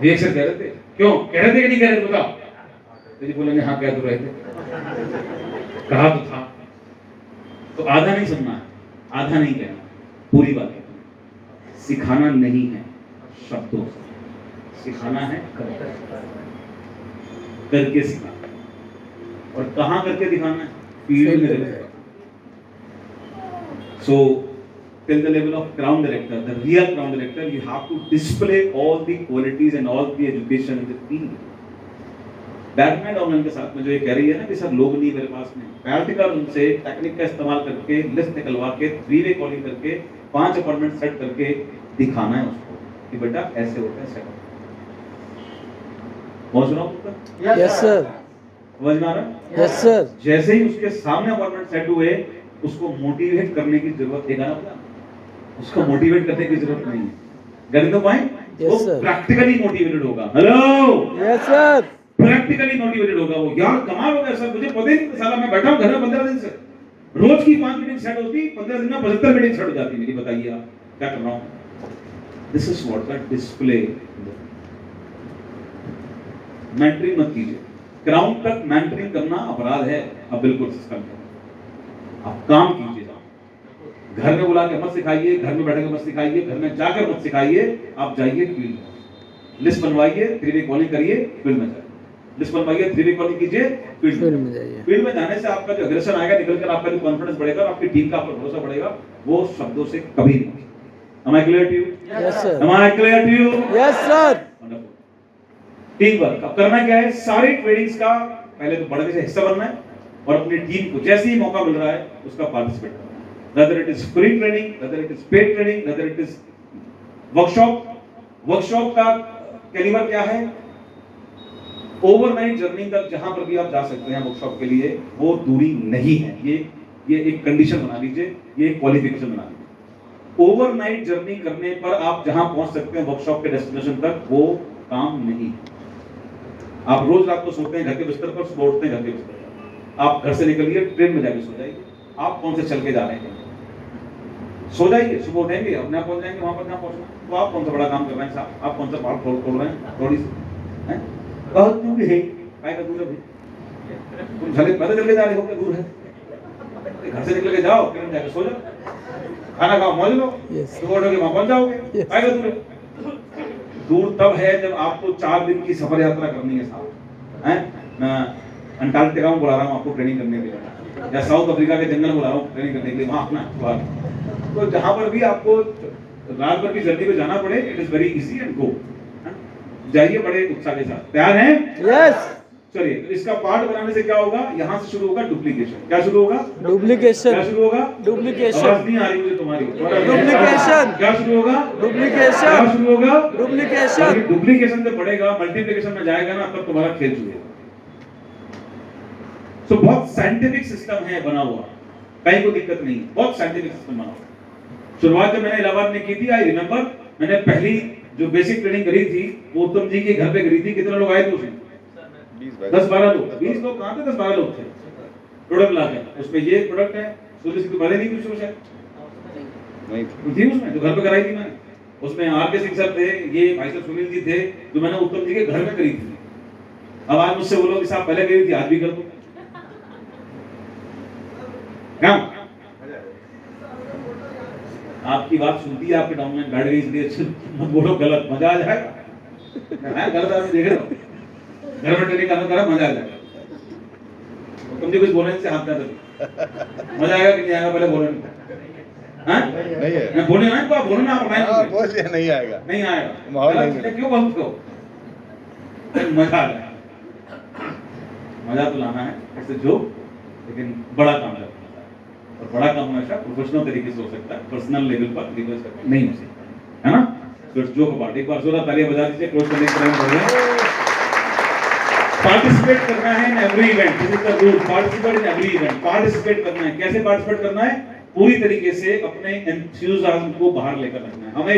विवेक सर कह रहे थे, क्यों कह रहे थे कि नहीं कह रहे थे बताओ? तो जी बोलेंगे हाँ कह तो रहे थे, कहा तो था। तो आधा नहीं सुनना है, आधा नहीं कहना, पूरी बात कहना। सिखाना नहीं है शब्दों से, सिखाना है करके सिखाना। और कहाँ करके दिखाना है? फील्ड में करके। So till the level of ground director, the real ground director, you have to display all the qualities and all the education in the field. Batman downline के साथ में जो ये कह रही है ना कि सर लोग नहीं मेरे पास में, प्रैक्टिकल उनसे टेक्निक का इस्तेमाल करके लिस्ट निकलवा के 3-वे कॉलिंग करके 5 अपॉइंटमेंट सेट करके दिखाना है उसको कि बेटा ऐसे होता है सेटअप। पहुंच रहा हूँ? यस सर, समझ में आ रहा है? Yes sir. जैसे ही उसके सामने अपॉइंटमेंट सेट हुए, उसको मोटिवेट करने की जरूरत है ना, उसको मोटिवेट करने की जरूरत नहीं है। Getting the point? वो प्रैक्टिकली मोटिवेटेड होगा। Hello, yes sir. Practically motivated होगा वो। यार कमाल हो गया सर, मुझे पता ही नहीं साला मैं बैठा हूं घर में 15 दिन से, रोज की 5 मीटिंग सेट होती, 15 दिन में 75 मीटिंग सेट हो जाती मेरी। बताइए आप क्या कर रहा हूं? This is what the display. Mentoring मत कीजिए, ग्राउंड तक मेंटरिंग करना अपराध है। अब बिल्कुल सिस्टम है, आप काम कीजिए। घर में बुला के मत सिखाइए, घर में बैठ के मत सिखाइए, घर में जाकर मत सिखाइए। आप जाइए फील्ड में, लिस्ट बनवाइए, 3-वे कॉलिंग करिए, फील्ड में जाइए। लिस्ट बनवाइए, 3-वे कॉलिंग कीजिए, फील्ड में जाइए। फील्ड में जाने से आपका जो एग्रेशन आएगा, निकलकर आपका जो कॉन्फिडेंस बढ़ेगा, आपकी टीम का आप पर भरोसा बढ़ेगा, वो शब्दों से कभी नहीं। Am I clear to you? Yes sir. Am I clear to you? Yes sir. Team work. अब करना क्या है? सारी ट्रेनिंग्स का पहले तो बड़े से हिस्सा बनना है और अपनी टीम को जैसे ही मौका मिल रहा है उसका पार्टिसिपेट करना है। Whether it is free training, whether it is paid training, whether it is workshop, workshop का कैलिबर क्या है? ओवरनाइट जर्नी तक जहां पर भी आप जा सकते हैं वर्कशॉप के लिए, वो दूरी नहीं है। ये एक कंडीशन बना लीजिए, ये एक क्वालिफिकेशन बना लीजिए। ओवरनाइट जर्नी करने पर आप जहां पहुंच सकते हैं वर्कशॉप के डेस्टिनेशन तक, वो काम नहीं। आप रोज रात को सोते हैं घर के बिस्तर पर, सुबह उठते हैं घर के बिस्तर पर। आप घर से निकलिए, ट्रेन में जाके सो जाइए। आप कौन से चल के जा रहे हैं? सो जाइए, सुबह उठेंगे, अपने आप पहुंच जाएंगे वहां पर जहां पहुंचना। तो आप कौन सा बड़ा काम कर रहे हैं साहब? आप कौन सा पहाड़ तोड़ रहे हैं? थोड़ी सी हैं, बहुत दूर है, काय का दूर है भाई? तुम चले पैदल चल के जा रहे हो, क्या दूर है? घर से निकल के जाओ, ट्रेन में जाके सो जाओ, खाना खाओ, मौज लो, सुबह उठोगे वहां पहुंच जाओगे। काय का दूर है? दूर तब है जब आपको 4 दिन की सफर यात्रा करनी है साहब। हैं, मैं अंटार्कटिका में बुला रहा हूं आपको ट्रेनिंग करने के लिए, या साउथ अफ्रीका के जंगल बुला रहा हूं ट्रेनिंग करने के लिए, वहां अपना। तो जहां पर भी आपको रात भर की जर्नी पे जाना पड़े, it is very easy and go. जाइए बड़े उत्साह के साथ। तैयार हैं? यस। चलिए, तो इसका पार्ट बनाने से क्या होगा? यहां से शुरू होगा डुप्लीकेशन। क्या शुरू होगा? डुप्लीकेशन। क्या शुरू होगा? डुप्लीकेशन। आवाज नहीं आ रही मुझे तुम्हारी। डुप्लीकेशन। क्या शुरू होगा? डुप्लीकेशन। क्या शुरू होगा? डुप्लीकेशन। डुप्लीकेशन से बढ़ेगा, मल्टीप्लिकेशन में जाएगा ना, तब तुम्हारा खेल जुड़ेगा। तो बहुत साइंटिफिक सिस्टम है बना हुआ, कहीं कोई दिक्कत नहीं, बहुत साइंटिफिक सिस्टम बना हुआ। शुरुआत जब मैंने इलाहाबाद में की थी, आई रिमेंबर, मैंने पहली जो बेसिक ट्रेनिंग करी थी वो उत्तम जी के घर पे करी थी। कितने लोग आए थे उसमें? 10-12 लोग। 20 लोग कहां थे? 10-12 लोग थे। प्रोडक्ट लाके उसमें ये प्रोडक्ट है, सुबह से तुम्हारे नहीं कुछ है नहीं थी उसमें, जो घर पे कराई थी मैंने। उसमें आर.के. सिंह सर थे, ये भाई साहब सुनील जी थे, जो मैंने उत्तम जी के घर में करी थी। अब आज मुझसे बोलो कि साहब पहले करी थी, आज भी कर दो। क्या आपकी बात सुनती है, आपके डाउनलाइन बैठ गई, इसलिए मत बोलो गलत, मजा आ जाएगा। मैं गलत आदमी देख रहा हूँ, घर में ट्रेनिंग करना मजा आ जाएगा। तुम जी कुछ बोलने से हाथ कर दो, मजा आएगा कि नहीं आएगा? पहले बोलो नहीं है, मैं बोलने ना, आप बोलो ना, आप मैं बोलिए नहीं आएगा, नहीं आएगा, माहौल नहीं, क्यों बोलते हो? मजा आ जाएगा, मजा तो लाना है इससे जो, लेकिन बड़ा काम है और बड़ा काम हमेशा प्रोफेशनल तरीके से हो सकता है, पर्सनल लेवल पर रिवर्स करके नहीं हो सकता, है ना? तो जो पार्ट एक बार जोरदार तालियां बजा दीजिए, क्लोज करने के लिए। पार्टिसिपेट करना है in every event, this is the rule, participate in every event. Participate करना है, कैसे पार्टिसिपेट करना है? पूरी तरीके से अपने एंथुसियाज्म को बाहर लेकर रखना है हमें।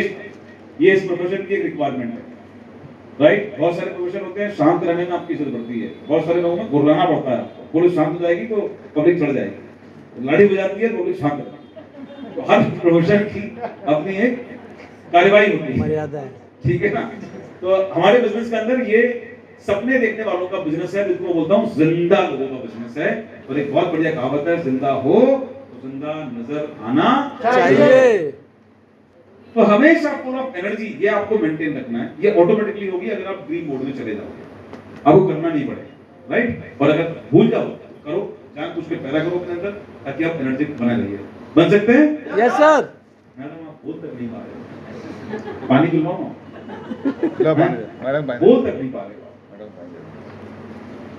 ये इस प्रोफेशन की एक रिक्वायरमेंट है, राइट? बहुत सारे प्रोफेशन होते हैं, शांत रहने में आपकी जरूरत पड़ती है, बहुत सारे लोगों में घुराना पड़ता है। पुलिस शांत हो जाएगी तो पब्लिक चढ़ जाएगी, लाठी बजाती है तो पब्लिक शांत है। तो हर प्रोफेशन की अपनी एक कार्यवाही होती है, मर्यादा है, ठीक है ना? तो हमारे बिजनेस के अंदर ये सपने देखने वालों का बिजनेस है, जिसको मैं बोलता हूँ जिंदा लोगों का बिजनेस है। और एक बहुत बढ़िया कहावत है, जिंदा हो तो जिंदा नजर आना चाहिए। तो हमेशा फुल ऑफ एनर्जी ये आपको मेंटेन रखना है। ये ऑटोमेटिकली होगी अगर आप ड्रीम मोड में चले जाओगे, आपको करना नहीं पड़ेगा, राइट। और अगर भूल जाओ तो करो, जान कुछ पैदा करो अपने अंदर, ताकि आप एनर्जेटिक बने रहिए। बन सकते हैं? Yes sir. मैडम आप बोल तक नहीं पा रहे, पानी पिलवाओ ना, मैडम बोल तक नहीं पा रहे।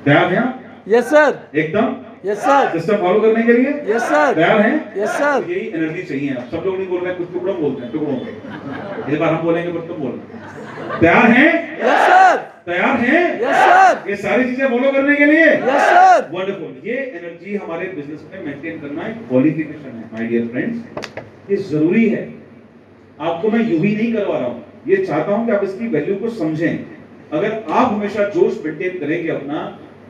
तैयार हैं? Yes sir. एकदम यस सर। सिस्टम फॉलो करने के लिए यस सर। तैयार हैं? Yes sir. यही एनर्जी चाहिए। आप सब लोग नहीं बोल रहे हैं, कुछ टुकड़ों बोलते हैं, टुकड़ों पे। इस बार हम बोलेंगे पर तुम बोलना। तैयार हैं? Yes sir. तैयार हैं? Yes sir. ये सारी चीजें फॉलो करने के लिए यस सर। वंडरफुल। ये एनर्जी हमारे बिजनेस में मेंटेन करना एक क्वालिफिकेशन है माय डियर फ्रेंड्स, ये जरूरी है। आपको मैं यूं ही नहीं करवा रहा हूं, ये चाहता हूं कि आप इसकी वैल्यू को समझें। अगर आप हमेशा जोश मेंटेन करेंगे अपना,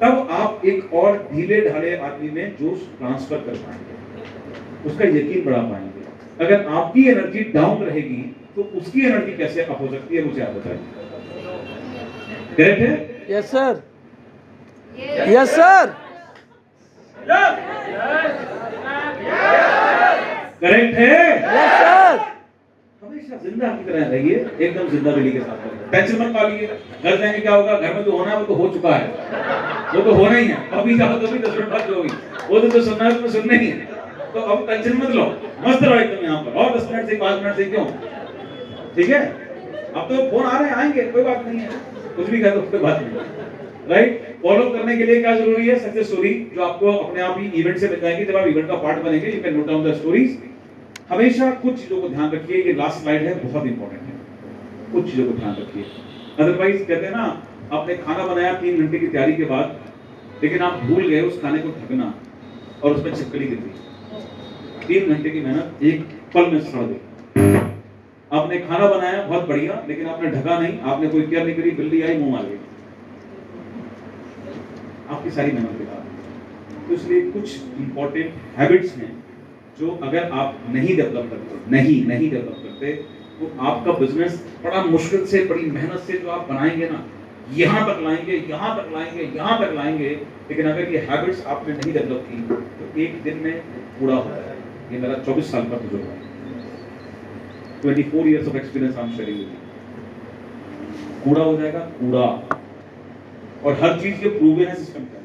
तब आप एक और ढीले ढाले आदमी में जोश ट्रांसफर कर पाएंगे, उसका यकीन बढ़ा पाएंगे। अगर आपकी एनर्जी डाउन रहेगी तो उसकी एनर्जी कैसे अप हो सकती है, मुझे आप बताइए। करेक्ट है? Yes sir. Yes sir. Correct है? Yes sir. हमेशा जिंदा की तरह रहिए, एकदम जिंदा दिली के साथ रहिए। टेंशन मत पालिए, घर जाएंगे क्या होगा, घर में जो होना है वो तो हो चुका है, वो तो होना ही है। अभी जाओ तो भी 10 मिनट बाद होगी, वो तो सुनना है, तो सुनना ही है। तो अब टेंशन मत लो, मस्त रहो एकदम यहाँ पर। और 10 मिनट से 5 मिनट से क्यों, ठीक है? अब तो फोन आ रहे हैं, आएंगे, कोई बात नहीं है, कुछ भी कह दो, कोई बात नहीं, राइट। फॉलो करने के लिए क्या जरूरी है? सक्सेस स्टोरी, जो आपको अपने आप ही इवेंट से मिल जाएगी। जब आप इवेंट का पार्ट बनेंगे, you can note down the stories. हमेशा कुछ चीजों को ध्यान रखिए, ये लास्ट स्लाइड है, बहुत इंपॉर्टेंट है। कुछ चीजों को ध्यान रखिए, अदरवाइज कहते हैं ना, आपने खाना बनाया 3 घंटे की तैयारी के बाद, लेकिन आप भूल गए उस खाने को ढकना और उसमें छिपकली गिर गई। 3 घंटे की मेहनत एक पल में सड़ गई। आपने खाना बनाया बहुत बढ़िया, लेकिन आपने ढका नहीं, आपने कोई केयर नहीं करी, बिल्ली आई मुंह मार गई, आपकी सारी मेहनत बेकार। तो इसलिए कुछ इंपॉर्टेंट हैबिट्स हैं जो अगर आप नहीं डेवलप करते तो आपका बिजनेस बड़ा मुश्किल से, बड़ी मेहनत से जो आप बनाएंगे ना, यहाँ तक लाएंगे, लेकिन अगर ये हैबिट्स आपने नहीं डेवलप की तो एक दिन में पूरा होता है। ये मेरा 24 साल का तजुर्बा है, 24 years of experience I'm sharing with you। कूड़ा हो जाएगा, कूड़ा। और हर चीज के प्रूवन है सिस्टम का।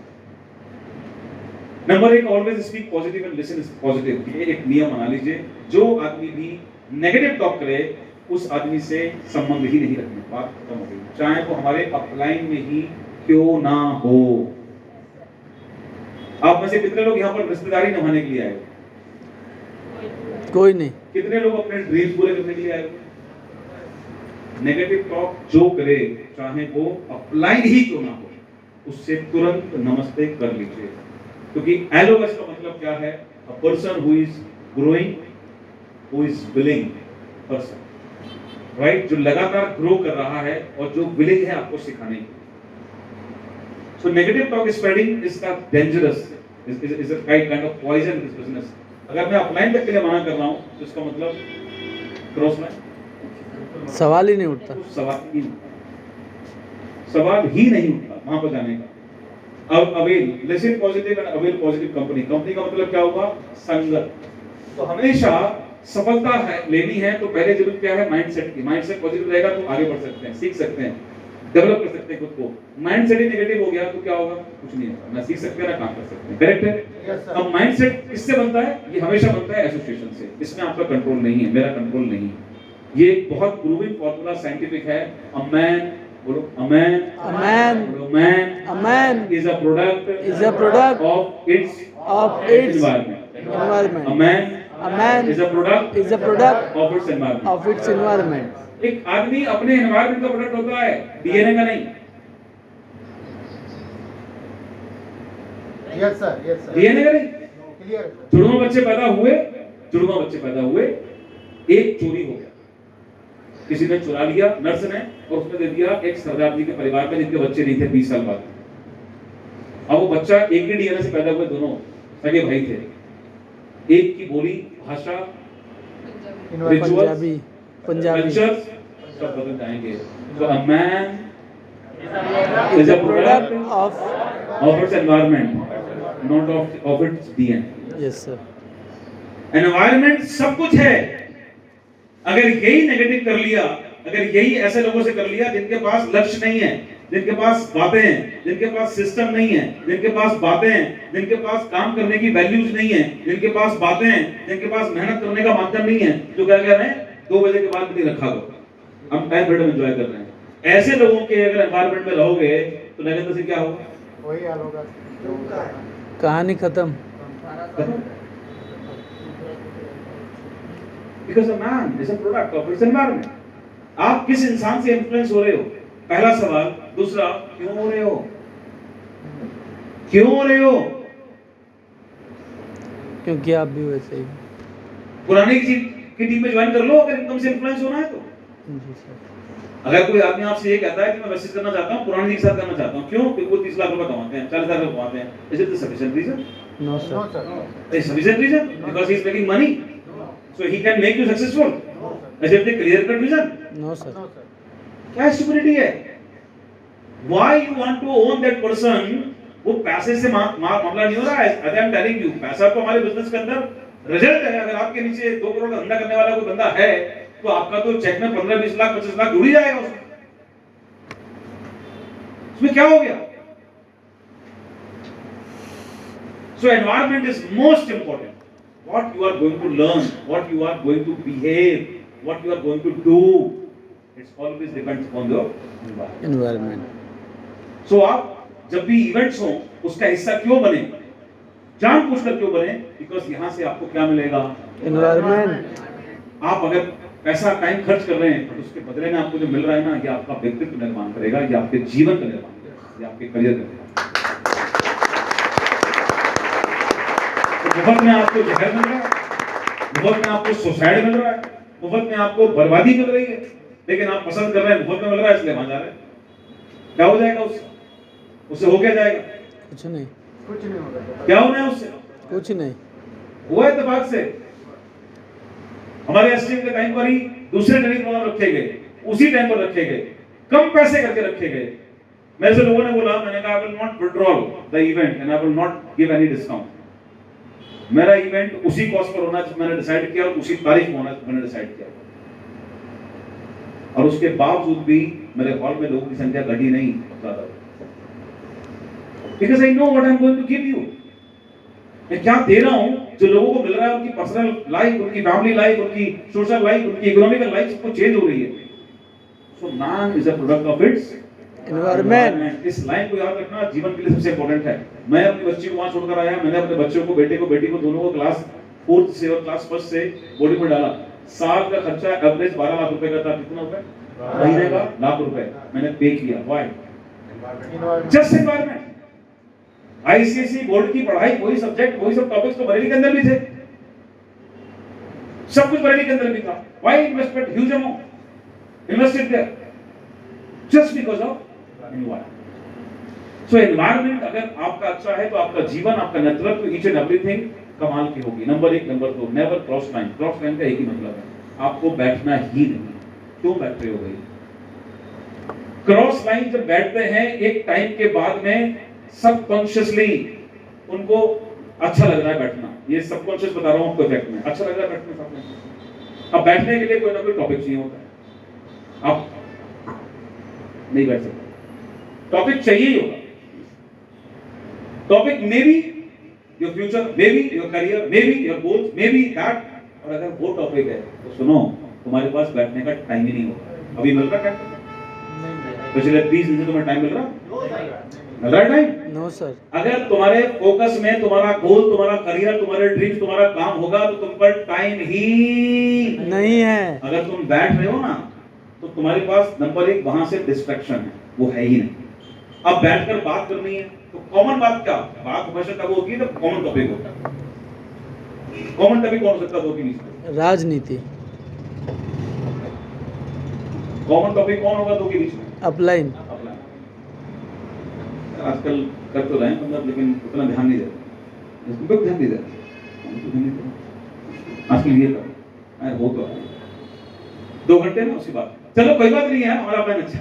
Number 1, always speak positive and listen positive. ये एक नियम बना लीजिए, जो आदमी भी नेगेटिव टॉक करे उस आदमी से संबंध ही नहीं रखने, बात खत्म हो गई, चाहे वो हमारे अपलाइन में ही क्यों ना हो। आप में से कितने लोग यहाँ पर रिश्तेदारी निभाने के लिए आए? कोई नहीं। कितने लोग अपने ड्रीम्स पूरे करने के लिए आए? नेगेटिव टॉक जो करे, चाहे वो अपलाइन ही क्यों ना हो, उससे तुरंत नमस्ते कर लीजिए। क्योंकि एलोवेस का मतलब क्या है? A person who is growing, who is willing person, right, जो लगातार ग्रो कर रहा है और जो विलिंग है आपको सिखाने की। So negative talk spreading is the dangerous, is a kind of poison in this business. अगर मैं अपलाइन तक के लिए मना कर रहा हूं तो इसका मतलब क्रॉस में सवाल ही नहीं उठता, सवाल ही नहीं उठता वहां पर जाने का। अब avail, listen positive and avail positive company का मतलब क्या होगा? संगत। तो हमेशा सफलता है लेनी है तो पहले जरूरत क्या है? माइंडसेट की। माइंडसेट पॉजिटिव रहेगा तो आगे बढ़ सकते हैं, सीख सकते हैं, डेवलप कर सकते हैं खुद को। माइंडसेट ही नेगेटिव हो गया तो क्या होगा? कुछ नहीं होगा, ना सीख सकते हैं ना काम कर सकते हैं। करेक्ट है? अब माइंडसेट किससे बनता है? ये हमेशा बनता है एसोसिएशन से। इसमें आपका कंट्रोल नहीं है, मेरा कंट्रोल नहीं। ये बहुत प्रूवन फार्मूला, साइंटिफिक है। अ मैन, बोलो a man, a man is a product of its environment. A man is a product of its environment. एक आदमी अपने एनवायरनमेंट का प्रोडक्ट होता है, डीएनए का नहीं। Yes sir. डीएनए का नहीं। क्लियर। जुड़वा बच्चे पैदा हुए, एक चोरी हो गया, किसी ने चुरा लिया, नर्स ने, और उसने दे दिया एक सरदार जी के परिवार में जिनके बच्चे नहीं थे 20 साल बाद। अब वो बच्चा एक ही डीएनए से पैदा हुए, दोनों सगे भाई थे, एक की बोली, भाषा, पंजाबी सब बदल जाएंगे। तो a man is a product of of its environment, not of its DNA. yes sir. Environment सब कुछ है। अगर यही नेगेटिव कर लिया, अगर यही ऐसे लोगों से कर लिया जिनके पास लक्ष्य नहीं है, जिनके पास बातें हैं, जिनके पास सिस्टम नहीं है, जिनके पास बातें हैं, जिनके पास काम करने की वैल्यूज नहीं है, जिनके पास बातें हैं, जिनके पास मेहनत करने का माध्यम नहीं है, जो क्या कह रहे हैं 2 बजे के बाद भी नहीं रखा गया, हम टाइम फ्रीडम एंजॉय कर रहे हैं। ऐसे लोगों के अगर एनवायरमेंट में रहोगे तो नरेंद्र सिंह क्या होगा? वही हाल होगा। कहानी खत्म। Because a man is a product of his environment. आप किस इंसान से इन्फ्लुएंस हो रहे हो? पहला सवाल। दूसरा, क्यों हो रहे हो? क्यों हो रहे हो? क्योंकि आप भी वैसे ही। पुरानी की टीम में ज्वाइन कर लो अगर एकदम से इन्फ्लुएंस होना है तो। जी सर। अगर कोई आदमी आपसे ये कहता है कि मैं मैसेज करना चाहता हूँ, पुरानी के साथ करना चाहता हूँ, क्यों? क्योंकि वो 30 लाख रुपए कमाते हैं, 40 लाख रुपए कमाते हैं। Is it the sufficient reason? No no sir. Sir. Is sufficient reason? Because he is making money, so he can make you successful. Is it the clear cut reason? No sir. No sir. क्या stupidity है? Why you want to own that person? वो पैसे से मामला नहीं हो रहा है। I am telling you, पैसा तो हमारे बिजनेस के अंदर रिजल्ट है। अगर आपके नीचे 2 करोड़ का धंधा करने वाला कोई बंदा है तो आपका तो चेक में 15, 20 लाख, 25 लाख जुड़ ही जाएगा उसमें क्या हो गया? So environment is most important. What you are going to learn, what you are going to behave, what you are going to do, it's always depends upon your environment. Environment. So आप जब भी events हो उसका हिस्सा क्यों बने? जानबूझकर क्यों बने? Because यहाँ से आपको क्या मिलेगा? एनवायरमेंट। आप अगर पैसा टाइम खर्च कर रहे हैं तो उसके बदले में आपको जो मिल रहा है ना, ये आपका व्यक्तित्व निर्माण करेगा, ये आपके जीवन का निर्माण करेगा, ये आपके करियर का निर्माण करेगा। मुफ्त में आपको जहर मिल रहा है, मुफ्त में आपको सुसाइड मिल रहा है, मुफ्त में आपको बर्बादी मिल रही है, लेकिन आप पसंद कर रहे हैं, मुफ्त में मिल रहा है इसलिए वहां जा रहे हैं। क्या हो जाएगा उससे हो क्या जाएगा? कुछ नहीं। कुछ नहीं होगा। क्या होना है उससे? कुछ नहीं। हुआ इत्तेफाक से हमारे एसटीएम के टाइम पर ही दूसरे ट्रेनिंग प्रोग्राम रखे गए, उसी टाइम पर रखे गए, कम पैसे करके रखे गए। मेरे से लोगों ने बोला, मैंने कहा I will not withdraw the event and I will not give any discount. मेरा इवेंट उसी कॉस्ट पर होना मैंने डिसाइड किया और उसी तारीख में होना मैंने डिसाइड किया, और उसके बावजूद भी मेरे हॉल में लोगों की संख्या घटी नहीं, ज्यादा। Because I know what I am going to give you. मैं क्या दे रहा हूं जो लोगों को मिल रहा है, उनकी पर्सनल लाइफ, उनकी फैमिली लाइफ, उनकी सोशल लाइफ, उनकी इकोनॉमिकल लाइफ सबको चेंज हो रही है। So man is a product of its environment. इस लाइन को याद रखना जीवन के लिए सबसे इंपॉर्टेंट है। मैं अपनी बच्ची को वहां छोड़कर आया, मैंने अपने बच्चों को, बेटे को, बेटी को, दोनों को क्लास 4th से और क्लास 1st से बोर्डिंग में डाला। साल का खर्चा एवरेज 12 लाख रुपए का था। कितना रुपए? महीने का लाख रुपए मैंने पे किया। Why? Just environment. ICSE board की पढ़ाई, वही सब्जेक्ट, वही सब टॉपिक्स तो बरेली के अंदर भी थे, सब कुछ बरेली के अंदर भी था। Why investment huge amount invested there? Just because of environment. So environment अगर आपका अच्छा है तो आपका जीवन, आपका नेतृत्व, ईच एंड एवरीथिंग कमाल की होगी। Number 1। Number 2, never cross line. Cross line का एक ही मतलब है, आपको बैठना ही नहीं। क्यों बैठ रहे हो भाई? क्रॉस लाइन जब बैठते हैं एक टाइम के बाद में सबकॉन्शियसली उनको अच्छा लग रहा है बैठना, ये सबकॉन्शियस बता रहा हूं आपको इफेक्ट में, अच्छा लग रहा है बैठने साथ में। अब बैठने के लिए कोई ना कोई टॉपिक चाहिए होता है, आप नहीं बैठ सकते, टॉपिक चाहिए ही होगा। Topic may be your future, may be your career, may be your goals, may be that. और अगर वो टॉपिक है तो सुनो, तुम्हारे पास बैठने का टाइम ही नहीं होगा। अभी मिल रहा है पिछले 20 दिन से तुम्हें टाइम मिल रहा है टाइम? No sir. अगर तुम्हारे फोकस में तुम्हारा गोल, तुम्हारा करियर, तुम्हारे ड्रीम्स, तुम्हारा काम होगा तो तुम पर टाइम ही नहीं है। अगर तुम बैठ रहे हो ना तो तुम्हारे पास नंबर 1 वहां से डिस्ट्रैक्शन है, वो है ही नहीं। अब बैठकर बात करनी है तो कॉमन बात क्या? बात हमेशा तब होगी जब कॉमन टॉपिक होता है। कॉमन टॉपिक कौन हो सकता है दो के बीच में? राजनीति। कॉमन टॉपिक कौन होगा दो के बीच में? अपलाइन। आजकल कर तो रहे हैं मतलब, लेकिन उतना ध्यान नहीं देते, इसको ध्यान नहीं देते। आजकल ये कर हो तो 2 घंटे ना उसके बाद, चलो कोई बात नहीं है, हमारा प्लान अच्छा।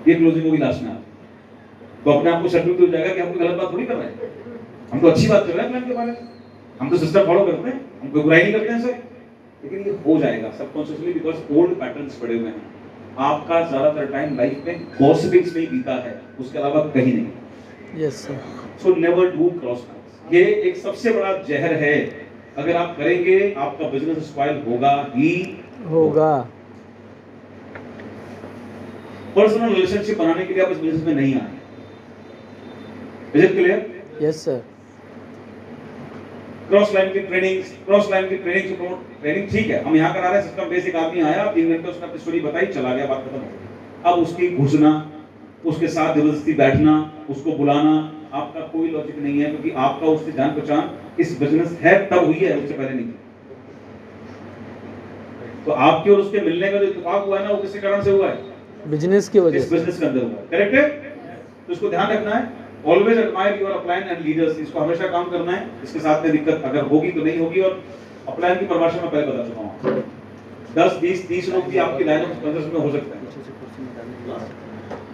ये क्लोजिंग होगी लास्ट में, तो अपने आप को सर्टिफिकेट हो जाएगा कि हम कोई गलत बात थोड़ी कर रहे हैं, हम तो अच्छी बात कर रहे हैं प्लान के बारे में, हम तो सिस्टम फॉलो करते हैं, हम कोई बुराई नहीं करते हैं सर। लेकिन ये हो जाएगा सबकॉन्शियसली बिकॉज ओल्ड पैटर्न्स पड़े हुए हैं। आपका ज्यादातर टाइम लाइफ में गॉसिपिंग्स में ही बीता है, उसके अलावा कहीं नहीं। Yes sir. So never do cross paths. ये एक सबसे बड़ा जहर है, अगर आप करेंगे आपका बिजनेस स्पॉइल होगा ही होगा। पर्सनल रिलेशनशिप बनाने के लिए आप इस बिजनेस में नहीं आए। Is it clear? Yes sir. Cross line की ट्रेनिंग ठीक है, हम यहाँ करा रहे हैं, सिस्टम बेसिक आदमी आया 3 घंटे उसने अपनी स्टोरी बताई, चला गया, बात खत्म हो गई। अब उसकी घुसना, उसके साथ जबरदस्ती बैठना, उसको बुलाना, आपका कोई लॉजिक नहीं है, क्योंकि आपका उससे जान पहचान इस बिजनेस है तब हुई है, उससे पहले नहीं। तो आपके और उसके मिलने का जो इत्तेफाक हुआ है ना, वो किसी कारण से हुआ है, बिजनेस की वजह इस से। बिजनेस के अंदर हुआ है। करेक्ट है? तो इसको ध्यान रखना है। Always admire your upline and leaders, इसको हमेशा काम करना है। इसके साथ में दिक्कत अगर होगी तो नहीं होगी, और अपलाइन की परिभाषा मैं पहले बता चुका हूं। 10 20 30 लोग भी आपकी लाइन ऑफ बिजनेस में हो सकते हैं।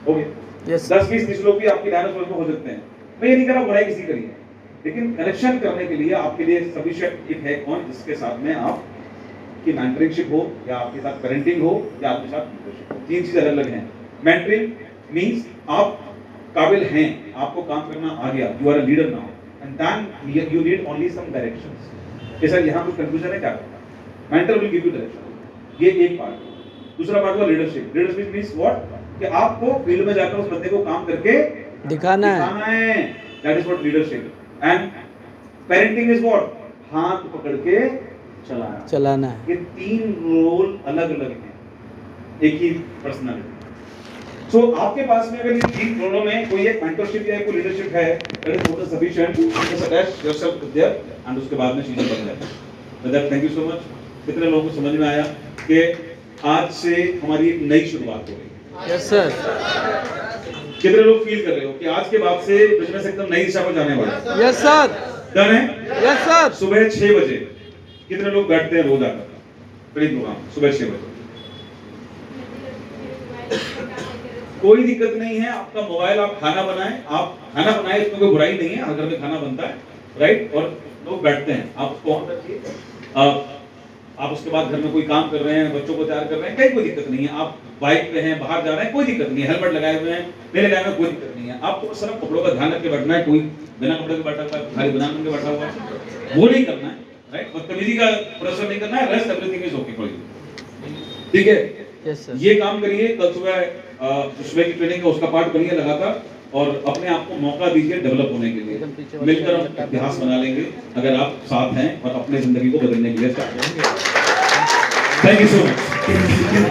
ओके, यस 10 20 30 लोग भी आपकी लाइन ऑफ बिजनेस में हो सकते हैं। मैं ये नहीं कह रहा बुराई किसी करिए, लेकिन कनेक्शन करने के लिए आपके लिए सफिशिएंट एक है कौन, जिसके साथ में आप की मेंटरिंगशिप हो, या आपके साथ पेरेंटिंग हो, या आपके साथ मेंटरशिप हो। 3 चीज अलग अलग हैं। मेंटरिंग मींस आप काबिल हैं, आपको काम करना आ गया, you are a leader now, and then you need only some directions कि सर यहाँ कुछ कंफ्यूजन है, क्या करना है। Mentor will give you direction, ये एक पार्ट। दूसरा पार्ट हुआ लीडरशिप। लीडरशिप मींस व्हाट, कि आपको फील्ड में जाकर उस बंदे को काम करके दिखाना है। That is what leadership. And parenting is what, हाथ पकड़ के चलाना है। ये 3 रोल अलग अलग हैं एक ही पर्सनालिटी। सो आपके पास में अगर इन 3 रोलों में कोई एक मेंटरशिप या कोई लीडरशिप है, that is more sufficient, just attach yourself there, and उसके बाद में चीजें बन जाती हैं। Brother thank you so much. कितने लोगों को समझ में आया कि आज से हमारी एक नई शुरुआत हो गई? Yes sir. कितने लोग फील कर रहे हो कि आज के बाद से बिजनेस एकदम नई दिशा पर जाने वाला है? Yes sir. डन है? Yes sir. सुबह 6 बजे कितने लोग बैठते हैं रोज आकर ट्रेनिंग प्रोग्राम? सुबह 6 बजे। कोई दिक्कत नहीं है, आपका मोबाइल, आप खाना बनाएं, इसमें कोई बुराई नहीं है, हर घर में खाना बनता है, राइट, और लोग बैठते हैं, आप उसको ऑन रखिए। आप उसके बाद घर में कोई काम कर रहे हैं, बच्चों को तैयार कर रहे हैं, कहीं कोई दिक्कत नहीं है। आप बाइक पे हैं, बाहर जा रहे हैं, कोई दिक्कत नहीं है, हेलमेट लगाए हुए हैं, नहीं लगाए हुए, कोई दिक्कत नहीं है। आपको सिर्फ कपड़ों का ध्यान रख के बैठना है। कोई बिना कपड़े के बैठा हुआ है, खाली बनियान में बैठा हुआ है, वो नहीं करना है, राइट, बदतमीजी का प्रदर्शन नहीं करना है। Rest everything is okay for you, ठीक है? Yes sir. ये काम करिए। कल सुबह सुबह की ट्रेनिंग है, उसका पार्ट बनिए लगातार, और अपने आप को मौका दीजिए डेवलप होने के लिए। मिलकर हम इतिहास बना लेंगे अगर आप साथ हैं और अपने जिंदगी को बदलने के लिए चाहते हैं। Thank you so much.